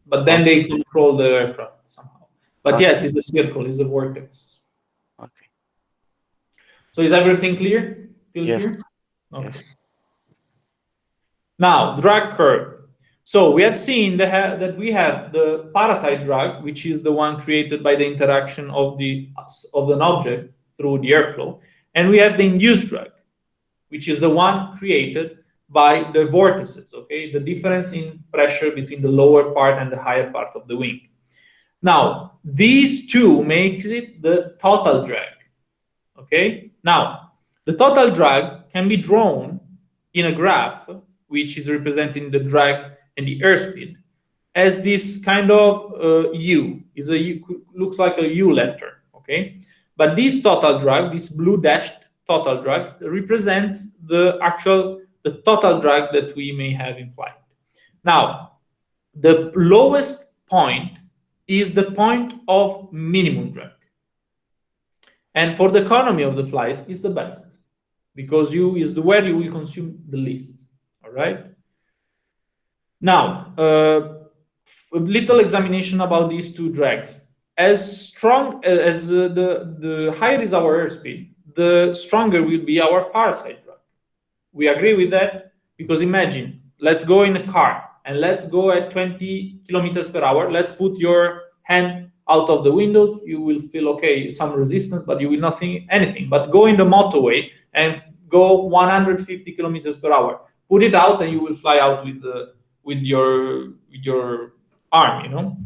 but then they control the aircraft somehow. But yes, it's a circle, it's a vortex. Okay. So is everything clear till Yes. here? Okay. Yes. Now, drag curve. So we have seen that we have the parasite drag, which is the one created by the interaction of an object through the airflow, and we have the induced drag, which is the one created by the vortices. Okay, the difference in pressure between the lower part and the higher part of the wing. Now, these two makes it the total drag. Okay, now the total drag can be drawn in a graph, which is representing the drag and the airspeed, as this kind of U. Is a U, looks like a U letter. Okay, but this total drag, this blue dashed total drag, represents the total drag that we may have in flight. Now, the lowest point is the point of minimum drag. And for the economy of the flight, is the best, because U is where you will consume the least. All right. Now, a little examination about these two drags. As strong as the higher is our airspeed, the stronger will be our parasite drag. We agree with that? Because imagine, let's go in a car and let's go at 20 kilometers per hour. Let's put your hand out of the windows. You will feel okay, some resistance, but you will not think anything. But go in the motorway and go 150 kilometers per hour. Put it out and you will fly out with your arm, you know.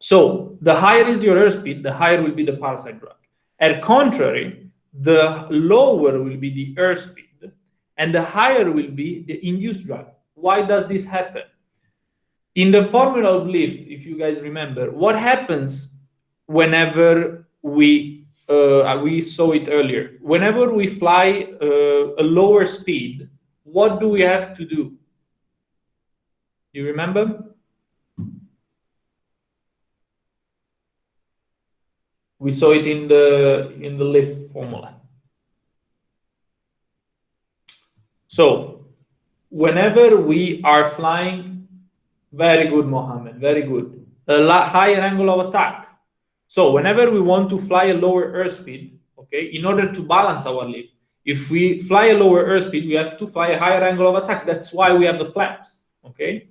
So the higher is your airspeed, the higher will be the parasite drag. At contrary, the lower will be the airspeed and the higher will be the induced drag. Why does this happen? In the formula of lift, if you guys remember, what happens whenever we saw it earlier, whenever we fly a lower speed, what do we have to do? You remember? We saw it in the lift formula. So whenever we are flying, very good, Mohammed, very good, a higher angle of attack. So whenever we want to fly a lower airspeed, okay, in order to balance our lift, if we fly a lower airspeed, we have to fly a higher angle of attack. That's why we have the flaps, okay?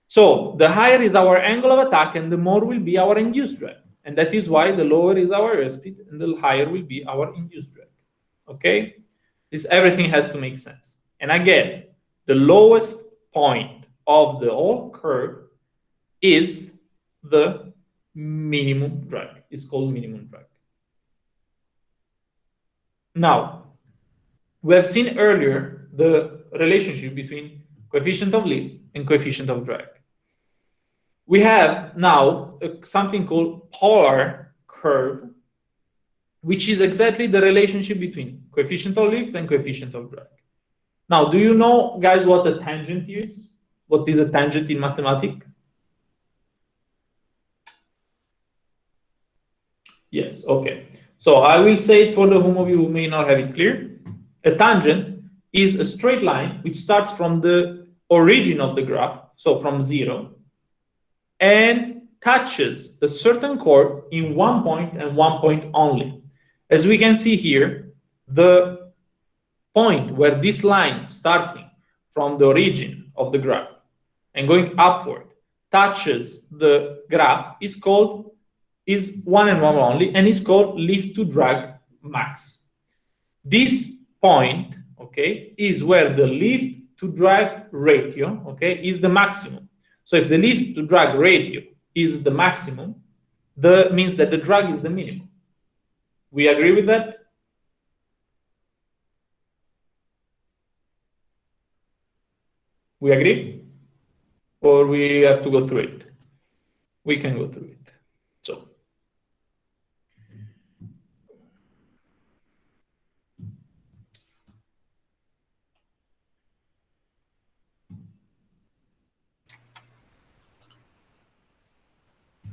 So the higher is our angle of attack and the more will be our induced drag. And that is why the lower is our airspeed and the higher will be our induced drag, okay? Everything has to make sense. And again, the lowest point of the whole curve is the minimum drag. It's called minimum drag. Now, we have seen earlier the relationship between coefficient of lift and coefficient of drag. We have now something called polar curve, which is exactly the relationship between coefficient of lift and coefficient of drag. Now, do you know, guys, what a tangent is? What is a tangent in mathematics? Yes, okay. So I will say it for the whom of you who may not have it clear. A tangent is a straight line which starts from the origin of the graph, so from 0, and touches a certain chord in one point and one point only. As we can see here, the point where this line starting from the origin of the graph and going upward touches the graph is one and one only, and is called lift to drag max. This point, okay, is where the lift to drag ratio, okay, is the maximum. So if the lift to drag ratio is the maximum, means that the drag is the minimum. We agree with that? We agree? Or we have to go through it? We can go through it. So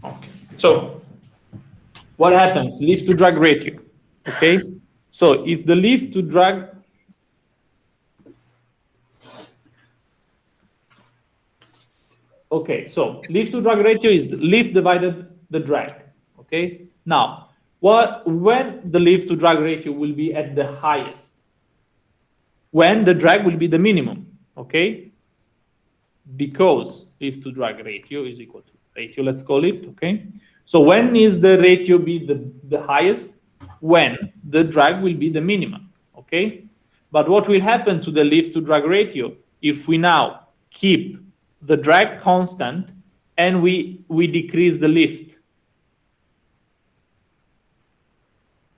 Okay. So what happens? Lift to drag ratio. Okay. So if the lift to drag okay, so lift to drag ratio is lift divided the drag. Okay. Now, when the lift to drag ratio will be at the highest? When the drag will be the minimum. Okay. Because lift to drag ratio is equal to ratio, let's call it. Okay. So when is the ratio be the highest? When the drag will be the minimum. Okay. But what will happen to the lift to drag ratio if we now keep the drag constant and we decrease the lift?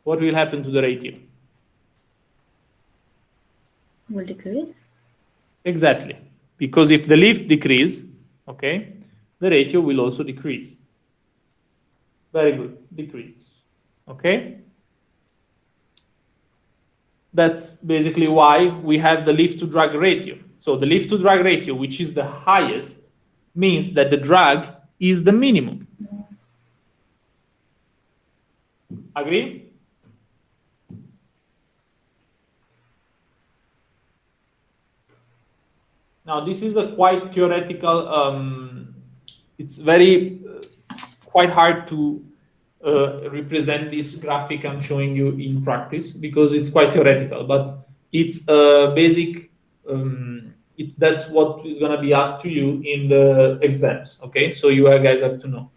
What will happen to the ratio? Will decrease. Exactly. Because if the lift decrease, okay, the ratio will also decrease. Very good, decreases. Okay. That's basically why we have the lift to drag ratio. So the lift to drag ratio, which is the highest, means that the drag is the minimum. Agree? Now this is a quite theoretical, it's very quite hard to represent this graphic I'm showing you in practice because it's quite theoretical, but it's a basic, that's what is going to be asked to you in the exams. Okay, so you guys have to know.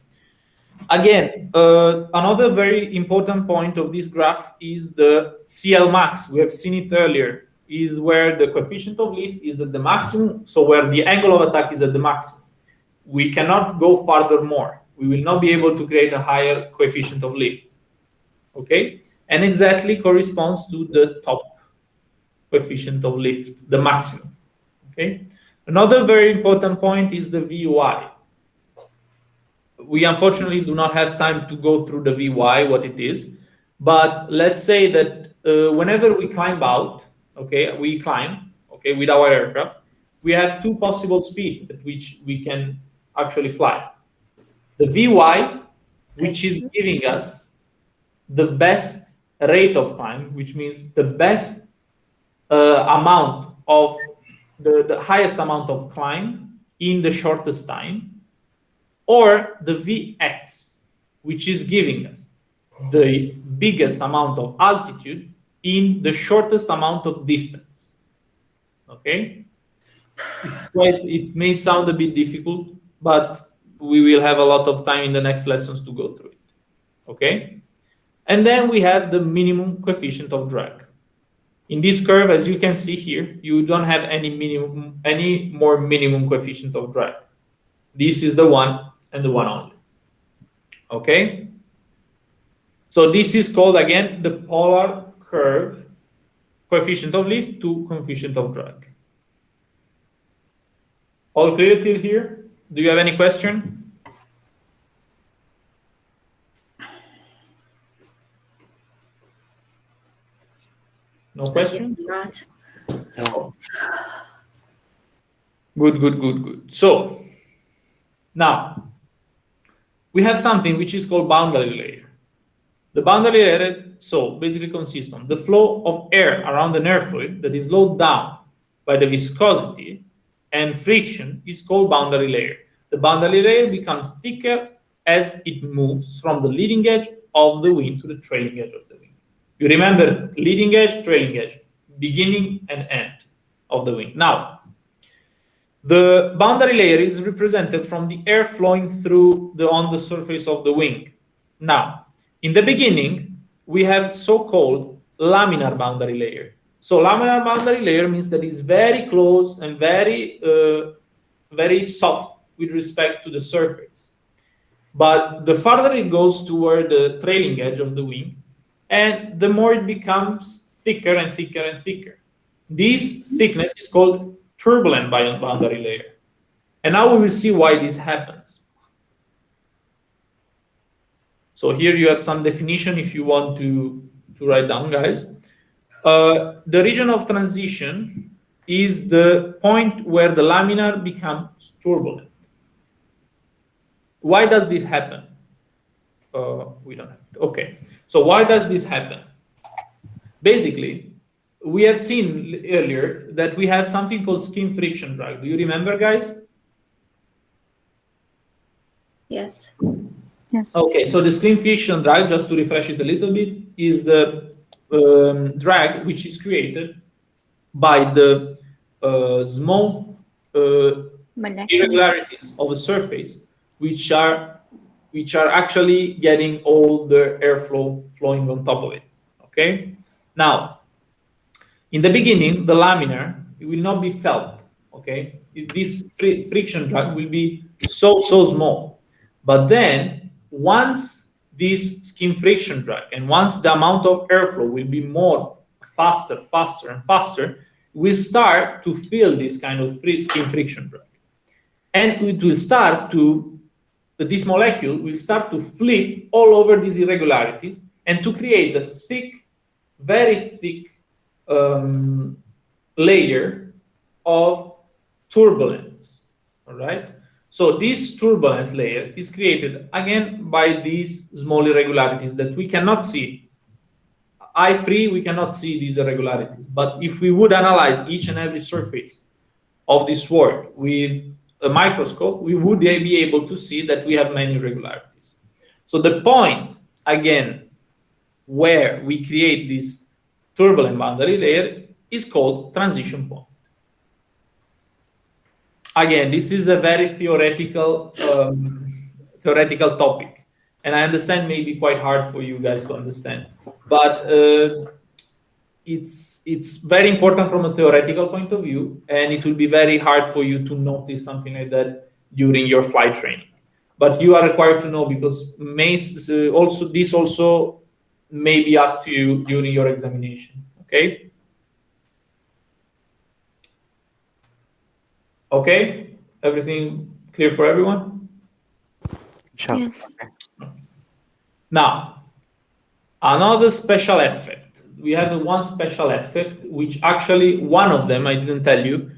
Again, another very important point of this graph is the CL max. We have seen it earlier, is where the coefficient of lift is at the maximum, so where the angle of attack is at the maximum. We cannot go further more. We will not be able to create a higher coefficient of lift. Okay? And exactly corresponds to the top coefficient of lift, the maximum. Okay? Another very important point is the VY. We unfortunately do not have time to go through the VY, what it is. But let's say that whenever we climb out, okay, we climb, okay, with our aircraft, we have two possible speeds at which we can actually fly. The VY, which is giving us the best rate of climb, which means the best amount of the highest amount of climb in the shortest time, or the Vx, which is giving us the biggest amount of altitude in the shortest amount of distance. Okay, it may sound a bit difficult, but we will have a lot of time in the next lessons to go through it. Okay, and then we have the minimum coefficient of drag. In this curve, as you can see here, you don't have any more minimum coefficient of drag. This is the one and the one only. Okay, so this is called again the polar curve, coefficient of lift to coefficient of drag. All clear till here? Do you have any question? No questions? Not. No. Good. So now we have something which is called boundary layer. The boundary layer, so basically consists on the flow of air around an air fluid that is slowed down by the viscosity and friction is called boundary layer. The boundary layer becomes thicker as it moves from the leading edge of the wing to the trailing edge of the wing. You remember leading edge, trailing edge, beginning and end of the wing. Now, the boundary layer is represented from the air flowing through on the surface of the wing. Now, in the beginning, we have so-called laminar boundary layer. So laminar boundary layer means that it's very close and very soft with respect to the surface. But the farther it goes toward the trailing edge of the wing, and the more it becomes thicker and thicker and thicker. This thickness is called turbulent boundary layer. And now we will see why this happens. So here you have some definition if you want to write down, guys. The region of transition is the point where the laminar becomes turbulent. Why does this happen? We don't have it. Okay. So why does this happen? Basically, we have seen earlier that we have something called skin friction drag. Do you remember, guys? Yes. Yes. Okay, so the skin friction drag, just to refresh it a little bit, is the drag which is created by the small irregularities of a surface, which are actually getting all the airflow flowing on top of it. Okay. Now, in the beginning, the laminar it will not be felt. Okay, this friction drag will be so small, but then once this skin friction drag and once the amount of airflow will be more faster and faster, we'll start to feel this kind of skin friction drag, and it will start to this molecule will start to flip all over these irregularities and to create a thick, very thick layer of turbulence. All right. So this turbulence layer is created again by these small irregularities that we cannot see. Eye free, we cannot see these irregularities. But if we would analyze each and every surface of this world with a microscope, we would be able to see that we have many irregularities. So the point, again, where we create this turbulent boundary layer is called transition point. Again, this is a very theoretical topic, and I understand maybe quite hard for you guys to understand, but it's very important from a theoretical point of view, and it will be very hard for you to notice something like that during your flight training. But you are required to know because this also may be asked to you during your examination. Okay. Okay, everything clear for everyone? Sure. Yes. Now, another special effect. We have one special effect, which actually one of them, I didn't tell you,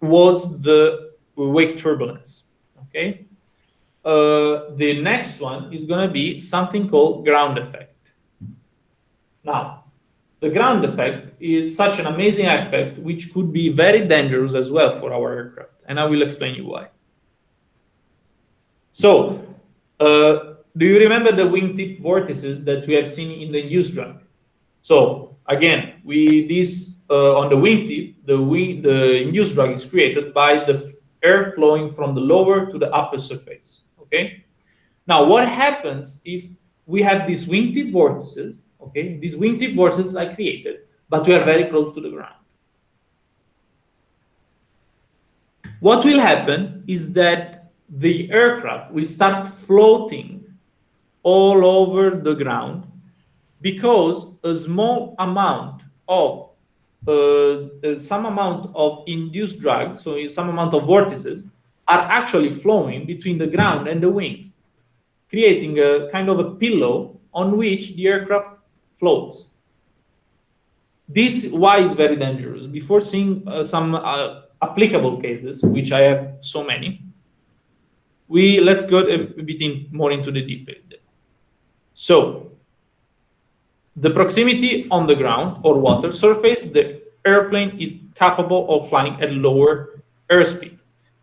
was the wake turbulence. Okay. The next one is going to be something called ground effect. Now, the ground effect is such an amazing effect, which could be very dangerous as well for our aircraft. And I will explain you why. So, do you remember the wingtip vortices that we have seen in the induced drag? So, again, on the wingtip, the induced drag is created by the air flowing from the lower to the upper surface. Okay. Now, what happens if we have these wingtip vortices? Okay, these wingtip vortices are created, but we are very close to the ground. What will happen is that the aircraft will start floating all over the ground because a small amount of some amount of induced drag, so some amount of vortices, are actually flowing between the ground and the wings, creating a kind of a pillow on which the aircraft floats. This why is very dangerous. Before seeing some applicable cases, which I have so many, let's go a bit more into the detail. So, the proximity on the ground or water surface, the airplane is capable of flying at lower airspeed.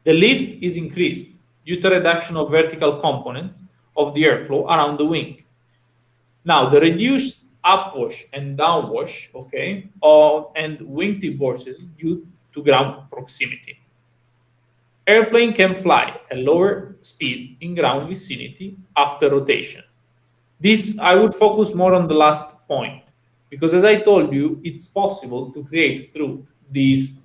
The lift is increased due to reduction of vertical components of the airflow around the wing. Now, the reduced upwash and downwash, okay, and wingtip forces due to ground proximity. Airplane can fly at lower speed in ground vicinity after rotation. This, I would focus more on the last point, because as I told you, it's possible to create through these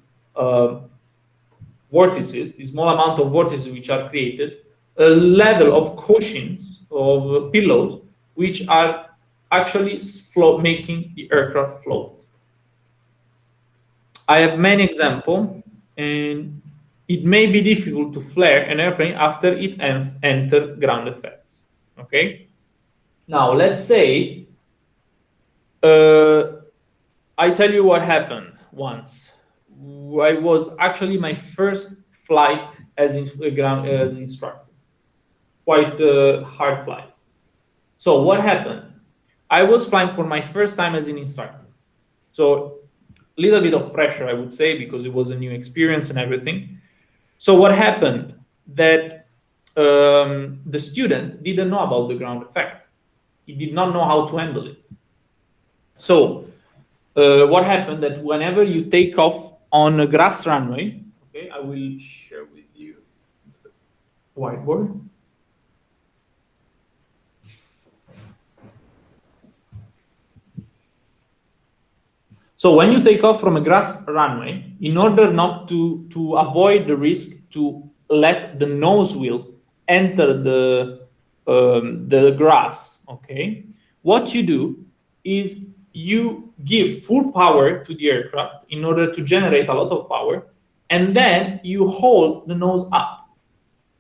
vortices, the small amount of vortices which are created, a level of cushions, of pillows, which are actually making the aircraft float. I have many examples, and it may be difficult to flare an airplane after it enters ground effects. Okay. Now let's say I tell you what happened once. I was actually my first flight as instructor, quite a hard flight. So what happened? I was flying for my first time as an instructor. So a little bit of pressure, I would say, because it was a new experience and everything. So what happened? That the student didn't know about the ground effect. He did not know how to handle it. So what happened that whenever you take off on a grass runway, okay, I will share with you the whiteboard. So when you take off from a grass runway, in order not to avoid the risk to let the nose wheel enter the grass, okay, what you do is you give full power to the aircraft in order to generate a lot of power, and then you hold the nose up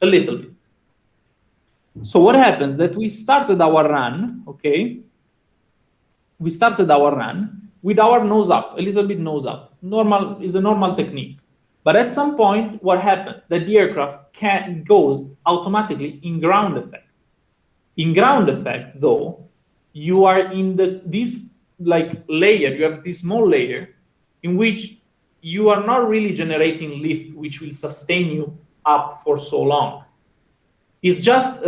a little bit. So what happens that we started our run, okay? We started our run with our nose up, a little bit nose up. Normal is a normal technique. But at some point, what happens? That the aircraft goes automatically in ground effect. In ground effect, though, you are in this like layer, you have this small layer in which you are not really generating lift, which will sustain you up for so long. It's just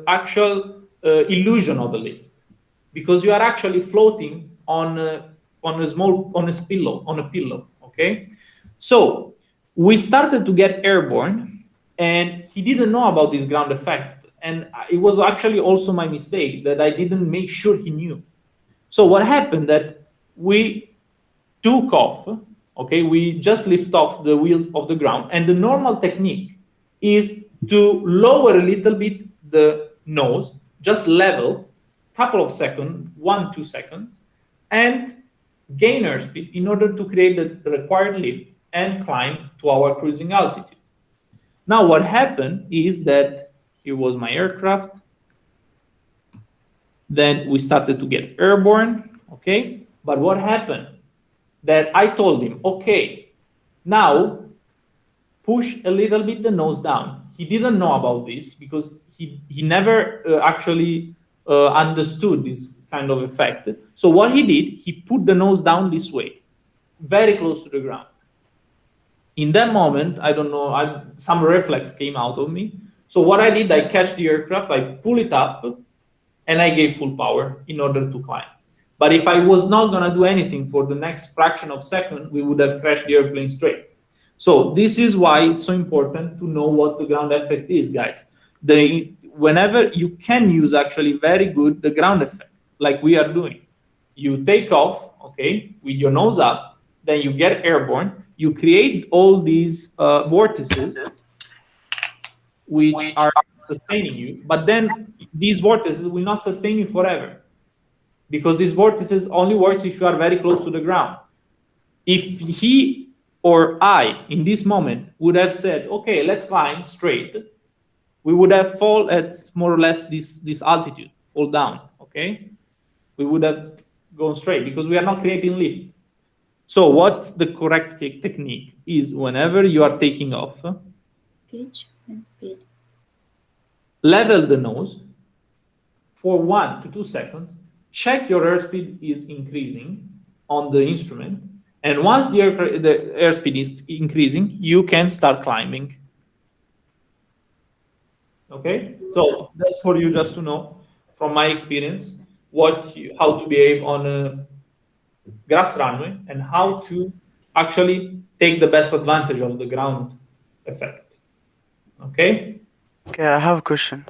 actual illusion of a lift, because you are actually floating on a pillow. Okay, so we started to get airborne, and he didn't know about this ground effect, and it was actually also my mistake that I didn't make sure he knew. So what happened that we took off. Okay, we just lift off the wheels of the ground, and the normal technique is to lower a little bit the nose, just level, couple of seconds, 1-2 seconds, and gain airspeed in order to create the required lift and climb to our cruising altitude. Now, what happened is that here was my aircraft. Then we started to get airborne, okay? But what happened? That I told him, okay, now push a little bit the nose down. He didn't know about this because he never actually understood this kind of effect. So what he did, he put the nose down this way, very close to the ground. In that moment, I don't know, some reflex came out of me. So what I did, I catch the aircraft, I pull it up, and I gave full power in order to climb. But if I was not going to do anything for the next fraction of a second, we would have crashed the airplane straight. So this is why it's so important to know what the ground effect is, guys. Whenever you can use actually very good the ground effect, like we are doing. You take off, okay, with your nose up, then you get airborne, you create all these vortices, which are sustaining you, but then these vortices will not sustain you forever, because these vortices only works if you are very close to the ground. If he or I, in this moment, would have said, okay, let's climb straight, we would have fall at more or less this altitude, fall down, okay? We would have gone straight because we are not creating lift. So what's the correct technique is whenever you are taking off, Pitch and speed. level the nose for 1 to 2 seconds, check your airspeed is increasing on the instrument, and once the airspeed is increasing, you can start climbing. Okay, so that's for you just to know from my experience how to behave on a grass runway and how to actually take the best advantage of the ground effect. Okay. Okay, I have a question.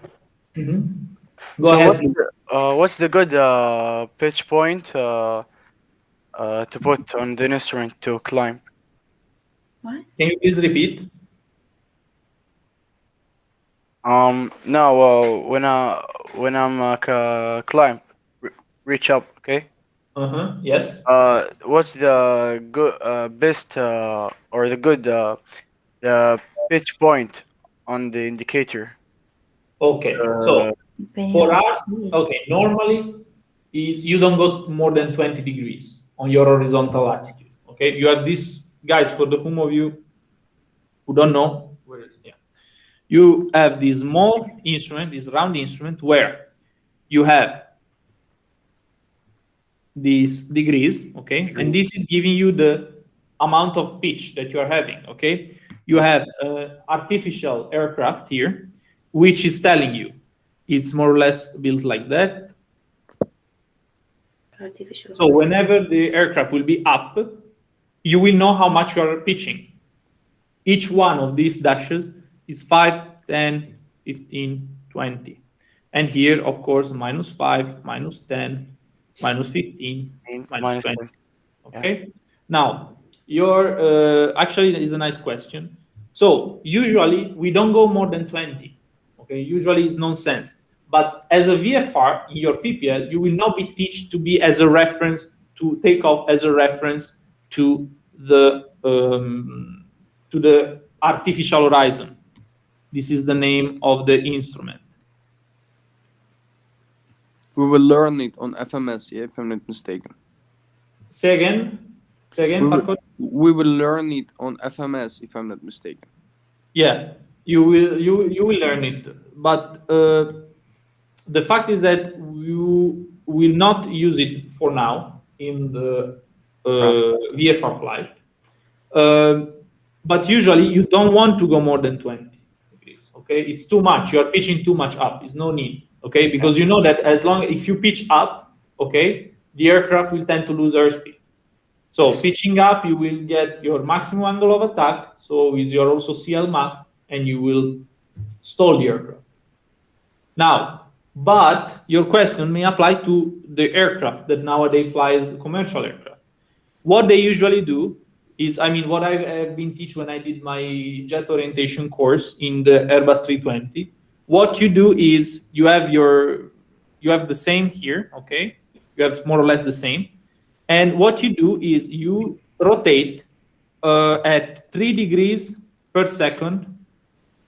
Go ahead. What's the good pitch point to put on the instrument to climb? What? Can you please repeat? No, when I'm climb, reach up, okay? Yes. What's the good best or the good the pitch point on the indicator? Okay. So for Depending us, okay, normally is you don't go more than 20 degrees on your horizontal latitude. Okay, you have this, guys, for the whom of you who don't know, where is it? Yeah. You have this small instrument, this round instrument, where you have these degrees, okay? And this is giving you the amount of pitch that you are having, okay? You have artificial aircraft here, which is telling you it's more or less built like that. Artificial. So whenever the aircraft will be up, you will know how much you are pitching. Each one of these dashes is 5, 10, 15, 20. And here, of course, -5, -10, -15, Minus -20. 20. Okay. Now, your actually is a nice question. So usually we don't go more than 20. Okay. Usually it's nonsense. But as a VFR in your PPL, you will not be taught to be as a reference to take off as a reference to the artificial horizon. This is the name of the instrument. We will learn it on FMS, yeah, if I'm not mistaken. Say again. Say again, Falco. We will learn it on FMS, if I'm not mistaken. Yeah, you will learn it, but the fact is that you will not use it for now in the VFR flight. But usually you don't want to go more than 20 degrees. Okay, it's too much. You are pitching too much up. It's no need. Okay, because you know that if you pitch up, okay, the aircraft will tend to lose airspeed. So pitching up, you will get your maximum angle of attack. So is your also CL max, and you will stall the aircraft. Now, but your question may apply to the aircraft that nowadays flies commercial aircraft. What they usually do is, I mean, what I've been taught when I did my jet orientation course in the Airbus 320. What you do is you have the same here, okay? You have more or less the same. And what you do is you rotate at 3 degrees per second,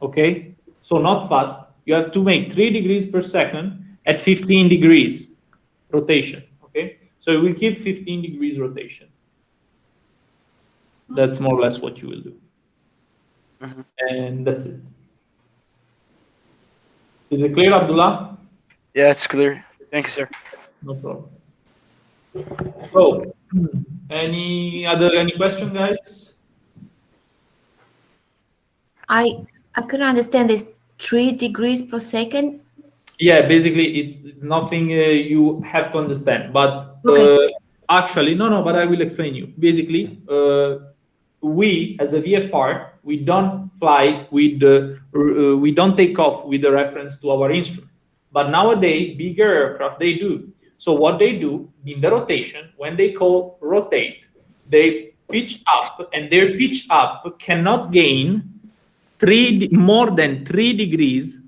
okay? So not fast. You have to make 3 degrees per second at 15 degrees rotation, okay? So we keep 15 degrees rotation. That's more or less what you will do. And that's it. Is it clear, Abdullah? Yeah, it's clear. Thank you, sir. No problem. So, any question, guys? I couldn't understand this 3 degrees per second. Yeah, basically it's nothing you have to understand, but Okay. actually no, but I will explain you. Basically, we as a VFR, we don't fly with we don't take off with the reference to our instrument. But nowadays, bigger aircraft they do. So what they do in the rotation, when they call rotate, they pitch up, and their pitch up cannot gain more than 3 degrees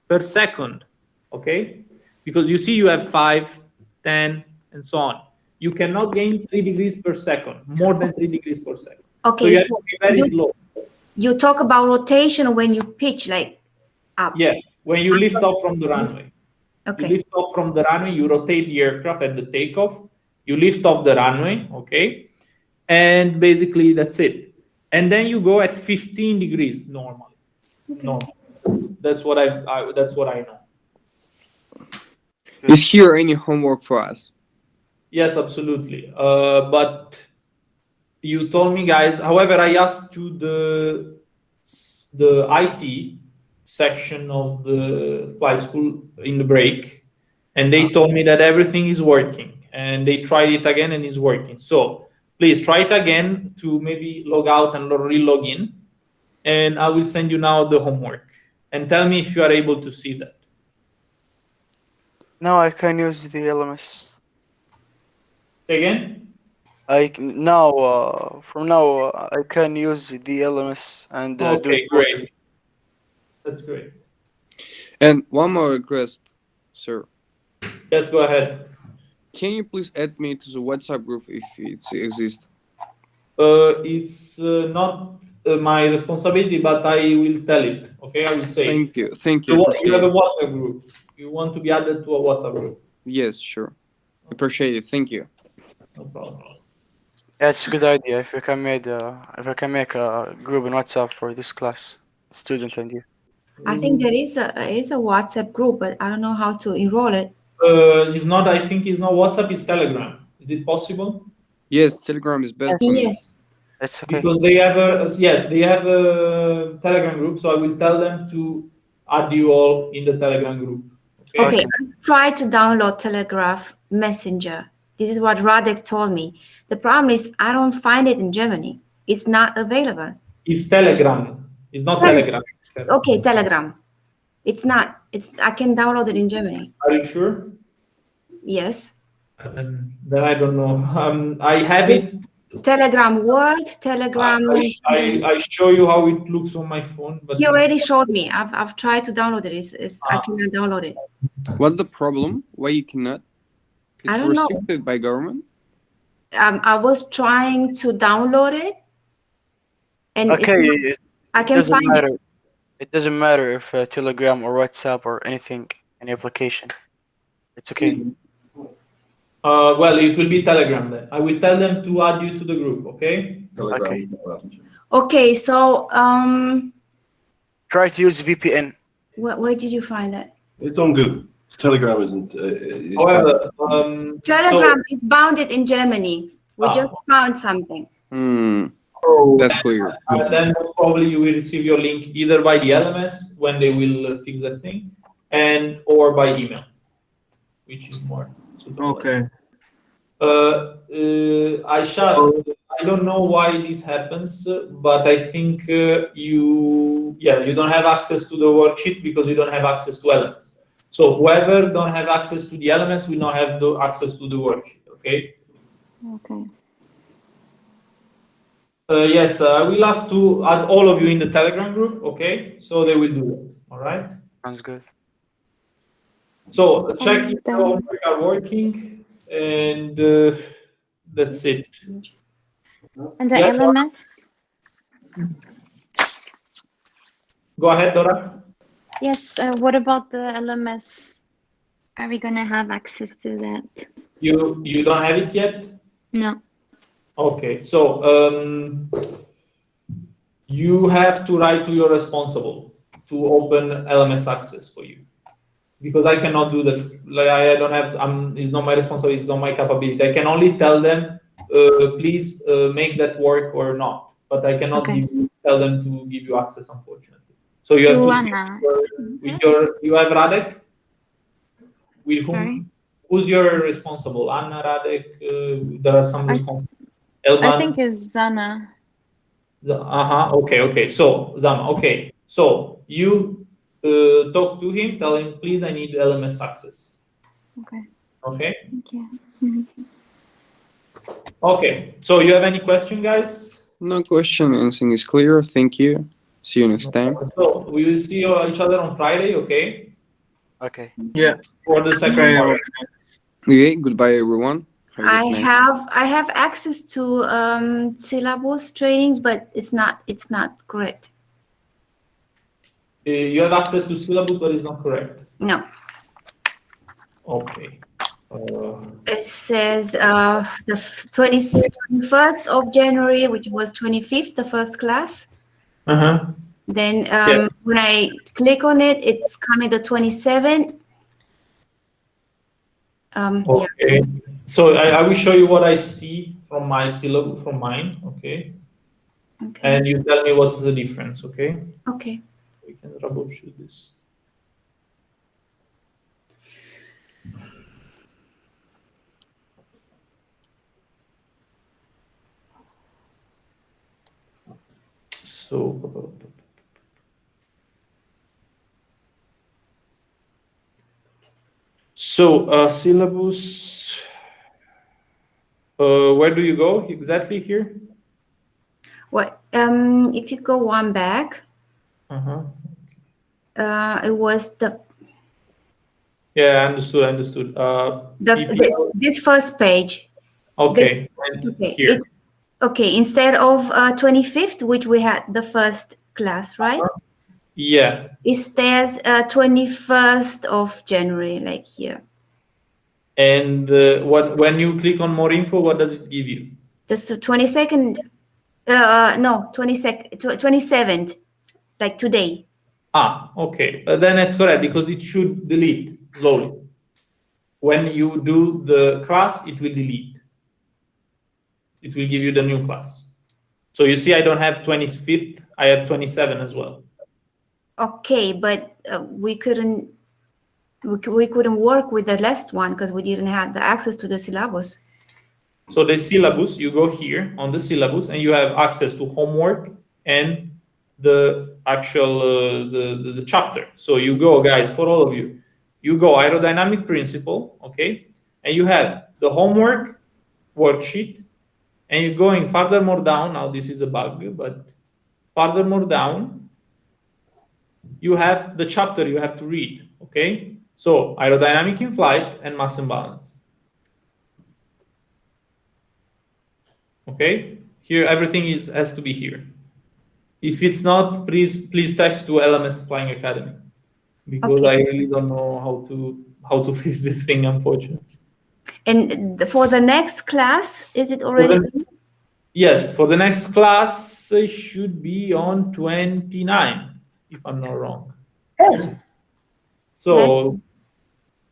per second. Okay, because you see you have 5, 10, and so on. You cannot gain 3 degrees per second, more than 3 degrees per second. Okay, so you have to be very slow. You talk about rotation when you pitch like up. Yeah, when you lift off from the runway. Okay. You lift off from the runway, you rotate the aircraft at the takeoff, you lift off the runway, okay? And basically that's it. And then you go at 15 degrees normally. Okay. Normal. That's what I know. Is here any homework for us? Yes, absolutely. But you told me, guys, however, I asked you the IT section of the flight school in the break, and they told me that everything is working, and they tried it again and it's working. So please try it again to maybe log out and re-log in, and I will send you now the homework, and tell me if you are able to see that. Now I can use the LMS. Say again? From now I can use the LMS and do Okay, it. great. That's great. And one more request, sir. Yes, go ahead. Can you please add me to the WhatsApp group if it exists? It's not my responsibility, but I will tell it. Okay, I will say. Thank you. Thank So you. you have a WhatsApp group. You want to be added to a WhatsApp group? Yes, sure. Appreciate it. Thank you. No problem. That's a good idea. If I can make a group in WhatsApp for this class, student and you. I think there is a WhatsApp group, but I don't know how to enroll it. It's not. I think it's not WhatsApp. It's Telegram. Is it possible? Yes, Telegram is better for me. Yes. It's okay. Because they have a they have a Telegram group. So I will tell them to add you all in the Telegram group. Okay. Try to download Telegraph Messenger. This is what Radek told me. The problem is I don't find it in Germany. It's not available. It's Telegram. It's not Telegram. Okay, Telegram. It's not. I can download it in Germany. Are you sure? Yes. Then I don't know. I have it. Telegram World, Telegram. I show you how it looks on my phone. But He already showed me. I've tried to download it. I cannot download it. What's the problem? Why you cannot? It's I don't know. restricted by government. I was trying to download it, and Okay, it I can doesn't find matter. it. It doesn't matter if Telegram or WhatsApp or anything, any application. It's okay. Well, it will be Telegram then. I will tell them to add you to the group. Okay. Okay. Okay, so Try to use VPN. where did you find that? It's on Google. Telegram isn't. However, Telegram is bounded in Germany. We Ah. just found something. That's clear. then most probably you will receive your link either by the LMS when they will fix that thing, and or by email, which is more suitable. Okay. I don't know why this happens, but I think you don't have access to the worksheet because you don't have access to elements. So whoever don't have access to the elements will not have the access to the worksheet. Okay. Okay. Yes, I will ask to add all of you in the Telegram group. Okay, so they will do that. All right. Sounds good. So check if the And, homework are working, and that's it. And the Yes, LMS? Go ahead, Dora. Yes, what about the LMS? Are we gonna have access to that? You don't have it yet? No. Okay, so you have to write to your responsible to open LMS access for you, because I cannot do that. Like I don't have. It's not my responsibility. It's not my capability. I can only tell them, please make that work or not. But I cannot Okay. tell them to give you access, unfortunately. So you have To to Anna. with your. You have Radek. With whom? Sorry? Who's your responsible? Anna, Radek. There are some I- responsible. Elvan? I think it's Zana. Okay. So Zama. Okay. So you talk to him. Tell him, please, I need LMS access. Okay. Okay. Thank you. Mhm. Okay. So you have any question, guys? No question. Anything is clear. Thank you. See you next time. So we will see each other on Friday. Okay. Okay. Yeah. For the second Okay. part. Okay. Goodbye, everyone. Have a good night. I have access to syllabus training, but it's not correct. You have access to syllabus, but it's not correct. No. Okay. It says the 21st of January, which was 25th, the first class. Then Yes. when I click on it, it's coming the 27th. Yeah. Okay. So I will show you what I see from my syllabus, from mine. Okay. Okay. And you tell me what's the difference. Okay. Okay. We can troubleshoot this. So syllabus. Where do you go exactly here? What? If you go one back, it was Yeah, understood. this first page. Okay. Okay. Here. Okay. Instead of 25th, which we had the first class, right? Yeah. It says 21st of January, like here. And when you click on more info, what does it give you? That's the 22nd. No, 27th, like today. Okay. Then it's correct because it should delete slowly. when you do the class, it will delete. It will give you the new class. So you see, I don't have 25th, I have 27 as well. Okay, but we couldn't work with the last one because we didn't have the access to the syllabus. So the syllabus, you go here on the syllabus and you have access to homework and the actual the chapter. So you go, guys, for all of you, you go aerodynamic principle, okay, and you have the homework worksheet, and you're going furthermore down. Now this is a bug, but furthermore down, you have the chapter you have to read, okay? So aerodynamic in flight and mass imbalance. Okay, here everything has to be here. If it's not, please text to LMS Flying Academy, because Okay. I really don't know how to fix this thing, unfortunately. And for the next class, is it already? Yes, for the next class, it should be on 29th, if I'm not wrong. So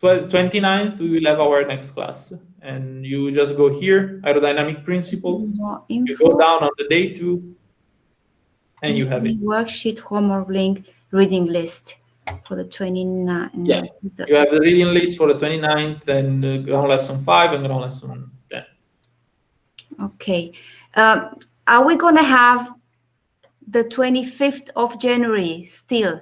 29th, we will have our next class, and you just go here, aerodynamic principles. More You info. go down on the day 2, and you have it. Worksheet, homework link, reading list for the 29th. Yeah. You have the reading list for the 29th and ground lesson 5 and ground lesson 10. Okay. Are we going to have the 25th of January still?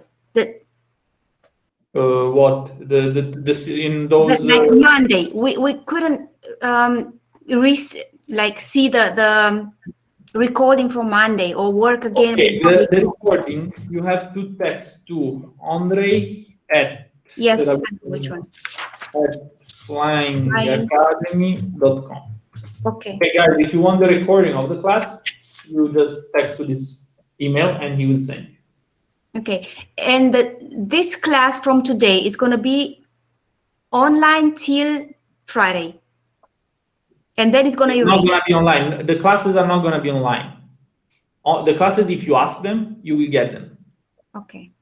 What in those Like Monday? We couldn't see the recording from Monday or work again. Okay, the recording you have to text to Andre at yes, which one? At flyingacademy.com. Okay. Okay, guys, if you want the recording of the class, you just text to this email and he will send you. Okay, and this class from today is going to be online till Friday, and then it's going to It's not going to be online. The classes are not going to be online. The classes, if you ask them, you will get them. Okay.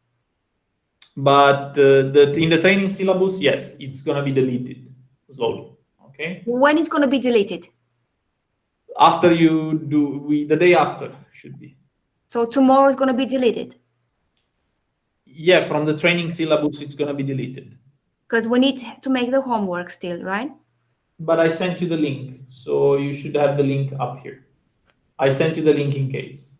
But in the training syllabus, yes, it's going to be deleted slowly. Okay. When it's going to be deleted? After you do, the day after should be. So tomorrow is going to be deleted? Yeah, from the training syllabus, it's going to be deleted. Because we need to make the homework still, right? But I sent you the link, so you should have the link up here. I sent you the link in case.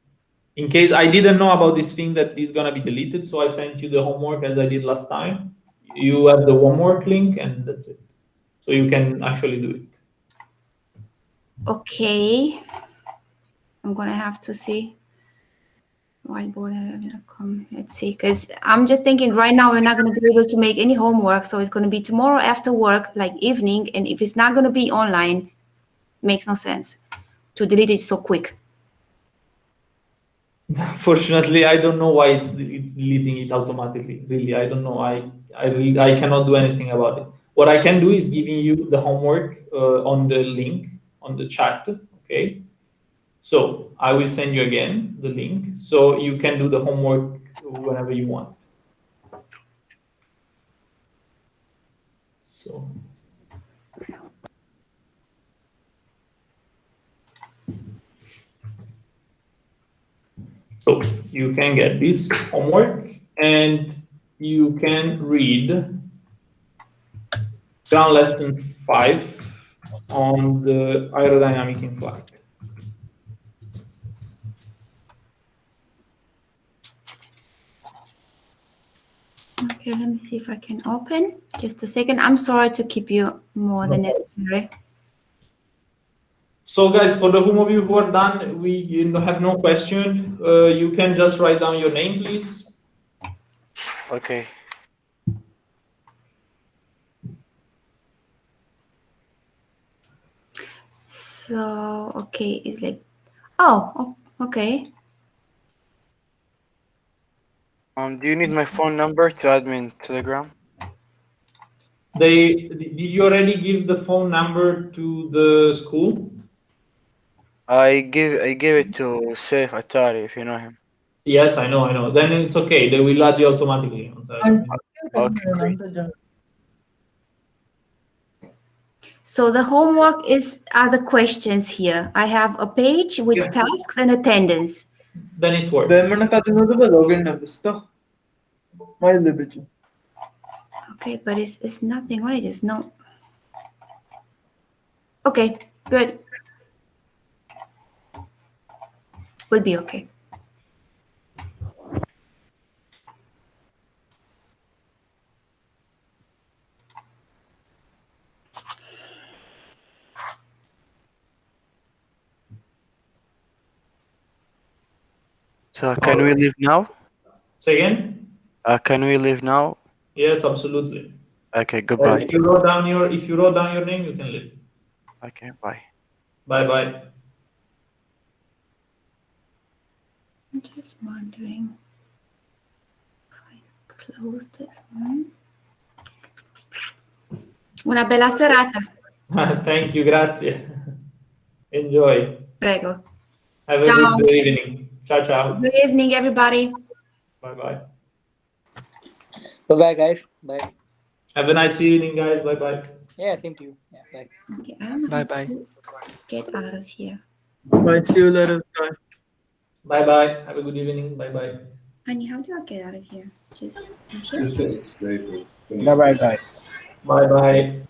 In case I didn't know about this thing that is going to be deleted, so I sent you the homework as I did last time. You have the homework link, and that's it. So you can actually do it. Okay. I'm going to have to see. Whiteboard.com. Let's see, because I'm just thinking right now we're not going to be able to make any homework, so it's going to be tomorrow after work, like evening, and if it's not going to be online, makes no sense to delete it so quick. Fortunately, I don't know why it's deleting it automatically. Really, I don't know. I cannot do anything about it. What I can do is giving you the homework on the link on the chat. Okay. So I will send you again the link, so you can do the homework whenever you want. So you can get this homework and you can read ground lesson 5 on the aerodynamic in flight. Okay, let me see if I can open. Just a second. I'm sorry to keep you more than necessary. So guys, for the whom of you who are done, we have no question. You can just write down your name, please. Okay. So, okay, it's like, oh, okay. Do you need my phone number to add me in Telegram? Did you already give the phone number to the school? I gave it to Saif Atari, if you know him. Yes, I know. Then it's okay. They will add you automatically. Okay, great. So the homework are the questions here. I have a page with Yeah. tasks and attendance. Then it works. Okay, but it's nothing on it. It's no. Okay, good. Will be okay. So can we leave now? Say again? Can we leave now? Yes, absolutely. Okay, goodbye. If you wrote down your name, you can leave. Okay, bye. Bye bye. I'm just wondering if I close this one. Una bella serata. Thank you, grazie. Enjoy. Prego. Have a Ciao. good evening. Ciao, ciao. Good evening, everybody. Bye bye. Bye bye, guys. Bye. Have a nice evening, guys. Bye bye. Yeah, same to you. Yeah, bye. Okay, I don't know how to get out of here. Bye. See you later, guys. Bye bye. Have a good evening. Bye bye. Annie, how do I get out of here? Just Just stay. Bye bye, guys. Bye bye.